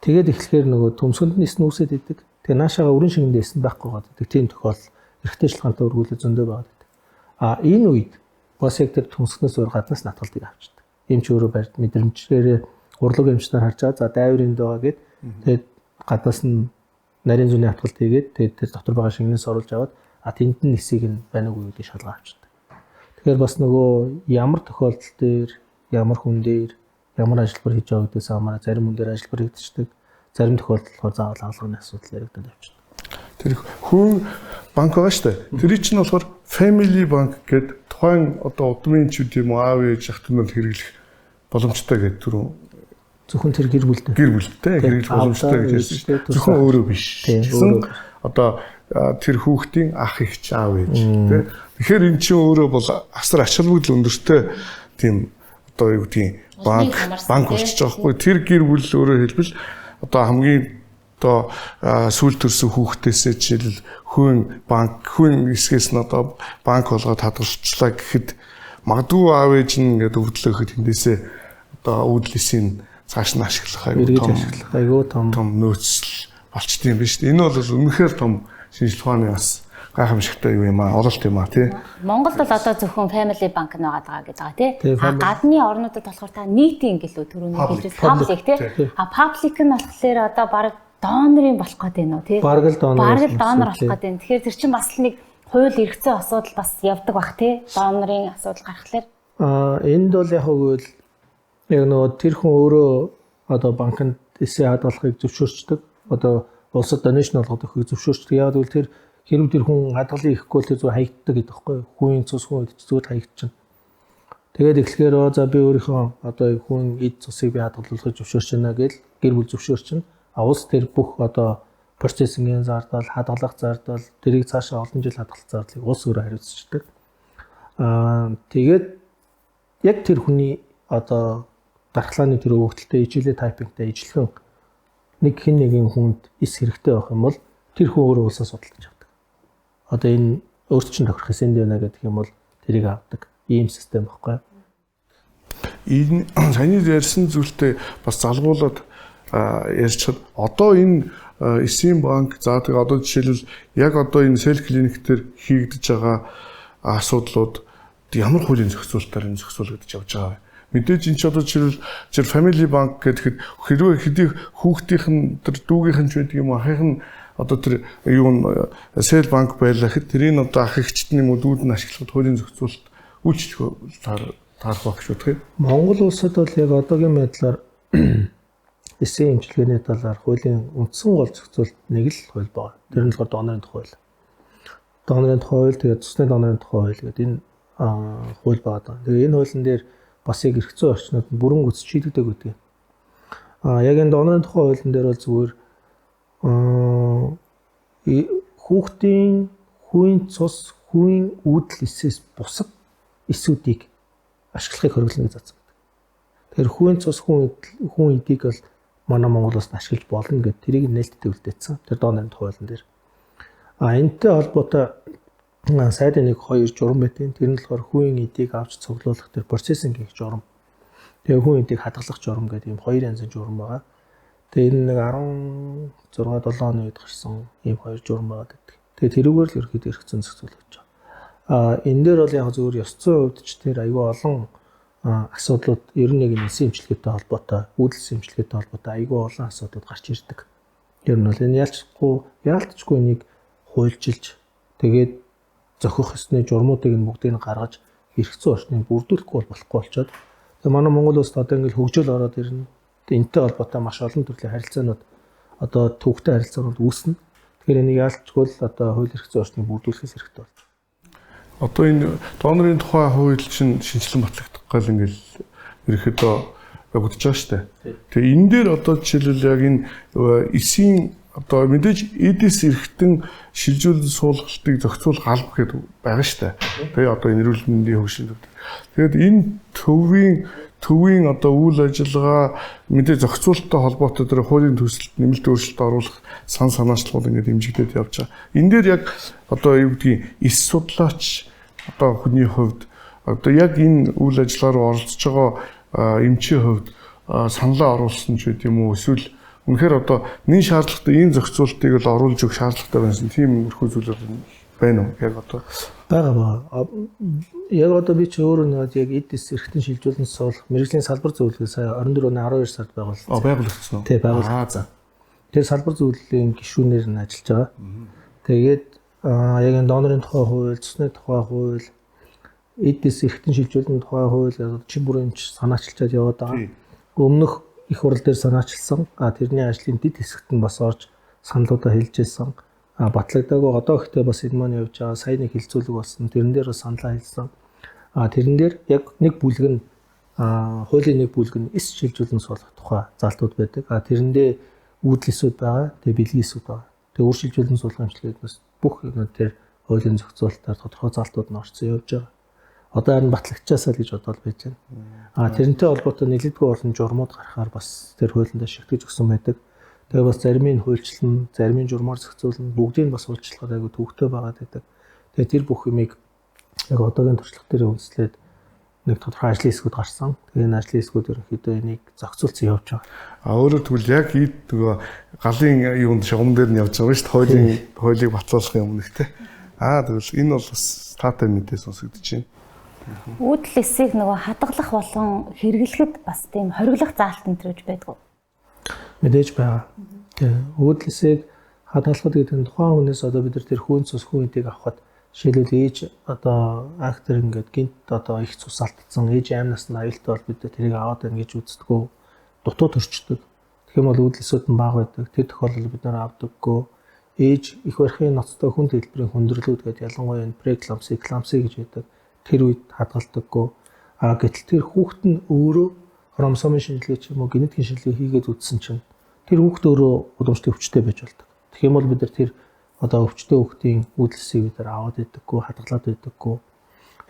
Тэгээд эхлэхээр нөгөө төмсгөнд нь эсн үүсээд идэг. Тэгээ наашаага үрийн шигнэд эсн байхгүй байгаа. Тийм тохиол эрэгтэй шалгаантай өргүүлээ зөндөө байгаа. Энэ үед бас яг тэр төмсгнөөс өөр гаднаас натгалдыг авчдаг. Эмч өөрөө барьд мэдрэмжлэрээ урлаг эмчнэр харж байгаа. За дайвар энд байгаа гэд тэгээд гаднаас нь нарийн зүүнний хатгалт хийгээд тэгээд тэр дотор байгаа шингэнээс оруулж аваад тэнд нь нисийг нь байна уу гэдэг шалгаа авчдаг. Тэгэхээр бас нөгөө ямар тохиолдол дээр ямар хүн дээр ямар ажиллабар хийж байгаа гэдгээс хамаараа зарим хүн дээр ажиллабар хийгдчихдэг. Зарим тохиолдолд заавал хаалганы асуудал яригдаад авчдаг. Тэр хүн банк байгаа шүү дээ. Тэр чинь болохоор family bank гэдэг тухайн одоо удмын ч юм уу аав ээж ах トゥ нар хэрэглэх боломжтой гэдэг түрүү зөвхөн тэр гэр бүлтэй хэрэглэх боломжтой гэж ярьсан шүү дээ. Зөвхөн өөрөө биш. Гэсэн одоо тэр хүүхдийн ах эгч аав ээж тий. Тэгэхээр эн чинь өөрөө бол асар ач холбогдол өндөртэй тийм одоо юу гэдгийг банк болчихж байгаа хгүй. Тэр гэр бүл өөрөө хэлбэл одоо хамгийн одоо сүүл төрсөн хүүхдээсээ жишээл хүн эсгээс нь одоо банк болгоод хадгалчлаа гэхэд магадгүй аав ээж нь ингээд өвдлөөхөд тэндээсээ одоо үүдлээсийн цааш нь ашиглах айгүй том нөөцл болчтой юм биш үү? Энэ бол үнэхээр том шинжлэх ухааны бас гайхамшигтай юу юм аа, оролт юм аа тий. Монголд бол одоо зөвхөн family bank нэгадаг гэдэг байгаа тий. Гадны орнуудад болохоор та нийтийн гэлөө түрүүний хэлж public тий. Public нь болохоор одоо баг донорын болох гэдэг нь үү тий. Бараг л донор болох гэдэг. Тэгэхээр тэр чинь бас нэг хууль эрхцээ асуудал бас явдаг бах тий. Донорын асуудал гарахлаар энд бол яг үгүй яг нөгөө тэр хүн өөрөө одоо банкнд эсээ хадгалахыг зөвшөөрчдөг. Одоо улсад донешн болгоод өгөхийг зөвшөөрчдөг. Яг үгүй тэр хэрвээ тэр хүн хадгалын ихгүй л тэр зүгээр хаягддаг гэдэг байхгүй юу? Хүн цус хүн идэж зүгээр хаягдчихна. Тэгээд эхлэхээр за би өөрийнхөө одоо хүн эд цусыг би хадгалуулахыг зөвшөөрч байна гэж гэр бүл зөвшөөрчин. Улс тэр бүх одоо процессингийн зардал, хадгалах зардал, тэрийг цаашаа олон жил хадгалах зардлыг улс өөрөө хариуцчихдаг. Тэгээд яг тэр хүний одоо дархлааны тэр өвөгдөлтэй ижлээ тайпингтэй ижилхэн нэг хэн нэгэн хүнд эс хэрэгтэй байх юм бол тэр хүн өөрөө улсаас судалж авдаг. Одоо энэ өөрчлөлт тохирох эсэнд байна гэдэг юм бол тэрийг авдаг. Ийм систем байхгүй. Энэ саяны ярьсан зүйлтэй бас залгуулад ярьчихад одоо энэ эсийн банк за тэгээ одоо жишээлбэл яг одоо энэ сел клиник дээр хийгдэж байгаа асуудлууд ямар хуулийн зохицуулалтаар энэ зохицуулагдаж явж байгаа вэ? Мэдээж энэ ч одоо жишээлбэл family bank гэхэд хэрвээ хэдий хүүхдийнх нь тэр дүүгийнх нь ч байдаг юм ахих нь одоо тэр юу сел банк байлаа гэхэд тэрийг одоо ах эгчт нь юм уу дүүд нь ашиглахад хуулийн зохицуулалт үйлчлэх таарах байх шүү дээ. Монгол улсад бол яг одоогийн байдлаар эсийн эмчилгээний талаар хуулийн үндсэн гол зохицуулалт нэг л хууль байна. Тэр нь болохоор донорын тухай хууль. Донорын тухай хууль тэгээд цусны донорын тухай хууль гэдэг энэ хууль байна. Тэгээд энэ хуулийн дээр бас яг эрх зүйн орчнууд нь бүрэн гүйцэд шийдэгдэг гэдэг. Яг энэ донорын тухай хуулийн дээр бол зүгээр хүүхдийн хүүгийн цус, хүүгийн үүдэл эсээс бусад эсүүдийг ашиглахыг хориглоно гэж заасан байдаг. Тэгэхээр хүүгийн цус, хүн эдийг бол манай Монголоос ашиглаж болно гэдэг тэрийг нээлттэй үлдээсэн. Тэр донорын тухай хуулийн дээр. Энэтэй холбоотой сайдын нэг хоёр журам байдیں۔ Тэр нь болохоор хүүгийн эдийг авч цуглуулах тэр процессинг хийх журам. Тэгээ хүүгийн эдийг хадгалах журам гэдэг ийм хоёр янзын журам байгаа. Тэгээ энэ нэг 16 7 оны үед гарсан ийм хоёр журам байгаа гэдэг. Тэгээ тэрүүгээр л ерөөхдөө эргэцэн зохицуулж байгаа. Энэ дээр бол яг зөвхөн ёс зүйн хувьд ч тэр аюул олон асуудлууд ер нь нэг нэлсэн эмчилгээтэй холбоотой, үүдэлсэн эмчилгээтэй холбоотой аюул олон асуудлууд гарч ирдэг. Ер нь бол энэ яалтчгүй энийг хуульчилж тэгээд зохих ёсны журмуудыг нь бүгдийг нь гаргаж хэрэгцээ орчныг бүрдүүлэхгүй болохгүй болчоод тэгээ манай Монгол улсад одоо ингээл хөгжил ороод ирнэ. Энтэй холбоотой маш олон төрлийн харилцаанууд одоо төвхтэй харилцаанууд үүснэ. Тэгэхээр энийг яалтчгүй л одоо хууль хэрэгцээ орчныг бүрдүүлэхээс хэрэгтэй болж байна. Одоо энэ донорын тухай хууль чинь шинжилэн батлагдах гал ингээл ерөөхдөө явагдаж байгаа шүү дээ. Тэгээ энэ дээр одоо жишээлбэл яг энэ эсийн одоо мэдээж эдис эрхтэн шилжүүлэн суулгалтыг зохицуулах алба гэдэг байгаа шүү дээ. Тэгээ одоо энэ эрүүл мэндийн хөгжлийн төвд. Тэгээд энэ төвийн одоо үйл ажиллагаа мэдээ зохицуулалттай холбоотой тэр хуулийн төсөлд нэмэлт өөрчлөлт оруулах санаачлал ингээд дэмжигдээд явж байгаа. Энэ дээр яг одоо юу гэдгийг эс судлаач одоо хүний хувьд одоо яг энэ үйл ажиллагаа руу оролцож байгаа эмчийн хувьд саналаа оруулсан ч гэдэм үү эсвэл үнэхээр одоо нэг шаардлагатай энэ зохицуултыг л оруулж өгөх шаардлагатай байсан тийм өрхөө зүйлүүд байна уу? Яг одоо байгаа. Яг одоо би ч өөрөө нэг яг эдис эрхтэн шилжүүлэн суулгах мэрэгжлийн салбар зөвлөгөө сая 24 оны 12 сард байгуулсан. Байгуулагдсан уу? Тий, байгуулагдсан. Тэр салбар зөвлөлийн гишүүнээр нь ажиллаж байгаа. Тэгээд яг энэ донорын тухай хууль, цусны тухай хууль, эдис эрхтэн шилжүүлэн тухай хууль чин бүрийн эмч санаачилчаад яваад байгаа. Өмнөх их хурал дээр санаачилсан. Тэрний ажлын дэд хэсэгт нь бас орж саналуудаа хэлж ирсэн. Батлагдаагүй одоо ихтэй бас энэ маань явж байгаа. Сайн нэг хилцүүлэг болсон. Тэрэн дээр бас саналаа хэлсэн. Тэрэн дээр яг нэг бүлэг нь хуулийн нэг бүлэг нь эс шилжүүлэн суулгах тухай залтууд байдаг. Тэрэндээ үүдэлсүүд байгаа. Тэгээ бэлгийсүүд байгаа. Тэгээ үр шилжүүлэн суулгах эмчилгээнээс бүх юмнууд дээр хуулийн зохицуулалтаар тодорхой залтууд нь орцсон явж байгаа. Одоо харин батлагдчихасаа л гэж бодоод байж байна. Тэрнтэй холбоотой нийлэгдэх орны журмууд гарахаар бас тэр хуулиндаа шигтгэж өгсөн байдаг. Тэгээ бас зарим нь хуульчлан, зарим нь журмаар зохицуулна, бүгдийг нь бас уулзлагаар айгу төвөгтэй байгаад байдаг. Тэгээ тэр бүх юмыг яг одоогийн туршлага дээр үндэслээд нэг тодорхой ажлын хэсгүүд гарсан. Тэгээ энэ ажлын хэсгүүд ерөнхийдөө энийг зохицуулсан явж байгаа. Өөрөөр тэгвэл яг ийд нөгөө галын юунд шугам дээр нь явж байгаа шүү дээ. Хуулийг батлуулахын өмнөх те. Тэгвэл энэ бол бас таатай мэдээ сонсогдож байна. Үүдэл эсийг нөгөө хадгалах болон хэрэглэхэд бас тийм хориглох заалт энэ төрөж байдгүй. Мэдээж байгаа. Тэгээ үүдэл эсийг хадгалахад гэдэг нь тухайн хүнээс одоо бид нар тэр хүүн цус хүн эдийг авахад жишээлбэл ээж одоо актер ингээд гинт одоо их цус алдсан ээж аймнаас нь аюултай бол бид тэрийг аваад байна гэж үздэггүй дутуу төрчдөг. Тэгэх юм бол үүдэл эсүүд нь бага байдаг. Тэр тохиолдолд бид нар авдаггүй. Ээж их барихын ноцтой хүн хэлбэрийн хүндрэлүүд гэдэг ялангуяа энэ преэклампси, эклампси гэж байдаг. Тэр үед хадгалдаггүй. Гэтэл тэр хүүхэд нь өөрөө хромосомын шинжилгээ ч юм уу генетикийн шинжилгээ хийгээд үзсэн чинь тэр хүүхэд өөрөө удамштай өвчтэй байж болдог. Тэгэх юм бол бид нар тэр одоо өвчтэй хүүхдийн үүдэлсийг бид нар аваад идэггүй, хадгалаад идэггүй.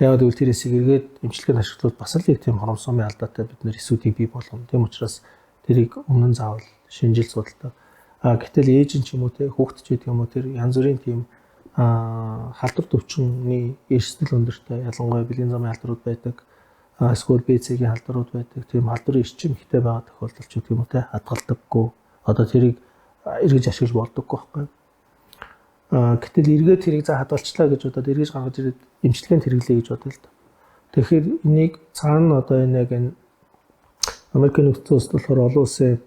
Яг гэвэл тэр эсийг эргээд эмчилгээнд ашиглавал бас л их тийм хромосомын алдаатай бид нар эсүүдийг бий болгоно. Тийм учраас тэрийг өмнө нь заавал шинжил судалдаг. Гэтэл ээж нь ч юм уу те хүүхэд ч гэдэг юм уу тэр янз бүрийн тийм халдвар төвчний эрсдэл өндөртэй ялангуяа бэлгийн замын халдварууд байдаг. Эсвэл БЦ-ийн халдварууд байдаг. Тийм халдварын эрчим ихтэй байгаа тохиолдолд ч гэдэг юм уу те хадгалдаггүй. Одоо тэрийг эргэж ашиглаж болдоггүй байхгүй. Гэтэл эргээд тэрийг за хадгалчлаа гэж бодоод эргэж гаргаж ирээд эмчилгээнд хэрэглэе гэж бодлоо л да. Тэгэхээр энийг цаана одоо энэ яг энэ Америкийн нэгдсэн улсад болохоор олон улсын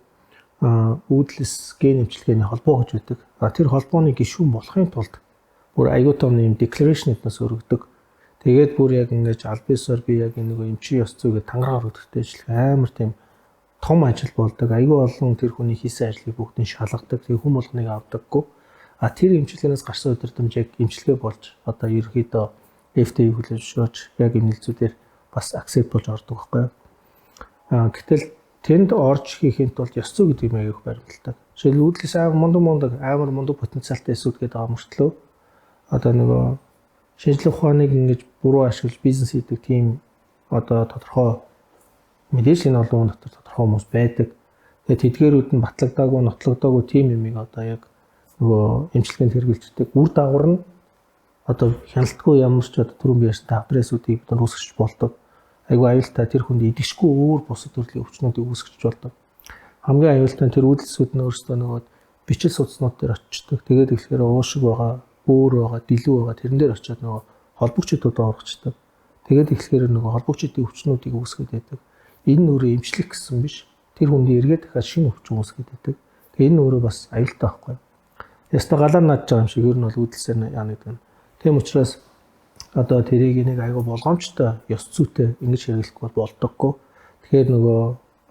үүдлэс ген эмчилгээний холбоо гэж байдаг. Тэр холбооны гишүүн болохын тулд бүр аюул томны юм declaration эднээс өргөдөг. Тэгээд бүр яг ингэж аль биесээр би яг нэг эмчийн ёс зүйгээ тангараар өгдөгтэй ажиллах амар тийм том ажил болдог. Аюул олон тэр хүний хийсэн ажлыг бүгдийг шалгадаг. Тэгээ хүн болгоныг авдаггүй. Тэр эмчилгээнээс гарсан удирдамж яг эмчилгээ болж одоо ерөөхдөө FDA хүлээж авч яг эмнэлзүүдээр бас accept болж ордог байхгүй юу. Гэтэл тэнд орж хийхэд бол ёс зүй гэдэг юм аяг баримталдаг. Жишээл үүдэлс амар мундаг потенциалтай эсүүд гэдэг байгаа мөртлөө одоо нөгөө шинжлэх ухааныг ингэж буруу ашиглаж бизнес хийдэг тийм одоо тодорхой мэдээж энэ олон дотор тодорхой хүмүүс байдаг. Тэгээд тэдгээрүүд нь батлагдаагүй, нотлогдоогүй тийм юмыг одоо яг нөгөө эмчилгээнд хэрэгжилдэг үр дагавар нь одоо хяналтгүй ямар ч одоо түрүүн би ярьсан тавдресүүдийг бид үүсгэж болдог. Айгүй аюултай тэр хүнд идэвхгүй өөр бусад төрлийн өвчнүүдийг үүсгэж болдог. Хамгийн аюултай тэр үйлдэлсүүд нь өөрсдөө нөгөө бичил судснууд дээр очдог. Тэгээд ихлэхээр уушиг байгаа, бөөр байгаа, дэлүү байгаа тэрэн дээр очиод нөгөө холбогчдод оргочдөг. Тэгээд ихлэхээр нөгөө холбогчдын өвчнүүдийг үүсгэж байдаг. Энэ нь өөрөө эмчлэх гэсэн биш. Тэр хүндийн эргээд дахиад шинэ өвчин үүсгэж байдаг. Тэгээд энэ өөрөө бас аюултай байхгүй. Ястаа галаар наадж байгаа юм шиг ер нь бол үйлдэлсээр яана гэдэг нь. Тийм учраас одоо тэрийг нэг айгүй болгоомжтой ёс зүйтэй ингэж хэрэглэх болдоггүй. Тэгэхээр нөгөө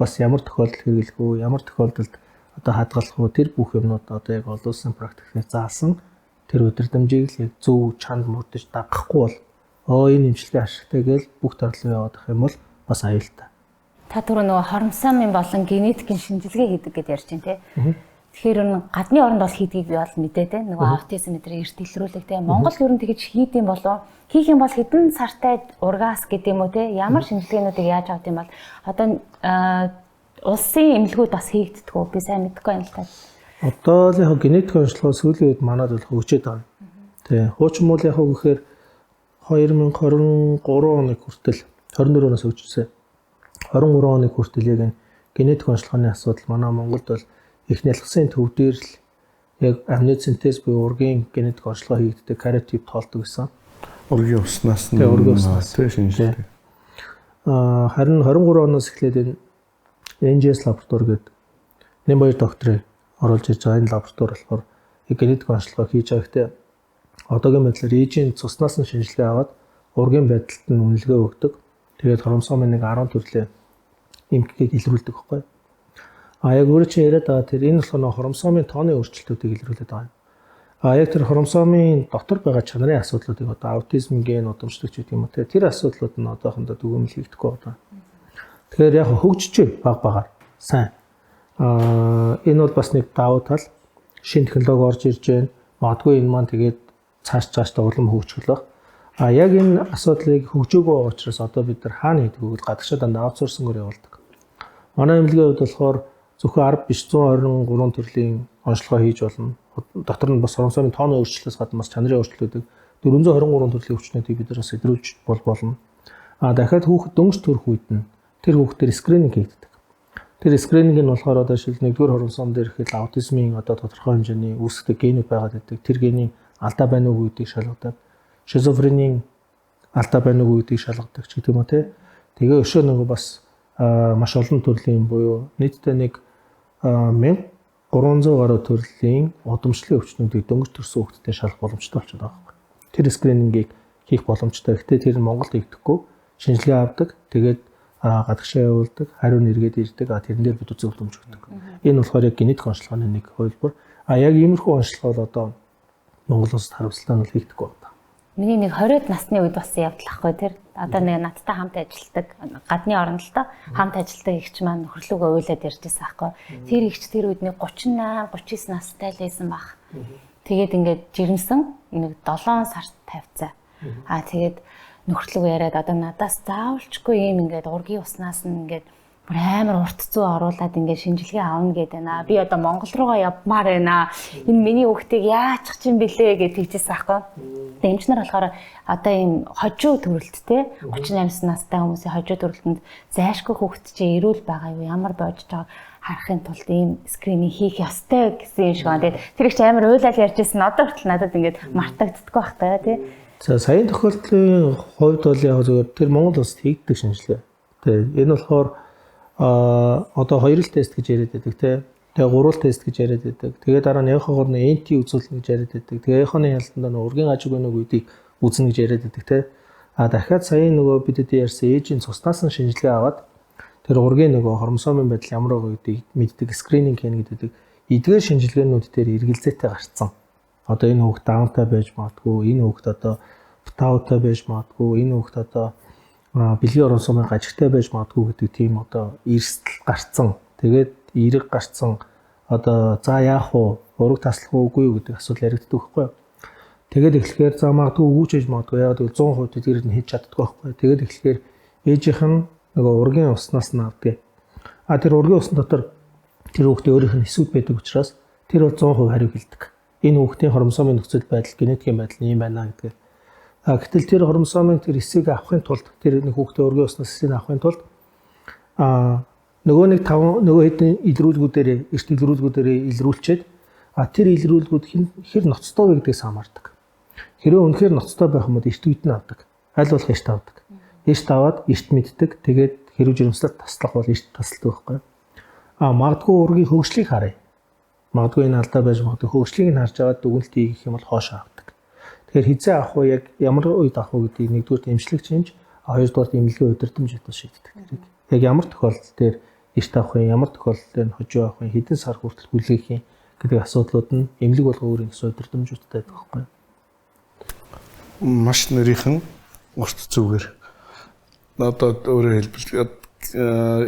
бас ямар тохиолдолд хэрэглэх үү, ямар тохиолдолд одоо хадгалах уу тэр бүх юмнууд одоо яг олон улсын практикээр заасан тэр өдөрдмжийг л яг зөв чанд мөрдөж дагахгүй бол энэ эмчилгээ ашигтай гэж бүх төрлөө явах юм бол бас аюултай. Та түрүү нөгөө хоромсоомын болон генетикийн шинжилгээ хийдэг гэдээ ярьж байна тий. Тэгэхээр гадны оронд бол хийдгийг би бол мэдээ те нөгөө аутизм мэдрийг эрт илрүүлэх те Монгол ер нь тэгэж хийдэм болов хийх юм бол хэдэн сартай ургаас гэдэг юм уу те ямар шинжилгээнүүдийг яаж авд юм бол одоо улсын эмнэлгүүд бас хийгддэг үү би сайн мэдэхгүй юм л та. Одоо л яг генетик онцлогоо сүүлийн үед манад бол хөгжөөд байгаа. Тэ хуучин муу яг гэхээр 2023 оны хүртэл 24 оноос хөгжсөн. 23 оны хүртэл яг генетик онцлогооны асуудал манай Монголд бол их нялгсан төв дээр л яг амнисинтез буюу ургийн генетик онцлогоо хийгддэг каротип тоолдог гэсэн. Ургийн уснаас нь ургийн уснаас шинжилдэг. Харин 23 оноос эхлээд энэ NGS лаборатори гэдэг нэм баяр докторыг оруулж ирж байгаа энэ лаборатори болохоор генетик онцлогоо хийж байгаа гэхдээ одоогийн байдлаар ээжийн цуснаас нь шинжилгээ аваад ургийн байдалд нь үнэлгээ өгдөг. Тэгээд хромосомын нэг 10 төрлийн эмгэгийг илрүүлдэг байхгүй. Яг өөрөө чи яриад байгаа тэр энэ болохоор хромосомын тооны өөрчлөлтүүдийг илрүүлээд байгаа юм. Яг тэр хромосомын дотор байгаа чанарын асуудлуудыг одоо аутизм ген удамшлагч гэдэг юм уу тэр асуудлууд нь одоохондоо дүгнэлт хийгдэхгүй байна. Тэгэхээр яг хөгжиж баг багаар сайн. Энэ бол бас нэг давуу тал. Шинэ технологи орж ирж байна. Магадгүй энэ маань тэгээд цаашдаа улам хөгжих. Яг энэ асуудлыг хөгжөөгөө байгаа учраас одоо бид нар хаана хийдэг вэ? Гадагшаа дандаа аутсорсингоор явуулдаг. Манай эмнэлгийн хувьд болохоор зөвхөн 10 биш 123 төрлийн онцлогоо хийж болно. Дотор нь бас хромосомын тооны өөрчлөлтөөс гадна бас чанарын өөрчлөлтүүдийг 423 төрлийн өвчнүүдийг бид нар сэдрүүлж болно. Дахиад хүүхэд дөнгөж төрөх үед нь тэр хүүхдээр скрининг хийгддэг. Тэр скрининг нь болохоор одоо шил 1-р хромосом дээр ихэд аутизмын одоо тодорхой хэмжээний үүсгдэг генүүд байгаад байдаг. Тэр генийн алдаа байна уу гэдгийг шалгадаг. Шизофренийн алдаа байна уу гэдгийг шалгадаг ч гэдэг юм уу те. Тэгээ өшөө нөгөө бас маш олон төрлийн буюу нийтдээ нэг 1300 гаруй төрлийн удамшлын өвчнүүдийг дөнгөж төрсөн хүүхдэд шалгах боломжтой болчиход байгаа юм. Тэр скринингийг хийх боломжтой. Гэхдээ тэр нь Монголд хийгдэхгүй. Шинжилгээ авдаг. Тэгээд гадагшаа явуулдаг. Хариу нэргээд ирдэг. Тэрэн дээр бид үзүүлэлт өгдөг. Энэ болохоор яг генетик онцлогооны нэг хувилбар. Яг иймэрхүү онцлогоо бол одоо Монгол улсад харамсалтай нь хийгдэхгүй байна. Миний нэг 20-д насны үед болсон явдал ахгүй тэр одоо нэг надтай хамт ажилладаг гадны оронд л доо хамт ажилладаг эгч маань нөхрөлөөгөө уйлаад ярьжсэн аахгүй. Тэр эгч тэр үед нэг 38 39 настай л байсан баг. Тэгээд ингээд жирэмсэн нэг 7 сард тавьцаа. Тэгээд нөхрөлөөгөө яриад одоо надаас заавалчгүй юм ингээд ургийн уснаас нь ингээд бүр амар урт зүй оруулаад ингээд шинжилгээ аавна гэдэг байна. Би одоо Монгол руугаа явмаар байна. Энэ миний хүүхдийг яачих чинь бэлээ гэж тэгжсэн аахгүй. Эмч нар болохоор одоо ийм хожуу төрөлттэй 38 настай хүмүүсийн хожуу төрөлтөнд зайшгүй хүүхд чинь эрүүл байгаа юу ямар боожж байгааг харахын тулд ийм скрининг хийх ёстой гэсэн юм шиг байна. Тэр их амар уйлал ярьжсэн. Одоо хүртэл надад ингээд мартагддаггүй байх таа тий. За саяны тохиолдлын хувьд бол яг зөвөр тэр Монгол улсад хийгддэг шинжилгээ. Тэгээ энэ болохоор одоо 2 тест гэж яриад байдаг тий. Тэгээ 3 тест гэж яриад байдаг. Тэгээ дараа нь яхагоор нь NT үзүүлнэ гэж яриад байдаг. Тэгээ яханы ялтанд нь ургийн аж ахуйн үүдийг үзнэ гэж яриад байдаг тий. Дахиад сая нөгөө бидэд ярьсан ээжийн цуснаас нь шинжилгээ аваад тэр ургийн нөгөө хромосомын байдал ямар байгаа гэдгийг мэддэг скрининг хийнэ гэдэг. Эдгээр шинжилгээнүүд дээр эргэлзээтэй гарцсан. Одоо энэ хүүхд даунтай байж магадгүй, энэ хүүхд одоо птаутай байж магадгүй, энэ хүүхд одоо бэлгийн хромосомын гажигтай байж магадгүй гэдэг тийм одоо эрсдэл гарцсан. Тэгээд эерэг гарцсан одоо за яах вэ? Ураг таслах уугүй юу гэдэг асуудал яригддаг байхгүй юу? Тэгээд эхлэхээр за магадгүй өгөөч гэж магадгүй яг л 100% тэдгээр нь хийж чаддаггүй байхгүй юу? Тэгээд эхлэхээр ээжийнх нь нөгөө ургийн уснаас нь авдаг. Тэр ургийн усны дотор тэр хүүхдээ өөрийнх нь эсүүд байдаг учраас тэр бол 100% хариу хэлдэг. энэ хүүхдийн хромосомын нөхцөл байдал, генетикийн байдал нь юм байна гэдгээр. Гэтэл тэр хромосомын тэр эсийг авахын тулд тэр нэг хүүхдээ өргөн уснаас эсийг авахын тулд нөгөө хэдэн илрүүлгүүдээр эрт илрүүлгүүдээр илрүүлчихэд тэр илрүүлгүүд хэр ноцтой вэ гэдгээс хамаардаг. Хэрвээ үнэхээр ноцтой байх юм бол эрт үйд нь авдаг. Аль болох эрт авдаг. Эрт аваад эрт мэддэг. Тэгээд хэрэг жирэмслэлт таслах бол эрт тасалдаг байхгүй. Магадгүй ургийн хөгжлийг харъя. Магадгүй энэ алдаа байж магадгүй хөгжлийг нь харж аваад дүгнэлтийг хийх юм бол хоошоо авдаг. Тэгэхээр хизээ авах уу яг ямар үед авах уу гэдгийг нэгдүгээр эмчилэг хэмж, хоёрдугаар эмнэлгийн удирдамж итэ шийддэг. Тэрийг яг ямар тохиолдолд дээр эрт авах юм, ямар тохиолдолд дээр хожуу авах юм, хэдэн сар хүртэл хүлээх юм гэдэг асуудлууд нь эмнэлэг болгон өөрийн гэсэн удирдамжуудтай байдаг байхгүй. Маш нарийнхан урт зүгээр. Одоо өөрөөр хэлбэл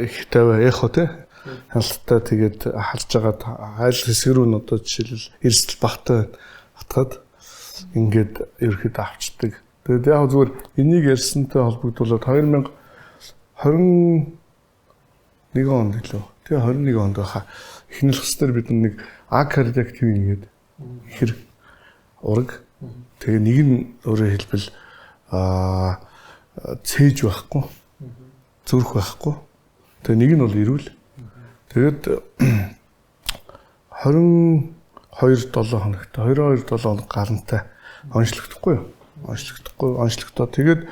их тавиа эхо те халттай тэгээд харж агаад айл хэсэг рүү нь одоо жишээлбэл эрсдэл багтай хатгаад ингээд ерөөхдөө авчдаг. Тэгээд яг зүгээр энийг ярьсантай холбогдуулаад 2021 онд лөө. Тэгээ 21 онд байхаа эхнэл хөстөр бид нэг акардиактив ингээд ихэр ураг. Тэгээ нэг нь өөрөөр хэлбэл цээж байхгүй. Зүрх байхгүй. Тэгээ нэг нь бол эрүүл. Тэгээд 22-7 хоногт 22-7 хоног гарантай онцлогдохгүй юу? Онцлогдоо. Тэгээд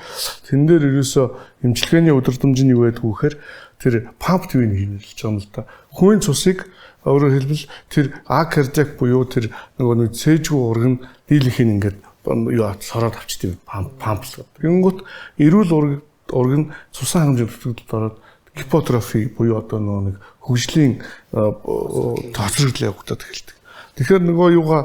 тэн дээр ерөөсөө эмчилгээний удирдамж нь юу байдг вэ гэхээр тэр памп твийг хийнэлж байгаа юм л да. Хүн цусыг өөрөөр хэлбэл тэр акардиак буюу тэр нөгөө цээжгүй ураг нь дийлэнх нь ингээд юу сороод авчдаг памплаад. Тэнгүүт эрүүл ураг нь цусан хангамжийн төтгөлд ороод гипотрофи буюу одоо нэг хөгжлийн тооцоогдол явагдаад эхэлдэг. Тэгэхээр нөгөө юугаа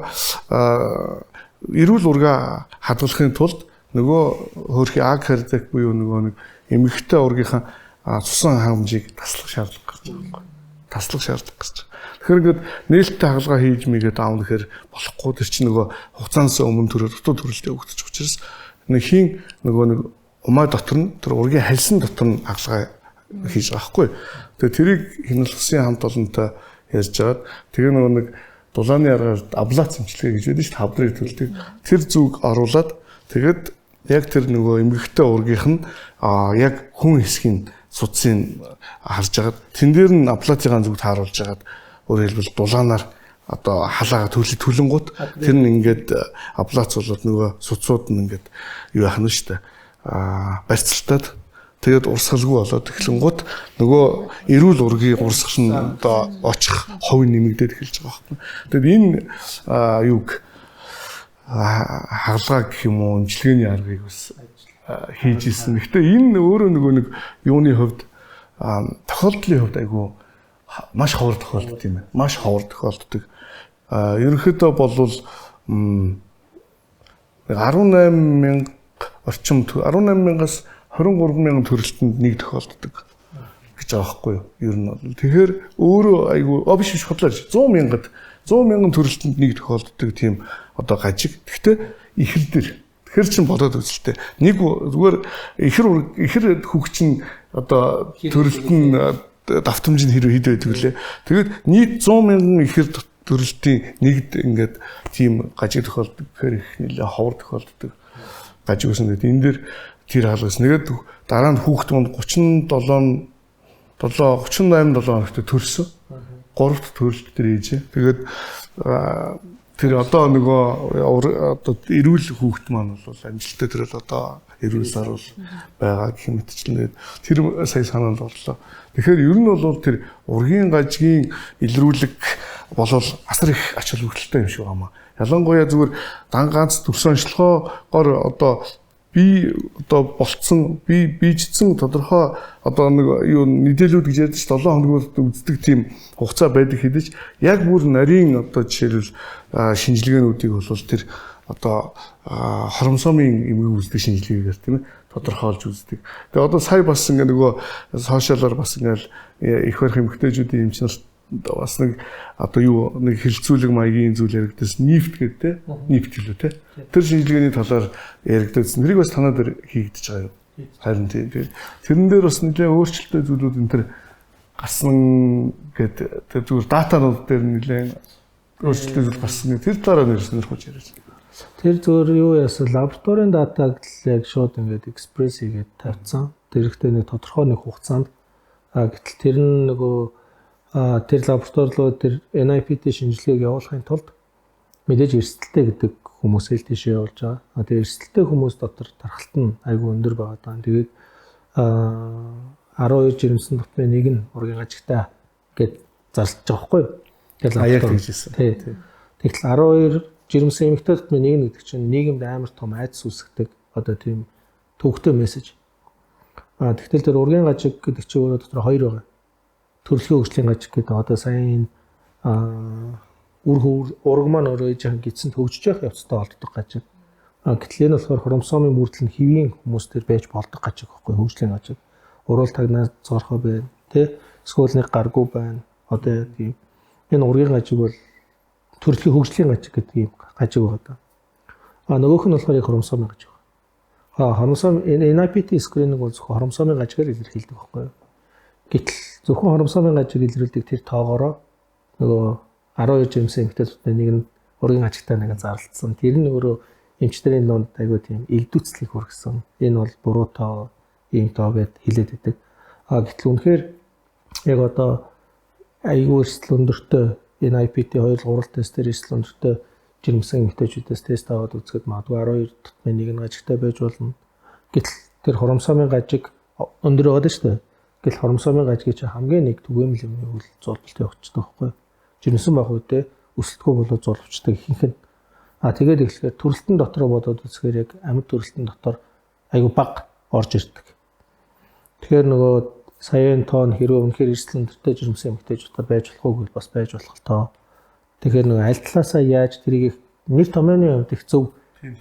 эрүүл ургаа хадгалахын тулд нөгөө хөөрхий акардиак буюу нөгөө нэг эмэгтэй ургийнхаа цусан хангамжийг таслах шаардлага гарч байгаа юм. Тэгэхээр ингээд нээлттэй хагалгаа хийж мэйгээд аавна гэхээр болохгүй. Тэр чинь нөгөө хугацаанаас өмнө дутуу төрөлт явагдчих учраас нэг хийн нэг умаа дотор нь тэр ургийн хальсан дотор нь хагалгаа хийж байгаа байхгүй. Тэгээ тэрийг хянал усын хамт олонтой ярьж агаад тэгээ нөгөө нэг дулааны аргаар аблац эмчилгээ гэж байдаг шүү дээ. Хавдрыг төлдөг. Тэр зүг оруулаад тэгээд яг тэр нөгөө эмгэгтэй ургийнх нь яг хүн хэсгийн судсыг харж агаад тэн дээр нь аблацын зүгт хааруулж агаад өөрөөр хэлбэл дулаанаар одоо халаага төлөнгút тэр нь ингээд аблац болоод нөгөө судсууд нь ингээд юу яах нь шүү дээ. Барьцалтаад тэгээд урсгалгүй болоод эхлэнгууд нөгөө эрүүл ургийн урсгал нь одоо очих хувь нэмэгдээд эхэлж байгаа юм. Тэгээд энэ юуг хаалгаа гэх юм уу эмчилгээний аргыг бас хийж ирсэн. Гэхдээ энэ өөрөө нөгөө нэг юуны хувьд тохиолдлын хувьд айгүй маш ховор тохиолддог юм байна. Маш ховор тохиолддог. Ерөнхийдөө болвол 18,000 орчим 18,000-аас 23,000 төрөлтөнд нэг тохиолддог гэж байгаа байхгүй юу? Ер нь бол. Тэгэхээр өөрөө айгүй биш бодлоо 100,000-д 100,000 төрөлтөнд нэг тохиолддог тийм одоо гажиг. Гэхдээ ихэр дээр тэгэхээр чин бодоод үзэлтэй. Нэг зүгээр ихэр хөвгч нь одоо төрөлт нь давтамж нь хэрэг хэд байдаг лээ. Тэгээд нийт 100,000 ихэр төрөлтийн нэгд ингээд тийм гажиг тохиолддог. Тэгэхээр их нэлээ ховор тохиолддог гажиг үсэн гэдэг. Энэ дээр тэр хаалгаас нэгэд дараа нь хүүхдүүд 38-7 хоногт төрсөн. 3-т төрөлт төр ээжээ. Тэгээд тэр одоо нөгөө одоо эрүүл хүүхд маань бол амжилттай төрөл одоо эрүүл сар бол байгаа гэх мэтчлэн тэр сая санаанд орлоо. Тэгэхээр ер нь бол тэр ургийн гажгийн илрүүлэг болол асар их ач холбогдолтой юм шиг байна. Ялангуяа зүгээр ганц төрсөн онцлогоогоор одоо би одоо болцсон бийжсэн тодорхой одоо нэг юу мэдээлүүд гэж ярьдаг 7 хоногт үздэг тийм хугацаа байдаг хэдиж яг бүр нарийн одоо жишээлбэл шинжилгээнүүдийг бол тэр одоо хромосомын эмгэг үздэг шинжилгээгээр тийм ээ тодорхойлж үздэг. Тэгээ одоо сая бас ингээ нөгөө сошиалаар бас ингээл их барих эмгэгтэйчүүдийн эмч нарт бас нэг одоо юу нэг хилцүүлэг маягийн зүйл яригдсан нефт гэдэг те нефт гэлөө те тэр шинжилгээний талаар яригдсан. Тэрийг бас танаа дээр хийгдэж байгаа юу? Харин тийм. Тэрэн дээр бас нэлээд өөрчлөлттэй зүйлүүд энэ төр гарсан гэдэг тэр зүгээр датанууд дээр нэлээд өөрчлөлт гарсан. Тэр дараа нэрсэнэрхүүж яриад. Тэр зөвөр юу яасан лабораторийн датаг л яг шууд ингээд экспресс хийгээд тавьсан. Тэр ихтэй нэг тодорхой нэг хугацаанд гэтэл тэр нь нөгөө тэр лаборатори руу тэр NIPT шинжилгээг явуулахын тулд мэдээж эрсдэлтэй гэдэг хүмүүсээ л тийшээ явуулж байгаа. Тэгээ эрсдэлтэй хүмүүс дотор тархалт нь айгүй өндөр байгаа даа. Тэгээд 12 жирэмсэн дотны нэг нь ургийн ажигтай гэд зарлж байгаа байхгүй юу? Тэгээд аяг хийжсэн. Тэгтэл 12 жирэмсэн эмэгтэй дотны нэг нь гэдэг чинь нийгэмд амар том айдас үүсгдэг одоо тийм төвөгтэй мессеж. Тэгтэл тэр ургийн гажиг гэдэг чинь өөрөө дотор хоёр байгаа. Төрөлхий хөгжлийн гажиг гэдэг одоо сайн ураг маань өөрөө жаахан гидсэн төгжиж явах явцтай олддог гажиг. Гэтэл энэ болохоор хромосомын бүрдэл нь хэвийн хүмүүс төр байж болдог гажиг байхгүй хөгжлийн гажиг. Уруул тагнаас зорхоо байна. Тэ эсвэл нэг гаргүй байна. Одоо тийм энэ ургийн гажиг бол төрөлхий хөгжлийн гажиг гэдэг юм гажиг байгаа даа. Нөгөөх нь болохоор хромосомын гажиг. Хромосом NIPT скрининг бол зөвхөн хромосомын гажигаар илэрхийлдэг байхгүй юу? Гэтэл зөвхөн хромосомын гажиг илрүүлдэг тэр тоогоороо нөгөө 12 жимсэн эмэгтэй дотны нэг нь ургийн гажигтай нэг зарлцсан. Тэр нь өөрөө эмчнэрийн дунд айгүй тийм элдвцлийг хүргэсэн. Энэ бол буруу тоо, ийм тоо гэд хэлээд байдаг. Гэтэл үнэхээр яг одоо айгүй эрсдэл өндөртэй NIPT 2-3 тестээр эрсдэл өндөртэй жирэмсэн эмэгтэйчүүдээс тест аваад үзэхэд магадгүй 12 дотны нэг нь гажигтай байж болно. Гэтэл тэр хромосомын гажиг өндөр байгаа шүү дээ. Гэтэл хромосомын гажиг чинь хамгийн нэг түгээмэл юм үйл золболт явагддаг байхгүй юу? Жирэмсэн байх үедээ өсөлтгүй болоод золбочдаг ихэнх нь. Тэгээд эхлэхээр төрөлтөн дотроо бодоод үзэхээр яг амьд төрөлтөн дотор айгүй баг орж ирдэг. Тэгэхээр нөгөө саяын тоон хэрвээ үнэхээр эрсдэл өндөртэй жирэмсэн эмэгтэйчүүд байж болох уу гэвэл бас байж болох тоо. Тэгэхээр нөгөө аль талаасаа яаж тэрийг нэр томьёоны хувьд их зөв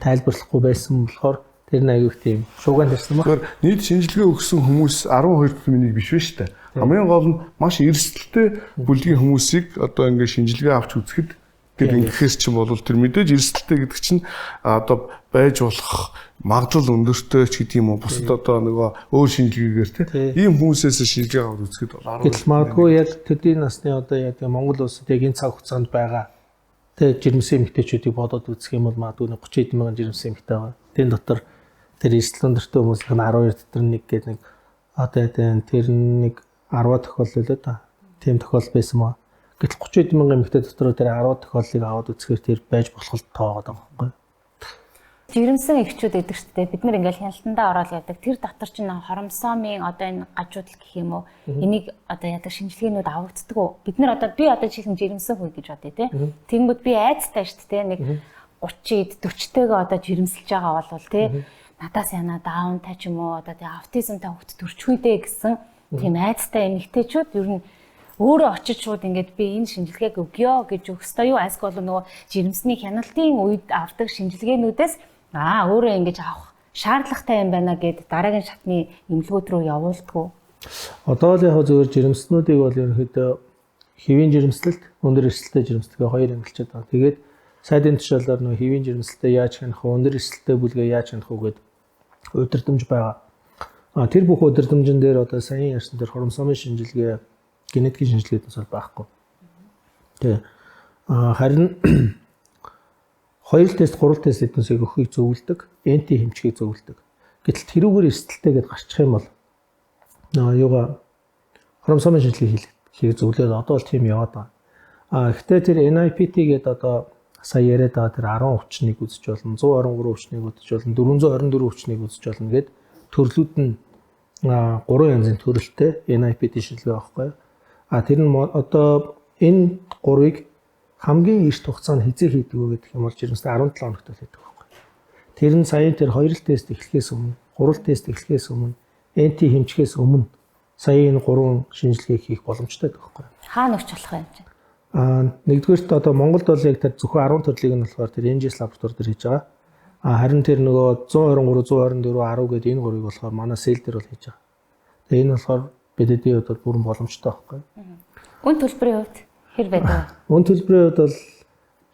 тайлбарлахгүй байсан болохоор тэр нь аягүй тийм шууган тарьсан баг. Тэгэхээр нийт шинжилгээ өгсөн хүмүүс 12%-ийг биш вэ шүү дээ. Хамгийн гол нь маш эрсдэлтэй бүлгийн хүмүүсийг одоо ингээд шинжилгээ авч үзэхэд тэр ингэхээс чинь бол тэр мэдээж эрсдэлтэй гэдэг чинь одоо байж болох магадлал өндөртэй ч гэдэг юм уу бусад одоо нөгөө өөр шинжилгээгээр тийм хүмүүсээс шинжилгээ аваад үзэхэд бол гэтэл магадгүй яг төдийн насны одоо яг Монгол улсад яг энэ цаг хугацаанд байгаа тэг жирэмсэн эмэгтэйчүүдийг бодоод үзэх юм бол магадгүй 30 мянган жирэмсэн эмэгтэй байгаа. Тэн дотор тэр эрсдэл өндөртэй хүмүүс 12 дотор нэг гэдэг нэг одоо тэр нэг 10 тохиолдол л да. Тийм тохиолдол байсан маа. Гэтэл 30 мянган эмэгтэй дотор тэр 10 тохиолдлыг аваад үзэхээр тэр байж болох л тоогоод байгаа байхгүй. Жирэмсэн эхчүүд гэдэг шүү дээ. Бид нэр ингээл хяналтандаа ороод явдаг. Тэр дотор ч нэг хромосомын одоо энэ гажуудл гэх юм уу. Энийг одоо яадаг шинжилгээнүүд авагддаг уу? Бид нар одоо би одоо чихэн жирэмсэн хүй гэж бодъё те. Тэнгүүд би айцтай шүү дээ. Нэг 30-д 40-тэйгээ одоо жирэмсэлж байгаа бол те. Надаас яна даунтай ч юм уу одоо тэгээ аутизмтай хүүхд төрчихгүй дээ гэсэн тийм айцтай эмэгтэйчүүд ер нь өөрөө очиж шууд ингээд би энэ шинжилгээг өгье гэж өгсдөө юу айсгүй бол нөгөө жирэмсний хяналтын үед авдаг шинжилгээнүүдээс өөрөө ингэж авах шаардлагатай юм байна гэд дараагийн шатны эмнэлгүүд рүү явуулдаггүй. Одоо л яг зөвхөн жирэмснүүдийг бол ерөнхийдөө хэвийн жирэмслэлт, өндөр эрсдэлтэй жирэмслэлгээ хоёр ангилчаад байгаа. Тэгээд сайдын тушаалаар нөгөө хэвийн жирэмслэлтэй яаж хянах вэ, өндөр эрсдэлтэй бүлгээ яаж хянах вэ гэд удирдамж байгаа. Тэр бүх удирдамжин дээр одоо саяхан ярьсан тэр хромосомын шинжилгээ, генетикийн шинжилгээдээс бол байхгүй. Тэгээ харин 2 тест, 3 тест эднээс өгөхийг зөвлөдөг, энти хэмжэхийг зөвлөдөг. Гэтэл тэрүүгээр эрсдэлтэй гэдээ гарчих юм бол юугаа хромосомын шинжилгээ хийх зөвлөд одоо бол тийм яваад байгаа. Гэхдээ тэр NIPT гэдэг одоо сая яриад байгаа тэр 10 өвчнийг үзэж болно, 123 өвчнийг үзэж болно, 424 өвчнийг үзэж болно гэд төрлүүд нь 3 янзын төрөлтэй NIPT шинжилгээ байхгүй. Тэр нь одоо энэ 3-ыг хамгийн эрт хугацаанд хизээ хийдэг вэ гэдэг юм бол жирэмсний 17 хоногт л хийдэг байхгүй. Тэр нь саяын тэр 2 тест эхлэхээс өмнө, 3 тест эхлэхээс өмнө, энти хэмжихээс өмнө сая энэ 3 шинжилгээг хийх боломжтой байхгүй. Хаана өгч болох юм чинь? Нэгдүгээрт одоо Монголд бол яг тэр зөвхөн 10 төрлийг нь болохоор тэр NGS лаборатори дээр хийж байгаа. Харин тэр нөгөө 123, 124, 10 гэдэг энэ 3-ыг болохоор манай сэл дээр бол хийж байгаа. Тэгээ энэ болохоор бидний хувьд бол бүрэн боломжтой байхгүй. Үн төлбөрийн хувьд хэр байдаг вэ? Үн төлбөрийн хувьд бол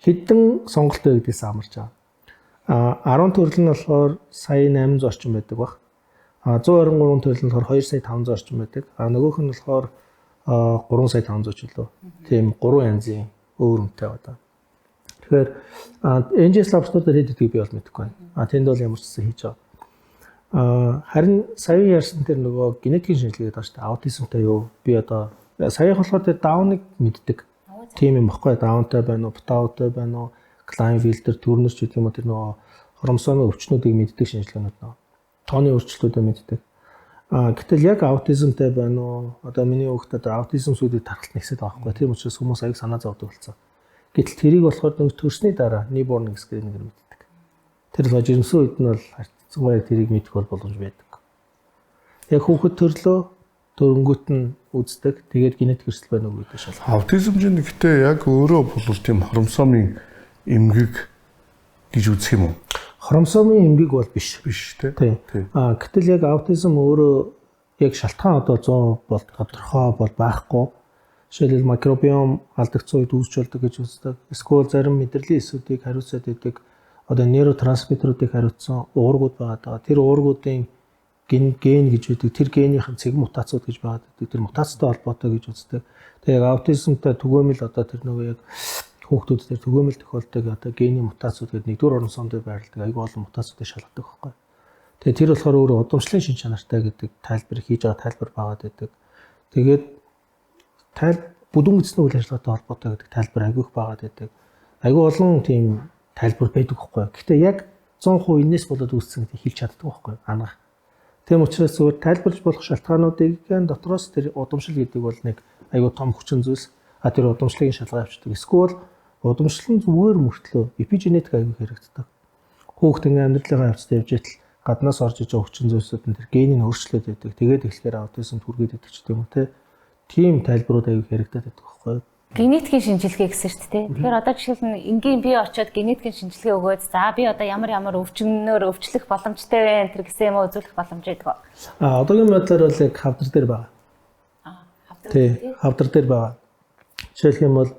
хэдэн сонголт вэ гэдгээс амарч байгаа. 10 төрөл нь болохоор сая 800 орчим байдаг баг. 123 төрөл нь болохоор 2 сая 500 орчим байдаг. Нөгөөх нь болохоор 3 сая 500 ч үлээ. Тийм 3 янзын өөр үнэтэй байна. Тэгэхээр NGS лабораторид хийдгийг би бол мэдэхгүй байна. Тэнд бол ямар ч зүйл хийж байгаа. Харин сая ярьсан тэр нөгөө генетикийн шинжилгээ гэдэг чинь аутизмтай юу? Би одоо саяхан болохоор тэр дауныг мэддэг. Тийм юм баггүй. Даунтай байна уу, птаутай байна уу, Klinefelter төрнөрч гэдэг юм уу тэр нөгөө хромосомын өвчнүүдийг мэддэг шинжилгээнүүд нөгөө тооны өөрчлөлтүүдээ мэддэг. Гэтэл яг аутизмтай байна уу? Одоо миний хүүхэд одоо аутизм сүлийг тархалт нэгсээд байгаа байхгүй. Тийм учраас хүмүүс аяг санаа зовдөг болсон. Гэтэл тэрийг болохоор нэг төрсний дараа newborn screening-ээр мэддэг. Тэр л жирэмсэн үед нь бол харьцангуй тэрийг мэдэх бол боломж байдаг. Яг хүүхэд төрлөө дөрөнгөт нь үздэг. Тэгээд генетик эрсдэл байна уу гэдэг шалгах. Аутизм чинь гэхдээ яг өөрөө бол тийм хромосомын эмгэг гэж үзэх юм уу? Хромосомын эмгэг бол биш тийм. Гэтэл яг аутизм өөрөө яг шалтгаан одоо 100 бол тодорхой бол байхгүй. Жишээлбэл микробиом алдагдсан үед үүсч болдог гэж үздэг. Эсвэл зарим мэдрэлийн эсүүдийг хариуцаад идэг одоо нейротрансмиттеруудыг хариуцсан уургууд байгаа. Тэр уургуудын ген гэж үүдэг. Тэр генийхэн цэг мутацууд гэж байгаа. Тэр мутацтай холбоотой гэж үздэг. Тэгээ яг аутизмтай түгээмэл одоо тэр нөгөө яг хүүхдүүд дээр түгээмэл тохиолдог одоо гений мутацууд гэдэг нэгдүгээр орон суунд байрладаг аюул олон мутацуудыг шалгадаг байхгүй. Тэгээ тэр болохоор өөрөө удамшлын шин чанартай гэдэг тайлбар хийж байгаа тайлбар байгаад байдаг. Тэгээд бүдүүн эзний үйл ажиллагаатай холбоотой гэдэг тайлбар агиух байгаад байдаг. Аюул олон тийм тайлбар байдаг байхгүй. Гэхдээ яг 100% энэс болоод үүссэн гэдэг хэлж чаддаг байхгүй. Анх. Тийм учраас зөвхөн тайлбарлаж болох шалтгаануудыг дотроос тэр удамшил гэдэг бол нэг аюул том хүчин зүйлс. Тэр удамшлыг шалгаа авчдаг. Эсвэл удамшлын зүгээр мөртлөө эпигенетик аюул хэрэгддэг. Хүүхдийн амьдралын явцад явж итэл гаднаас орж иж байгаа хүчин зүйлсүүд нь тэр генийг өөрчлөөд байдаг. Тэгээд эхлэхээр аутизм түргээд байдаг ч юм уу те. Тийм тайлбарууд аюул хэрэгдэад байдаг байхгүй юу? Генетикийн шинжилгээ гэсэн шүү дээ. Тэгэхээр одоо жишээлбэл энгийн бие очиод генетикийн шинжилгээ өгөөд за би одоо ямар өвчнөөр өвчлөх боломжтой вэ тэр гэсэн юм үзүүлэх боломж байдаг. Одоогийн байдлаар бол яг хавдар дээр байгаа. Хавдар дээр байгаа. Жишээлх юм бол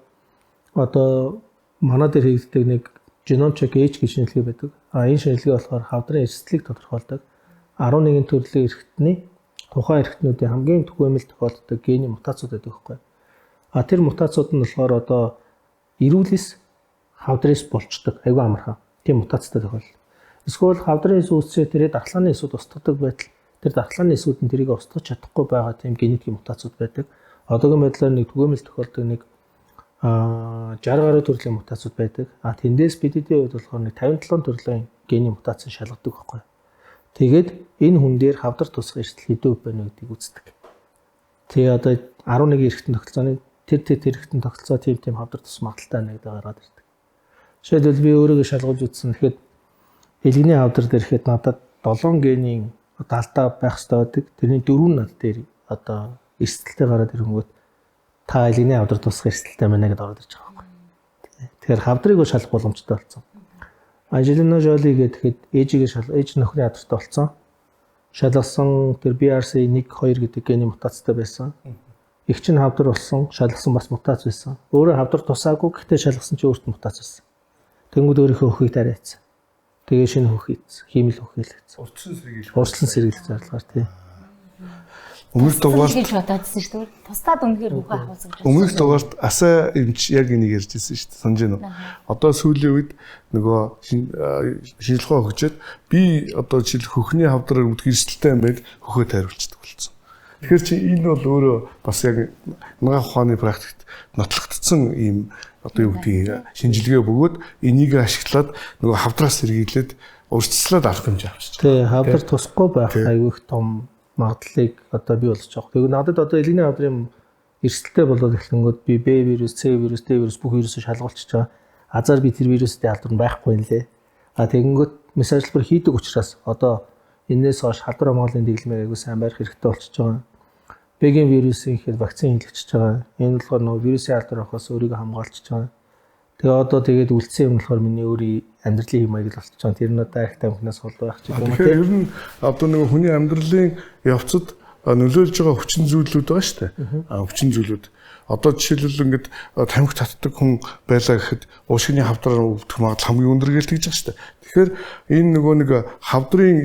одоо манай дээр хийгддэг нэг genome check H гэж шинжилгээ байдаг. Энэ шинжилгээ болохоор хавдрын эрсдлийг тодорхойлдог. 11 төрлийн эрхтний тухайн эрхтнүүдийн хамгийн түгээмэл тохиолддог гений мутацууд байдаг байхгүй. Тэр мутацууд нь болохоор одоо эрүүлээс хавдрээс болчдөг. Айгүй амархан. Тийм мутацтай тохиолдол. Эсвэл хавдрын эс үүсчээ тэрээ дархлааны эсүүд устгадаг байтал тэр дархлааны эсүүд нь тэрийг устгах чадахгүй байгаа тийм генетикийн мутацууд байдаг. Одоогийн байдлаар нэг түгээмэл тохиолдог нэг 60 гаруй төрлийн мутацууд байдаг. Тэндээс BDD-ийн хувьд болохоор нэг 57 төрлийн гений мутаци шалгадаг байхгүй. Тэгээд энэ хүн дээр хавдар тусах эрсдэл хэдэн % байна гэдгийг үздэг. Тэгээ одоо 11 эрхтэн тогтолцооны тэр эрхтэн тогтолцоо тийм хавдар тус магадaltaй байна гэдэг гараад ирдэг. Жишээлбэл би өөрийгөө шалгуулж үзсэн. Тэгэхэд элгэний хавдар дээр ихэд надад 7 генийн алдаа байх хэрэгтэй байдаг. Тэрний 4 нь дээр одоо эрсдэлтэй гараад ирэнгүүт та элгэний хавдар тусах эрсдэлтэй байна гэдээ ороод ирж байгаа байхгүй. Тэгэхээр хавдрыг шалгах боломжтой болсон. Angelina Jolie гэхэд ээж нөхрийн хавдартай болсон. Шалгасан тэр BRCA1 2 гэдэг гений мутацтай байсан. Эгч нь хавдар болсон, шалгасан бас мутац байсан. Өөрөө хавдар тусаагүй гэхдээ шалгасан чинь өөрт мутац байсан. Тэнгүүд өөрийнхөө хөхийг тариац. Тэгээ шинэ хөх хийц, хиймэл хөх хийлгэц. Урьдчилан сэргийлэх зорилгоор тий. Өмнөх дугаарт гэж бодоодсэн шүү дээ. Тусдаад үнэхээр хөхөө авахсан гэж. Өмнөх дугаарт асаа эмч яг энийг ярьжсэн шүү дээ. Санаж байна уу? Одоо сүүлийн үед нөгөө шинжилгээ өгчөөд би одоо жишээл хөхний хавдраар өвдөх эрсдэлтэй юм байг хөхөө тайруулцдаг болсон. Тэгэхээр чи энэ бол өөрөө бас яг нагаах ухааны практикт нотлогдсон ийм одоо юу гэдгийг шинжилгээ бөгөөд энийг ашиглаад нөгөө хавдраас сэргийлээд урьдчилаад авах хэмжээ авчиж байгаа. Тий, хавдар тусахгүй байх аюул их том магадлалыг одоо бий болж байгаа. Тэгээд надад одоо элгэний хавдрын эрсдэлтэй болоод эхлэнгүүд би B вирус, C вирус, D вирус бүх вирусыг шалгуулчихж байгаа. Азар би тэр вирустэй халдвар нь байхгүй юм лээ. Тэгэнгүүт мессежлбэр хийдэг учраас одоо энээс хойш халдвар хамгааллын дэглэмээр аягүй сайн барих хэрэгтэй болчихж байгаа. Б-гийн вирусын ихэд вакцин хийлгэж байгаа. Энэ болохоор нөгөө вирусын халдвар авахаас өөрийгөө хамгаалчихж байгаа. Тэгээ одоо тэгээд үлдсэн юм болохоор миний өөрийн амьдралын хэм маяг л болчихж байгаа. Тэр нь одоо арх тамхинаас хол байх ч юм уу. Тэгэхээр ер нь одоо нөгөө хүний амьдралын явцад нөлөөлж байгаа хүчин зүйлүүд байгаа шүү дээ. Хүчин зүйлүүд. Одоо жишээлбэл ингээд тамхи татдаг хүн байлаа гэхэд уушгины хавдраар өвдөх магадлал хамгийн өндөр гэж тэгж байгаа шүү дээ. Тэгэхээр энэ нөгөө нэг хавдрын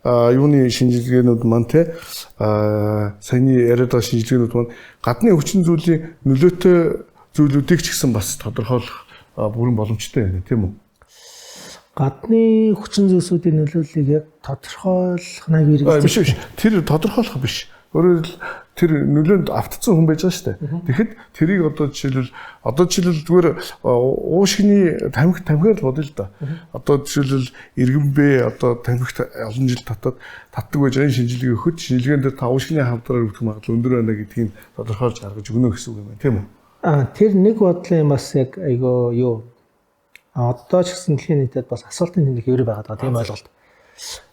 юуны шинжилгээнүүд маань те саяны яриад байгаа шинжилгээнүүд маань гадны хүчин зүйлийн нөлөөтэй зүйлүүдийг ч гэсэн бас тодорхойлох бүрэн боломжтой юм тийм үү? Гадны хүчин зүйлсүүдийн нөлөөллийг яг тодорхойлох нэг хэрэгцээ. Биш. Тэр тодорхойлох биш. Өөрөөр хэлбэл тэр нөлөөнд автцсан хүн байж байгаа шүү дээ. Тэгэхэд тэрийг одоо жишээлбэл зүгээр уушгины тамхиар л бодъё л да. Одоо жишээлбэл иргэнбэ одоо тамхигт олон жил татдаг байж энэ шинжилгээ өгөхөд шинжилгээнд дээр та уушгины хавдраар өвдөх магадлал өндөр байна гэдгийг тодорхойлж гаргаж өгнө гэсэн үг юм байна тийм үү? Тэр нэг бодлын бас яг айгаа юу одоо ч гэсэн дэлхийн нийтэд бас асуултын тэмдэг хэвээр байгаа тийм ойлголт.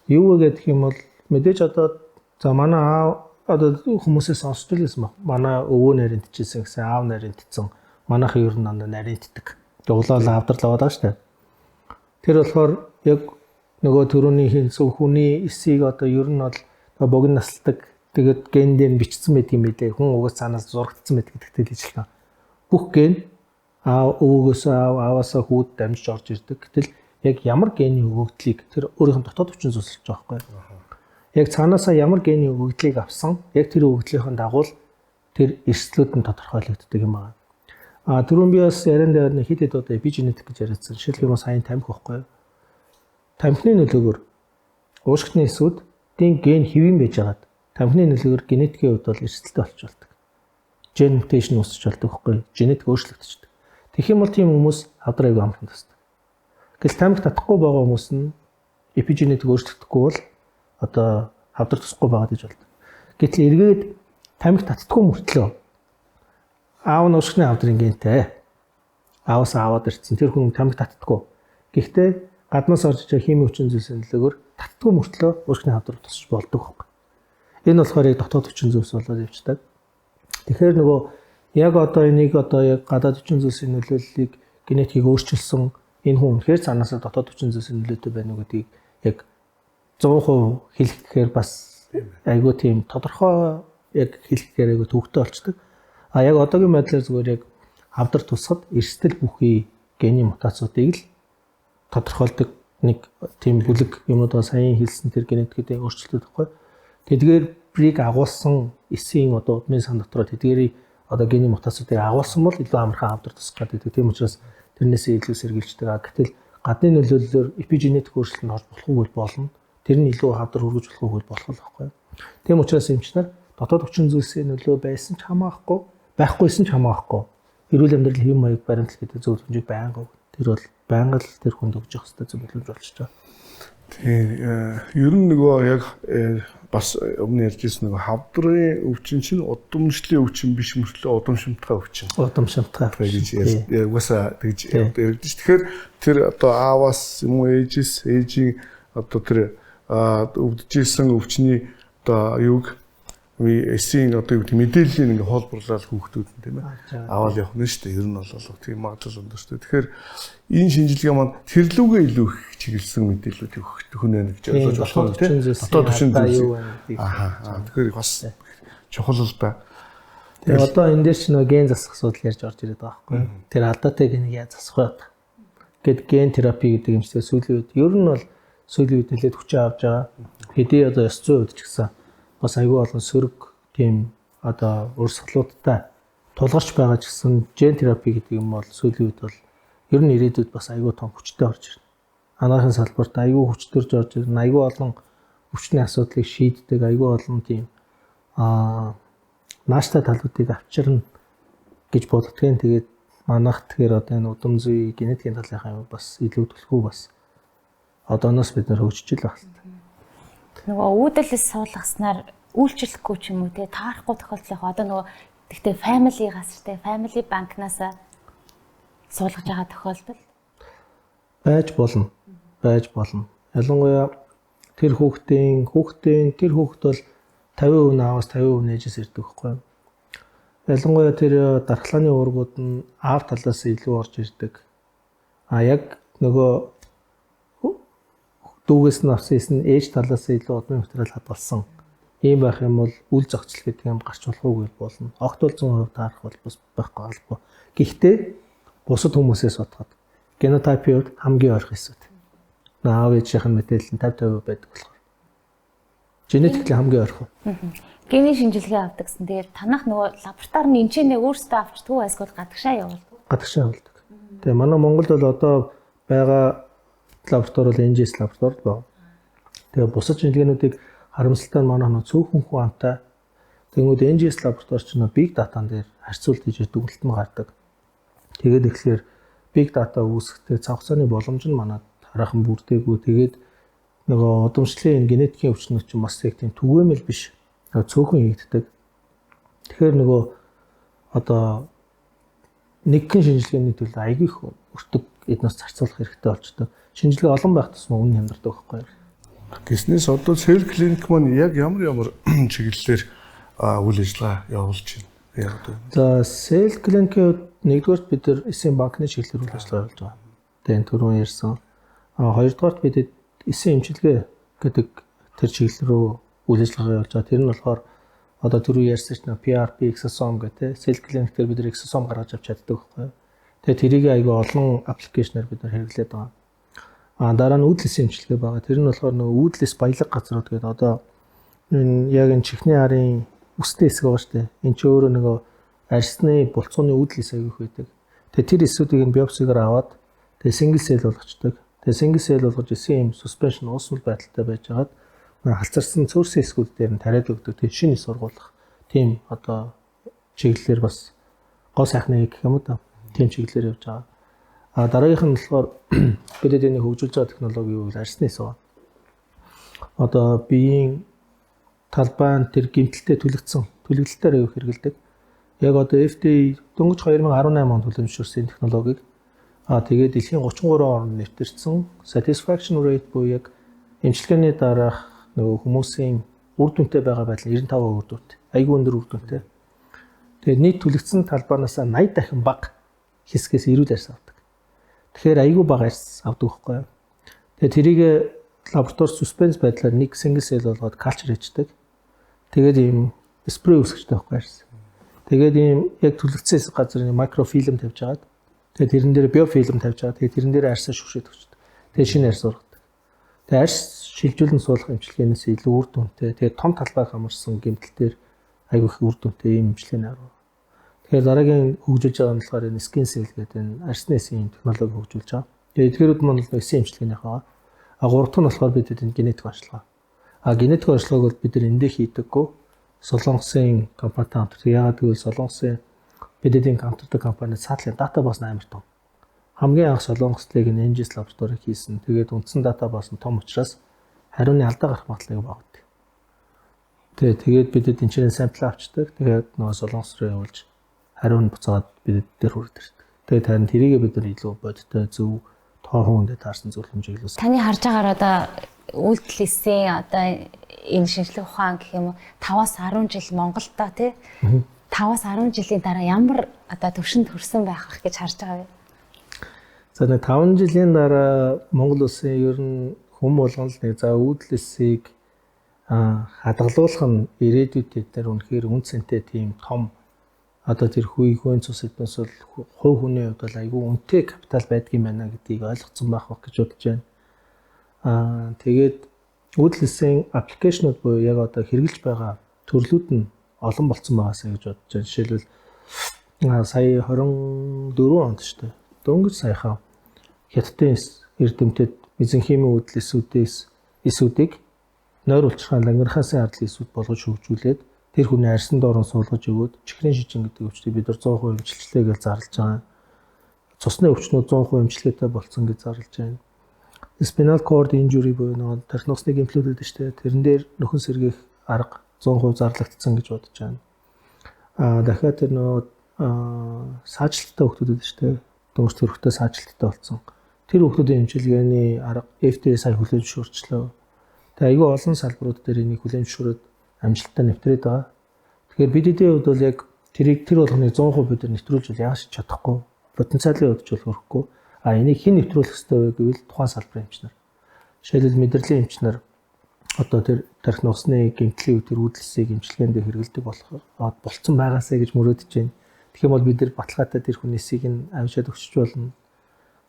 Юу вэ гэх юм бол мэдээж одоо за манай аав одоо хүмүүсээс сонсч байсан баг. Манай өвөө нарийн тижсэн гэсэн аав нарийн тицсэн. Манайхан ер нь нарийн титэг. Углаал авдрал аваад байгаа шүү дээ. Тэр болохоор яг нөгөө төрөний хинсүү хүний эсийг одоо ер нь бол богино насалдаг. Тэгээд ген дээр бичсэн байт юм билээ. Хүн угаас цаанаас зурагдсан байт гэдэгтэй л ижил та. Бүх ген өвгөөс аваасаа хүүд дамжиж орж ирдэг. Гэтэл яг ямар гений өгөгдлийг тэр өөрийнх нь дотоод хүчин зүйлсэлж байгаа байхгүй. Яг цаанаасаа ямар гений өгөгдлийг авсан, яг тэр өгөгдлийнхэн дагуу тэр эрсдлүүд нь тодорхойлогддог юм байна. Түрүүн би бас яриан дээр хэд хэд одоо эпиженетик гэж яриадсан. Жишээлбэл саяны тамхи байхгүй. Тамхины нөлөөгөөр уушгины эсүүдийн ген хэвэн байж байгаад тамхины нөлөөгөөр генетикийн хувьд бол эрсдэлтэй болчихволдог. Gen mutation үүсч болдог байхгүй. Генетик өөрчлөгдчихдөг. Тэгэх юм бол тийм хүмүүс хавдрыг амрах тусдаг. Гэвч тамхи татахгүй байгаа хүмүүс нь эпиженетик өөрчлөгдөхгүй бол одоо хавдар тусахгүй байгаа гэж болдог. Гэтэл эргээд тамхи татдаггүй мөртлөө аав нь уушгины хавдрын гентэй. Ааваас аваад ирсэн тэр хүн тамхи татдаггүй. Гэхдээ гаднаас орж иж химийн хүчин зүйлсийн нөлөөгөөр татдаггүй мөртлөө уушгины хавдар тусч болдог байхгүй. Энэ болохоор яг дотоод хүчин зүйлс болоод явцдаг. Тэгэхээр нөгөө яг одоо энийг одоо яг гадаад хүчин зүйлсийн нөлөөллийг генетикийг өөрчилсөн энэ хүн үнэхээр цаанаасаа дотоод хүчин зүйлсийн нөлөөтэй байна уу гэдгийг яг 100% хэлэхээр бас айгүй тийм тодорхой яг хэлэхээр айгүй төвөгтэй болчдөг. Яг одоогийн байдлаар зүгээр яг хавдар тусахад эрсдэл бүхий гений мутацуудыг л тодорхойлдог нэг тийм бүлэг юмнууд саяхан хэлсэн тэр генетикийн өөрчлөлтүүд байхгүй. Тэдгээрийг агуулсан эсийн одоо удмын сан дотроо тэдгээрийг одоо гений мутацуудыг агуулсан бол илүү амархан хавдар тусах гэдэг. Тийм учраас тэрнээсээ илүү сэргийлждэг. Гэтэл гадны нөлөөллөөр эпиженетик өөрчлөлт орж болохгүй болно. Тэр нь илүү хавдар хүргэж болохгүй болох л байхгүй. Тийм учраас эмчнэр дотоод хүчин зүйлсийн нөлөө байсан ч хамаахгүй, байхгүйсэн ч хамаахгүй. Эрүүл амьдрал хэв маяг баримтлал гэдэг зөв хэмжээг байнга. Тэр бол байнга л тэр хүнд өгж явах хэрэгтэй зөв боломж болчихж байгаа. Тийм ер нь нөгөө яг бас өмнө ярьжсэн нөгөө хавдрын өвчин чинь удамшлын өвчин биш мөртлөө удамшимтгай өвчин. Удамшимтгай гэж угаасаа тэгж ярьдэж. Тэгэхээр тэр одоо ааваас юм уу ээжийн одоо тэр өвдөжсэн өвчний одоо юуг эсийн одоо юу гэдэг мэдээллийн ингээ хоолборлал хүүхдүүд нь тийм ээ аваад явах нь шүү дээ. Ер нь бол тийм магадлал өндөр шүү дээ. Тэгэхээр энэ шинжилгээ маань тэрлүүгээ илүү их чиглэсэн мэдээлүүд өгөх хүн байна гэж ойлгож байна тийм ээ. Дотоод хүчин зүйлс. Тэгэхээр бас чухал л да. Тэгээ одоо энэ дээр ч нөгөө ген засах асуудал ярьж орж ирээд байгаа байхгүй. Тэр алдаатай генийг яаж засах вэ? Гэт ген терапи гэдэг юм шиг сүүлийн үед ер нь бол сүүлийн үед нэлээд хүчин авч байгаа. Хэдий одоо 900% ч гэсэн бас аюул болон сөрөг тийм одоо урсгалуудтай тулгарч байгаа ч гэсэн ген терапи гэдэг юм бол сүүлийн үед бол ер нь ирээдүйд бас аюул том хүчтэй орж ирнэ. Анагаахын салбарт аюул хүчтөрж орж ирнэ. Аюул болон өвчтний асуудлыг шийддэг аюул болон тийм нааштай талуудыг авчирна гэж боддгийн. Тэгээд манайх тэгэхээр одоо энэ удам зүй генетикийн талынхаа юм бас илүү төлхөө бас одооноос бид нар хөгжиж л байна. Нөгөө үүдэлээс суулгаснаар үйлчлэхгүй ч юм уу те таарахгүй тохиолдлыг одоо нөгөө тэгтээ family-гаас те family банкнаас суулгаж байгаа тохиолдол байж болно. Ялангуяа тэр хүүхдийн тэр хүүхд бол 50% ааваас 50% ээжээс ирдэг байхгүй юу? Ялангуяа тэр дархлааны уургууд нь аав талаас илүү орж ирдэг. Яг нөгөө дүүгээс нь авсан ээж талаас илүү удмын материал хадгалсан. Ийм байх юм бол үл зохицол гэдэг юм гарч болохгүй болно. Огт бол 100% таарах бол бас байхгүй албагүй. Гэхдээ бусад хүмүүсээс бодоход генотипийн хувьд хамгийн ойрхон эсвүүд. Аав ээжийнх нь мэдээлэл нь 50% байдаг болохоор. Генетикли хамгийн ойрхон. Гений шинжилгээ авдаг гэсэн. Тэгээд танах нөгөө лаборатори нь энэчнээ өөрсдөө авчдгүй эсвэл гадагшаа явуулдаг. Гадагшаа явуулдаг. Тэгээ манай Монголд бол одоо байгаа лаборатори бол NGS лаборатори байна. Тэгээ бусад шинжилгээнүүдийг харамсалтай нь манай цөөхөн хүн амтай. Тэгмүүд NGS лаборатори ч big data-н дээр харьцуулт хийж дүгнэлт нь гардаг. Тэгээд ихлээр big data үүсгэхдээ цавцааны боломж нь манад хараахан бүрдээгүй. Тэгээд нөгөө удамшлын генетикийн өвчнүүд чинь бас яг тийм түгээмэл биш. Цөөхөн хийгддэг. Тэгэхээр нөгөө одоо нэгэн шинжилгээний төлөө аягүй их өртөг эднээс зарцуулах хэрэгтэй болчтой. Шинжилгээ олон байх тусмаа үнэ хямдардаг байхгүй юу? Гиснээс одоо Cell Clinic маань яг ямар чиглэлээр үйл ажиллагаа явуулж байна? Яг одоо. За Cell Clinic-ийн нэгдүгээрт бид нар эсийн банкны чиглэлээр үйл ажиллагаа явуулж байгаа. Тэгээд түрүүн ярьсан. Хоёрдугаарт бид эсийн эмчилгээ гэдэг тэр чиглэл рүү үйл ажиллагаа явуулж байгаа. Тэр нь болохоор одоо түрүү ярьсан чинь PRP exosome гэдэг Cell Clinic дээр бид нар exosome гаргаж авч чаддаг байхгүй юу? Тэгээд тэрийг айгүй олон аппликейшнээр бид нар хэрэглээд байгаа. Дараа нь үүдлэс эмчилгээ байгаа. Тэр нь болохоор нөгөө үүдлэс баялаг газрууд гэдэг одоо энэ яг энэ чихний арын үстэй хэсэг байгаа шүү дээ. Энд чи өөрөө нөгөө арсны булцууны үүдлэс аявих байдаг. Тэгээд тэр эсүүдийг нь биопсигаар аваад тэгээд single cell болгочдөг. Тэгээд single cell болгож эсийн suspension уусмал байдалтай байж хагаад халцарсан цөөрсөн эсгүүд дээр нь тариад өгдөг. Тэгээд шинэ сургуулах тийм одоо чиглэлээр бас гоо сайхны гэх юм уу та тийм чиглэлээр явж байгаа. Дараагийнх нь болохоор бидэд энийг хөгжүүлж байгаа технологи юу вэ? Арсны эсв. Одоо биеийн талбайн тэр гэмтэлтэй төлөвлөлтөөр аяг хэрэгэлдэг. Яг одоо FDA дөнгөж 2018 онд төлөвшөрсөн технологиг тэгээд дэлхийн 33 орнд нэвтэрсэн satisfaction rate буюу яг эмчилгээний дараах нөгөө хүмүүсийн үр дүнтэй байгаа байдал 95% үр дүнтэй. Айгүй өндөр үр дүнтэй. Тэгээд нийт төлөгдсөн талбаанаас 80 дахин бага хэсгээс ирүүл арьс авдаг. Тэгэхээр айгүй бага арьс авдаг байхгүй юу? Тэгээд тэрийг лаборатори suspense байдлаар нэг single cell болгоод culture хийдэг. Тэгээд ийм спрей үсгэжтэй байхгүй арьс. Тэгээд ийм яг төлөгдсөн газар микрофилм тавьж агаад тэгээд тэрэн дээр биофилм тавьж агаад тэгээд тэрэн дээр арьсаа шүршээд өгчдөг. Тэгээд шинэ арьс ургадаг. Тэгээд арьс шилжүүлэн суулгах эмчилгээнээс илүү үр дүнтэй. Тэгээд том талбай хамарсан гэмтэлтээр айгүй их үр дүнтэй ийм эмчилгээний арга. Тэгэхээр дараагийн хөгжүүлж байгаа нь болохоор энэ skin cell гэдэг энэ арсны эсийн технологи хөгжүүлж байгаа. Тэгээд эдгээрүүд маань бол эсийн эмчилгээнийх байгаа. Гурав дахь нь болохоор бидэд энэ генетик онцлог. Генетик онцлогыг бол бид нар эндээ хийдэггүй. Солонгосын компанитай хамт. Яагаад гэвэл Солонгосын бидэдийн хамтардаг компани саатлын датабаз амар том. Хамгийн анх Солонгослыг энэ NGS лаборатори хийсэн. Тэгээд үндсэн датабаз нь том учраас хариуны алдаа гарах магадлалыг багт. Тэгээд бидэд энэ чинь сампл авчдаг. Тэгээд нөгөө Солонгос руу явуулж хариу нь буцаад бидэд дээр хүрээд ирдэг. Тэгээд харин тэрийгээ бид нар илүү бодтой зөв тоо хүндээ таарсан зүйл хэмжээг илүү. Таны харж байгаагаар одоо үйлдэлсэн одоо энэ шинжлэх ухаан гэх юм уу 5-аас 10 жил Монголдоо тий 5-аас 10 жилийн дараа ямар одоо төвшөнд хүрсэн байх вэ гэж харж байгаа вэ? За нэг 5 жилийн дараа Монгол улсын ер нь хүм болгон л нэг за үйлдэлсийг хадгалуулах нь ирээдүйд дээр үнэхээр үн цэнтэй тийм том одоо тэр хүйн цус эднээс бол хувь хүний хувьд бол айгүй үнэтэй капитал байдгийм байна гэдгийг ойлгоцсон байх гэж бодож байна. Тэгээд үйлдэлсийн аппликейшнуд буюу яг одоо хэрэгжилж байгаа төрлүүд нь олон болцсон байгаасаа гэж бодож байна. Жишээлбэл сая 24 онд шүү дээ. Дөнгөж саяхан Хятадын эрдэмтэд мезенхимийн эсүүдийг нойр улчирхаан лангирхасын ардлын эсүүд болгож хөгжүүлээд тэр хүний арьсан доорн суулгаж өгөөд чихрийн шижин гэдэг өвчтөд бид нар 100% эмчилжлээ гэж зарлаж байгаа. Цусны өвчнүүд 100% эмчилгээтэй болсон гэж зарлаж байна. Spinal cord injury буюу нэг тархиносны гэмтлүүд гэдэг шүү дээ. Тэрэн дээр нөхөн сэргийх арга 100% зарлагдсан гэж бодож байна. Дахиад тэр нөгөө саажилттай хүмүүс гэдэг шүү дээ. Дөнгөж төрхтэй саажилттай болсон. Тэр хүмүүсийн эмчилгээний арга FDA сая хүлээн зөвшөөрчлөө. Тэгээ айгүй олон салбарууд дээр энийг хүлээн зөвшөөрөөд амжилттай нэвтрээд байгаа. Тэгэхээр бидний хувьд бол яг тэр болгоныг 100% бид нэвтрүүлж яаш чадахгүй. Потенциалын хувьд ч хөрөхгүй. Энийг хэн нэвтрүүлэх ёстой вэ гэвэл тухайн салбарын эмчнэр. Жишээлбэл мэдрэлийн эмчнэр одоо тэр тархины усны гэмтлийн үе тэр үүдэлсийг эмчилгээнд хэрэгэлдэг болохоор болцсон байгаасаа гэж мөрөөдөж байна. Тэгэх юм бол бид нар баталгаатай тэр хүнээсийг нь авчиад өгчөж болно.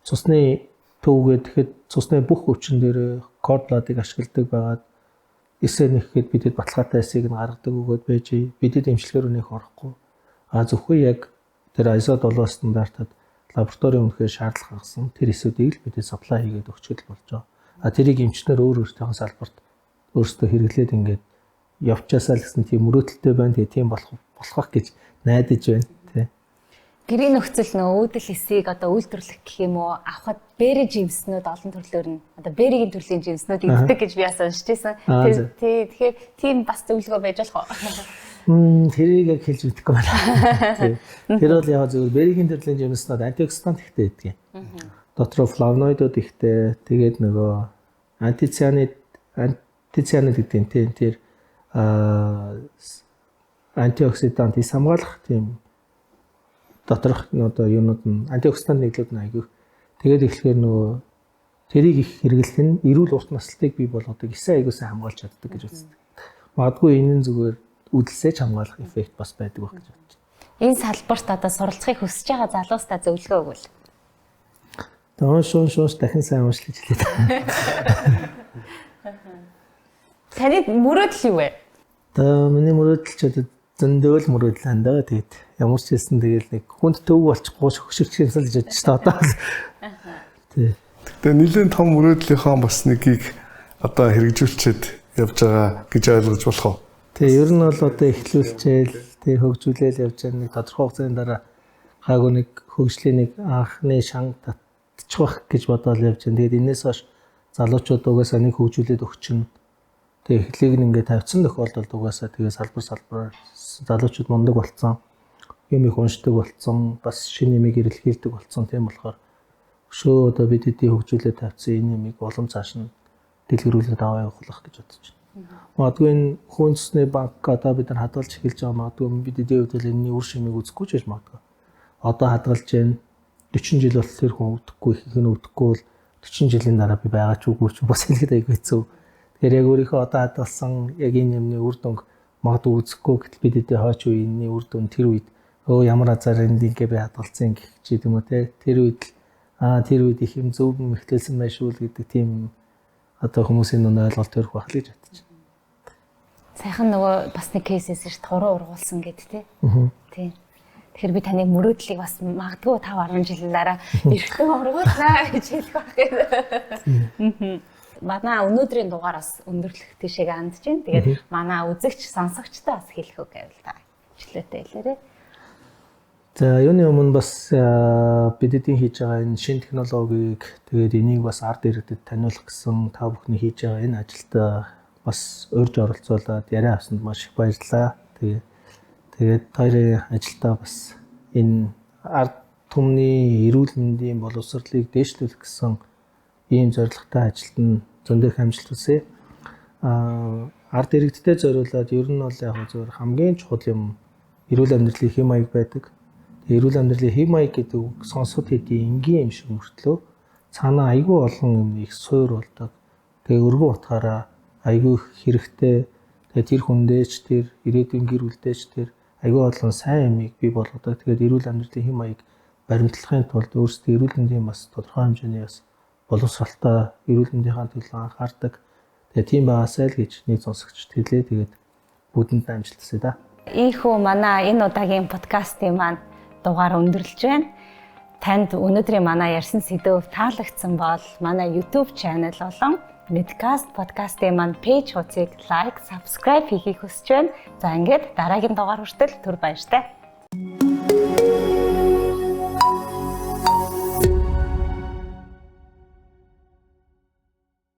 Цусны төвгээд тэгэхэд цусны бүх өвчин дээр кордлодыг ашигладаг байгаад эсээ нэхэхэд бидэд баталгаатай эсийг нь гаргадаг өгөөд байж бидэд эмчилгээр өнөх орохгүй. Зөвхөн яг тэр ISO 7 стандартад лабораторийн үнэхээр шаардлага гаргасан тэр эсүүдийг л бид supply хийгээд өгчөд болж байгаа. Тэрийг эмчнэр өөрсдийнхөө салбарт өөрсдөө хэрэглээд ингээд явчаасаа л гэсэн тийм мөрөөдөлтэй байна. Тэгээ тийм болох гэж найдаж байна. Гэрийн нөхцөл үүдэл эсийг одоо үйлдвэрлэх гэх юм уу авахд бэрэ жимснүүд олон төрлөөр нь одоо бэрэгийн төрлийн жимснүүд иддэг гэж би бас уншиж байсан. Тэгэхээр тийм бас зөвлөгөө байж болох уу? Тэрийг яг хэлж мэдэхгүй байна. Тэр бол яг зөвхөн бэрэгийн төрлийн жимснүүд антиоксидант ихтэй байдаг юм. Дотроо флавоноидууд ихтэй. Тэгээд нөгөө антицианид гэдэг нь тэр антиоксидант ис хамгаалах тийм доторх одоо юунууд нь антиоксидант нэглүүд нь айгүй. Тэгээд эхлэхээр нөгөө тэрийг их хэрэглэх нь эрүүл урт наслтыг бий болгодог эсээ айгуусаа хамгаалж чаддаг гэж үздэг. Магадгүй энэ нь зүгээр үдэлсэж хамгаалах эффект бас байдаг байх гэж бодож байна. Энэ салбарт одоо суралцахыг хүсэж байгаа залуустаа зөвлөгөө өгвөл. Шуун дахин сайн уншлах гэж хэлээд. Таны мөрөөдөл юу вэ? Миний мөрөөдөл ч одоо зөндөөл мөрөөдөл андаа тэгээд ямар ч хэлсэн тэгэл нэг хүнд төв болчихгүй хөшөрчих юмсал гэж бодож та одоо. Тэгээ нэлээд том мөрөөдлийнхөө бас нэгийг одоо хэрэгжүүлчихэд явж байгаа гэж ойлгож болох уу? Тэгээ ер нь бол одоо эхлүүлчихэл тэгээ хөгжүүлэл явж байгаа нэг тодорхой хугацааны дараа гайгүй нэг хөгжлийн нэг анхны шанг татчих байх гэж бодоод явж байна. Тэгээд энэс хойш залуучууд угаасаа нэг хөгжүүлээд өгчин. Тэгээ эхлийг нь ингээд тавьсан тохиолдолд угаасаа тэгээ салбар залуучууд мундаг болцсон. Юм их уншдаг болцсон. Бас шинэ юмыг эрэлхийлдэг болцсон. Тийм болохоор өшөө одоо бид хэдий хөгжүүлээд тавьсан энэ юмыг улам цааш нь дэлгэрүүлээд аваа явуулах гэж бодож байна. Магадгүй энэ хүнсний банк одоо бид нар хадгалж эхэлж байгаа. Магадгүй бид хэдийн үед л энэний үр шимийг үзэхгүй ч гэж магадгүй. Одоо хадгалж байна. 40 жил бол тэр хүн өгдөхгүй их нь өгдөхгүй бол 40 жилийн дараа би байгаа ч үгүй ч бас хэлгээд айгүй хэцүү. Тэгэхээр яг өөрийнхөө одоо хадгалсан яг энэ юмны үр дүнг магадгүй үзэхгүй гэтэл бид хэдийн хойч үеийн үр дүн тэр үед ямар азар энд ингээ би хадгалсан гэх ч юм уу те тэр үед их юм зөв мэхлэлсэн байх шүү л гэдэг тийм одоо хүмүүсийн нүн ойлголт төрөх байх л гэж бодож байна. Сайхан нөгөө бас нэг кейсээс ш туруу ургуулсан гэд те. Тийм. Тэгэхээр би таны мөрөөдлийг бас магадгүй 5-10 жилийн дараа эртөө ургуулнаа гэж хэлэх байх гэдэг. Манай өнөөдрийн дугаараас өндөрлөх тийшээ хандж байна. Тэгээд манай үзэгч сонсогчтой бас хэлэх үг байвал та. Хичлээтэй хэлээрэй. За юуны өмнө бас бидний хийж байгаа энэ шинэ технологиг тэгээд энийг бас ард иргэдэд таниулах гэсэн та бүхний хийж байгаа энэ ажилд бас урьж оролцуулаад яриа авсанд маш их баярлалаа. Тэгээд хоёрын ажилдаа бас энэ ард түмний эрүүл мэндийн боловсролыг дээшлүүлэх гэсэн ийм зорилготой ажилд нь зөндөх амжилт хүсье. Ард иргэдтэй зориулаад ер нь бол яг зөвхөн хамгийн чухал юм эрүүл амьдралын хэм маяг байдаг. Эрүүл амьдралын хэм маяг гэдэг үг сонсоход хэдий энгийн юм шиг мөртлөө цаанаа айгүй олон юм их суур болдог. Тэгээ өргөн утгаараа айгүй хэрэгтэй. Тэгээ тэр хүндээч тэр ирээдүйн гэр бүлдээч тэр айгүй олон сайн юмыг бий болгодог. Тэгээд эрүүл амьдралын хэм маяг баримтлахын тулд өөрсдөө эрүүл мэндийн бас тодорхой хэмжээний бас боловсралтай эрүүл мэндийнхаа төлөө анхаардаг. Тэгээ тийм байгаасай л гэж нэг сонсогчд хэлээ. Тэгээд бүдэнд амжилт хүсье да. Ийхүү манай энэ удаагийн подкастын маань дугаар өндөрлөж байна. Танд өнөөдрийн манай ярьсан сэдв таалагдсан бол манай YouTube channel болон Midcast подкастын маань пэйж хуудсыг лайк, subscribe хийхийг хүсэж байна. За ингээд дараагийн дугаар хүртэл түр баяртай.